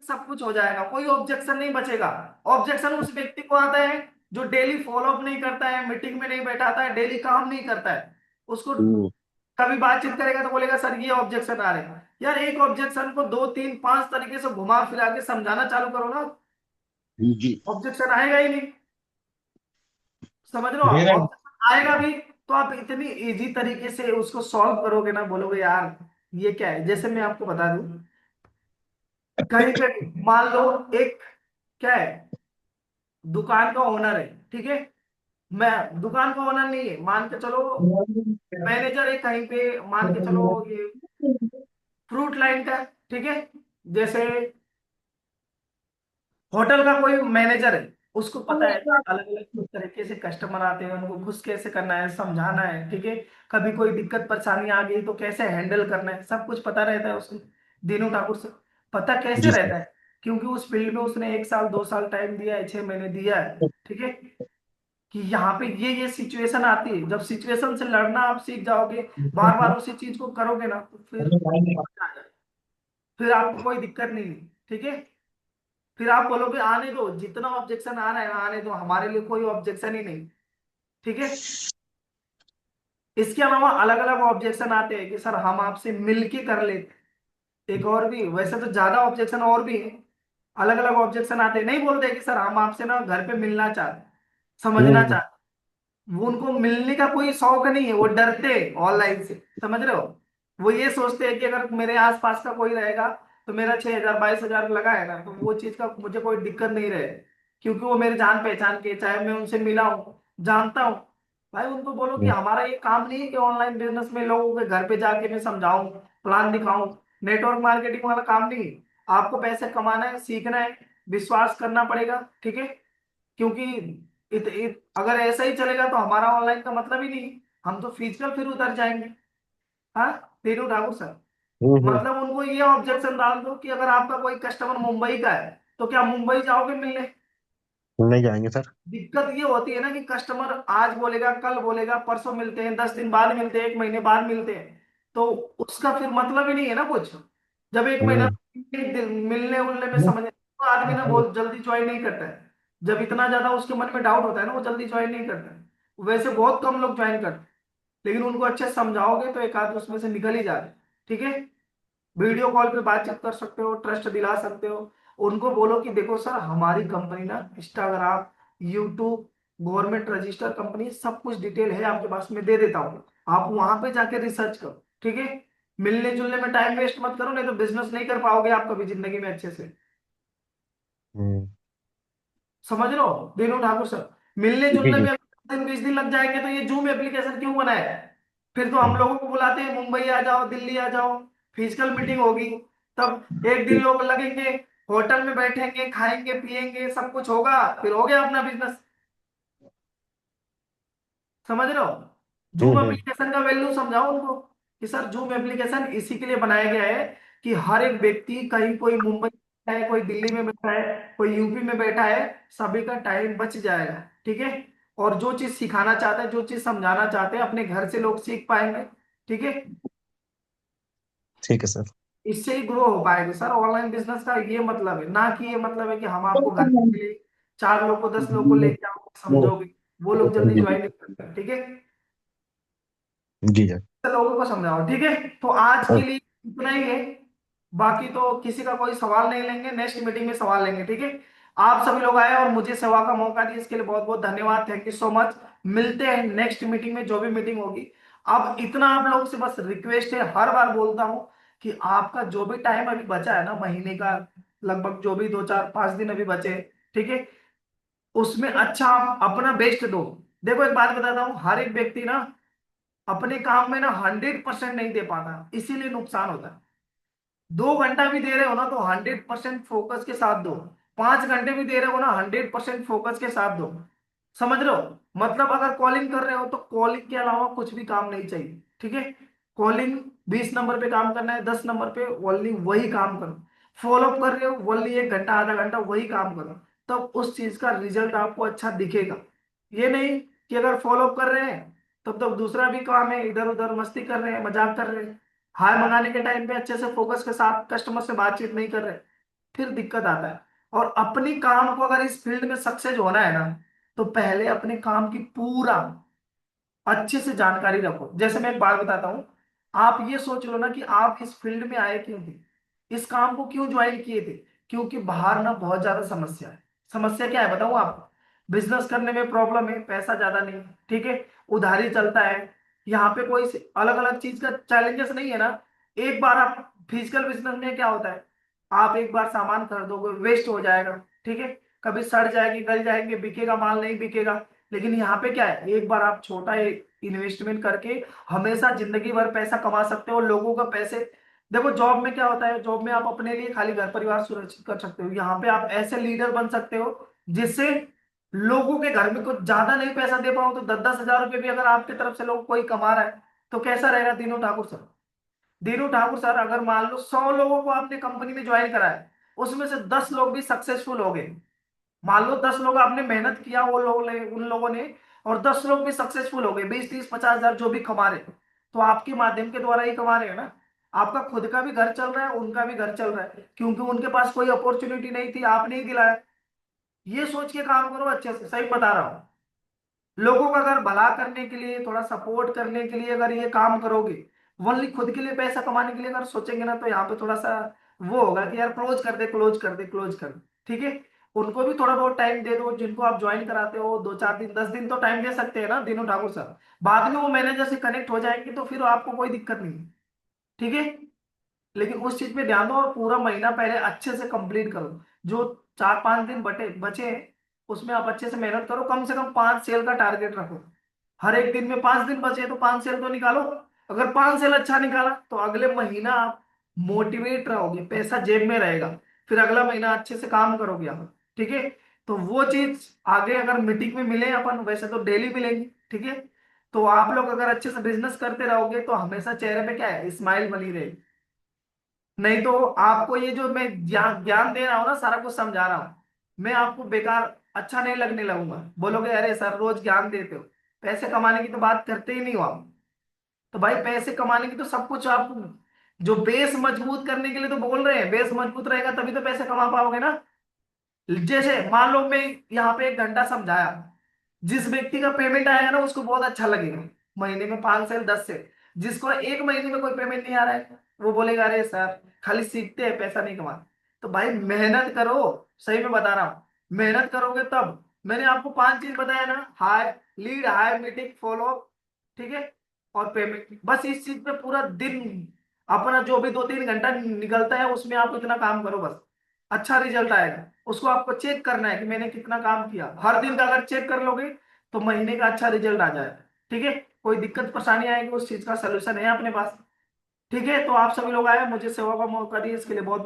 सब कुछ हो जाएगा, कोई ऑब्जेक्शन नहीं बचेगा। ऑब्जेक्शन उस व्यक्ति को आता है जो डेली फॉलोअप नहीं करता है, मीटिंग में नहीं बैठाता है, डेली काम नहीं करता है। उसको हम्म। कभी बातचीत करेगा तो बोलेगा सर ये ऑब्जेक्शन आ रहे हैं। यार एक ऑब्जेक्शन को दो तीन पांच तरीके से घुमा फिरा के समझाना चालू करो ना, जी। ऑब्जेक्शन आएगा ही नहीं। समझ रहे हो आप? मेरा ऑब्जेक्शन आएगा भी तो आप इतनी इजी तरीके से उसको सॉल्व करोगे ना, बोलोगे यार ये क्या है। जैसे मैं आपको बता दूं, कहीं पे मान लो एक, क्या है, दुकान का ओनर है, ठीक है। मैं दुकान का ओनर नहीं है, मान के चलो मैनेजर है कहीं पे, मान के चलो ये फ्रूट लाइन का, ठीक है। जैसे होटल का कोई मैनेजर है, उसको पता है अलग अलग तरीके से कस्टमर आते हैं, उनको खुश कैसे करना है, समझाना है, ठीक है। कभी कोई दिक्कत परेशानी आ गई तो कैसे हैंडल करना है, सब कुछ पता रहता है उसको। दीनू ठाकुर से पता कैसे जी सर। रहता है? क्योंकि उस फील्ड में उसने 1 साल 2 साल टाइम दिया है, 6 महीने दिया है, ठीक है। कि यहाँ पे ये सिचुएशन आती है, जब सिचुएशन से लड़ना आप सीख जाओगे, बार बार उसी चीज को करोगे ना, तो फिर आपको कोई दिक्कत नहीं है, ठीक है। फिर आप बोलोगे आने दो, जितना ऑब्जेक्शन आ रहा है ना आने दो, हमारे लिए कोई ऑब्जेक्शन ही नहीं, ठीक है। इसके अलावा अलग अलग ऑब्जेक्शन आते हैं कि सर हम आपसे मिलके कर लेते। एक और भी, वैसे तो ज्यादा ऑब्जेक्शन और भी है, अलग अलग ऑब्जेक्शन आते हैं। नहीं बोलते कि सर हम आपसे ना घर पे मिलना चाहते, समझना हम्म। चाहते। वो उनको मिलने का कोई शौक नहीं है, वो डरते हैं ऑनलाइन से, समझ रहे हो। वो ये सोचते हैं कि अगर मेरे आसपास का कोई रहेगा तो मेरा 6,000 22,000 लगा है ना, तो वो चीज का मुझे कोई दिक्कत नहीं रहे, क्योंकि वो मेरे जान पहचान के, चाहे मैं उनसे मिला हूँ, जानता हूँ। भाई उनको बोलो कि हम्म। हमारा ये काम नहीं है कि ऑनलाइन बिजनेस में लोगों के घर पे जाके मैं समझाऊं, प्लान दिखाऊं। नेटवर्क मार्केटिंग वाला काम नहीं है। आपको पैसे कमाना है, सीखना है, विश्वास करना पड़ेगा, ठीक है। क्योंकि अगर ऐसा ही चलेगा तो हमारा ऑनलाइन का मतलब ही नहीं, हम तो फिजिकल फिर उतर जाएंगे। हाँ तीनू ठाकुर सर, हम्म। मतलब उनको ये ऑब्जेक्शन डाल दो कि अगर आपका कोई कस्टमर मुंबई का है तो क्या मुंबई जाओगे मिलने? नहीं जाएंगे सर। दिक्कत ये होती है ना कि कस्टमर आज बोलेगा, कल बोलेगा, परसों मिलते हैं, 10 दिन बाद मिलते हैं, 1 महीने बाद मिलते हैं, तो उसका फिर मतलब ही नहीं है ना कुछ। जब 1 महीना हम्म। मिलने उलने में समझ तो आदमी ना बहुत जल्दी ज्वाइन नहीं करता है। जब इतना ज्यादा उसके मन में डाउट होता है ना, वो जल्दी ज्वाइन नहीं करता है। वैसे बहुत कम लोग ज्वाइन करते हैं, लेकिन उनको अच्छे से समझाओगे तो एक आध उसमें से निकल ही जाए, ठीक है। वीडियो कॉल पे बातचीत कर सकते हो, ट्रस्ट दिला सकते हो। उनको बोलो कि देखो सर हमारी कंपनी ना Instagram, YouTube, government register company, सब कुछ डिटेल है आपके पास, में दे देता हूँ। आप वहां पे जाके रिसर्च करो, ठीक है। मिलने जुलने में टाइम वेस्ट मत करो, नहीं तो बिजनेस नहीं कर पाओगे आप कभी जिंदगी में अच्छे से। हम्म। समझ लो दीनू ठाकुर सर, मिलने जी जुलने जी। में 10 दिन 20 दिन लग जाएंगे तो ये जूम एप्लीकेशन क्यों बनाया है? फिर तो हम हम्म। लोगों को बुलाते हैं मुंबई आ जाओ, दिल्ली आ जाओ, फिजिकल मीटिंग होगी, तब 1 दिन लोग लगेंगे, होटल में बैठेंगे, खाएंगे पिएंगे, सब कुछ होगा, फिर हो गया अपना बिजनेस। समझ रहे हो? जूम हम्म। एप्लीकेशन का वैल्यू समझाओ उनको कि सर जूम एप्लीकेशन इसी के लिए बनाया गया है कि हर एक व्यक्ति, कहीं कोई मुंबई में बैठा है, कोई दिल्ली में बैठा है, कोई यूपी में बैठा है, सभी का टाइम बच जाएगा, ठीक है। और जो चीज सिखाना चाहते हैं, जो चीज समझाना चाहते हैं, अपने घर से लोग सीख पाएंगे, ठीक है। ठीक है सर। इससे ही ग्रो हो पाएगा सर। ऑनलाइन बिजनेस का ये मतलब है ना, कि ये मतलब है कि हम आपको घर के लिए 4 लोग को 10 लोग को लेके आओगे, समझोगे, वो लोग जल्दी जी जी। ज्वाइन नहीं करते, ठीक है। जी सर। लोगों को समझाओ, ठीक है। तो आज के लिए इतना ही है, बाकी तो किसी का कोई सवाल नहीं लेंगे, नेक्स्ट मीटिंग में सवाल लेंगे, ठीक है। आप सभी लोग आए और मुझे सेवा का मौका दिया, इसके लिए बहुत बहुत धन्यवाद, थैंक यू सो मच। मिलते हैं नेक्स्ट मीटिंग में, जो भी मीटिंग होगी। अब इतना आप लोगों से बस रिक्वेस्ट है, हर बार बोलता हूँ कि आपका जो भी टाइम अभी बचा है ना, महीने का लगभग जो भी 2 4 5 दिन अभी बचे, ठीक है, उसमें अच्छा आप अपना बेस्ट दो। देखो एक बात बताता हूँ, हर एक व्यक्ति ना अपने काम में ना 100% नहीं दे पाता, इसीलिए नुकसान होता है। 2 घंटा भी दे रहे हो ना तो 100% फोकस के साथ दो। 5 घंटे भी दे रहे हो ना 100% फोकस के साथ दो। समझ रहे हो? मतलब अगर कॉलिंग कर रहे हो तो कॉलिंग के अलावा कुछ भी काम नहीं चाहिए, ठीक है। कॉलिंग 20 नंबर पे काम करना है, 10 नंबर पे ओनली वही काम करो। फॉलो अप कर रहे हो ओनली 1 घंटा आधा घंटा वही काम करो, तब उस चीज का रिजल्ट आपको अच्छा दिखेगा। ये नहीं कि अगर फॉलो अप कर रहे हैं तब दूसरा भी काम है, इधर उधर मस्ती कर रहे हैं, मजाक कर रहे हैं, हाय मंगाने के टाइम पे अच्छे से फोकस के साथ कस्टमर से बातचीत नहीं कर रहे, फिर दिक्कत आता है। और अपनी काम को अगर इस फील्ड में सक्सेस होना है ना, तो पहले अपने काम की पूरा अच्छे से जानकारी रखो। जैसे मैं एक बात बताता हूँ, आप ये सोच लो ना कि आप इस फील्ड में आए क्यों थे, इस काम को क्यों ज्वाइन किए थे। क्योंकि बाहर ना बहुत ज्यादा समस्या है। समस्या क्या है बताऊँ आपको? बिजनेस करने में प्रॉब्लम है, पैसा ज्यादा नहीं है, ठीक है, उधारी चलता है। यहाँ पे कोई अलग अलग चीज का चैलेंजेस नहीं है ना। एक बार आप फिजिकल बिजनेस में क्या होता है, आप एक बार सामान खरीदोगे वेस्ट हो जाएगा, ठीक है, कभी सड़ जाएगी, गल जाएंगे, बिकेगा माल नहीं बिकेगा। लेकिन यहाँ पे क्या है, एक बार आप छोटा इन्वेस्टमेंट करके हमेशा जिंदगी भर पैसा कमा सकते हो। लोगों का पैसे देखो, जॉब में क्या होता है, जॉब में आप अपने लिए खाली घर परिवार सुरक्षित कर सकते हो, यहाँ पे आप ऐसे लीडर बन सकते हो जिससे लोगों के घर में कुछ ज्यादा नहीं पैसा दे पाओ तो 10 10 हजार रुपए भी अगर आपकी तरफ से लोग कोई कमा रहा है तो कैसा रहेगा। दीनू ठाकुर सर, दीनू ठाकुर सर अगर मान लो 100 लोगों को आपने कंपनी में ज्वाइन करा है, उसमें से 10 लोग भी सक्सेसफुल हो गए, मान लो 10 लोग आपने मेहनत किया वो लोग उन लोगों ने, और 10 लोग भी सक्सेसफुल हो गए, 20 30 50 हजार जो भी कमा रहे, तो आपके माध्यम के द्वारा ही कमा रहे हैं ना। आपका खुद का भी घर चल रहा है, उनका भी घर चल रहा है, क्योंकि उनके पास कोई अपॉर्चुनिटी नहीं थी, आपने ही दिलाया। ये सोच के काम करो अच्छे से, सही बता रहा हूँ। लोगों का अगर भला करने के लिए, थोड़ा सपोर्ट करने के लिए अगर ये काम करोगे, ओनली खुद के लिए पैसा कमाने के लिए अगर सोचेंगे ना, तो यहाँ पे थोड़ा सा वो होगा कि यार क्लोज कर दे, क्लोज कर दे, क्लोज कर दे, ठीक है। उनको भी थोड़ा बहुत टाइम दे दो, जिनको आप ज्वाइन कराते हो 2 4 दिन 10 दिन तो टाइम दे सकते हैं ना दिनों ठाकुर सर। बाद में वो मैनेजर से कनेक्ट हो जाएंगे तो फिर आपको कोई दिक्कत नहीं है, ठीक है। लेकिन उस चीज पे ध्यान दो और पूरा महीना पहले अच्छे से कंप्लीट करो। जो 4 5 दिन बचे हैं, उसमें आप अच्छे से मेहनत करो, कम से कम 5 सेल का टारगेट रखो। हर एक दिन में 5 दिन बचे तो 5 सेल तो निकालो। अगर 5 सेल अच्छा निकाला तो अगले महीना आप मोटिवेट रहोगे, पैसा जेब में रहेगा, फिर अगला महीना अच्छे से काम करोगे आप, ठीक है। तो वो चीज आगे अगर मीटिंग में मिले अपन, वैसे तो डेली मिलेंगे, ठीक है। तो आप लोग अगर अच्छे से बिजनेस करते रहोगे तो हमेशा चेहरे पे क्या है, स्माइल बनी रहेगी। नहीं तो आपको ये जो मैं ज्ञान ज्ञान दे रहा हूँ ना, सारा कुछ समझा रहा हूँ, मैं आपको बेकार अच्छा नहीं लगने लगूंगा। बोलोगे अरे सर रोज ज्ञान देते हो, पैसे कमाने की तो बात करते ही नहीं हो आप। तो भाई पैसे कमाने की तो सब कुछ आप जो बेस मजबूत करने के लिए तो बोल रहे हैं, बेस मजबूत रहेगा तभी तो पैसे कमा पाओगे ना। जैसे मान लो मैं यहाँ पे 1 घंटा समझाया, जिस व्यक्ति का पेमेंट आएगा ना उसको बहुत अच्छा लगेगा, महीने में 5 से 10 से। जिसको 1 महीने में कोई पेमेंट नहीं आ रहा है वो बोलेगा अरे सर खाली सीखते हैं पैसा नहीं कमाते। तो भाई मेहनत करो, सही में बता रहा हूँ, मेहनत करोगे तब। मैंने आपको 5 चीज बताया ना, high lead, high meeting, follow, ठीक है, और पेमेंट। बस इस चीज पे पूरा दिन अपना जो भी 2 3 घंटा निकलता है उसमें आप इतना काम करो, बस अच्छा रिजल्ट आएगा। उसको आपको चेक करना है कि मैंने कितना काम किया, हर दिन का अगर चेक कर लोगे तो महीने का अच्छा रिजल्ट आ जाएगा, ठीक है। कोई दिक्कत परेशानी आएगी उस चीज का सोल्यूशन है अपने पास, ठीक है। तो आप सभी लोग आए, मुझे सेवा का मौका दिए, इसके लिए बहुत बहुत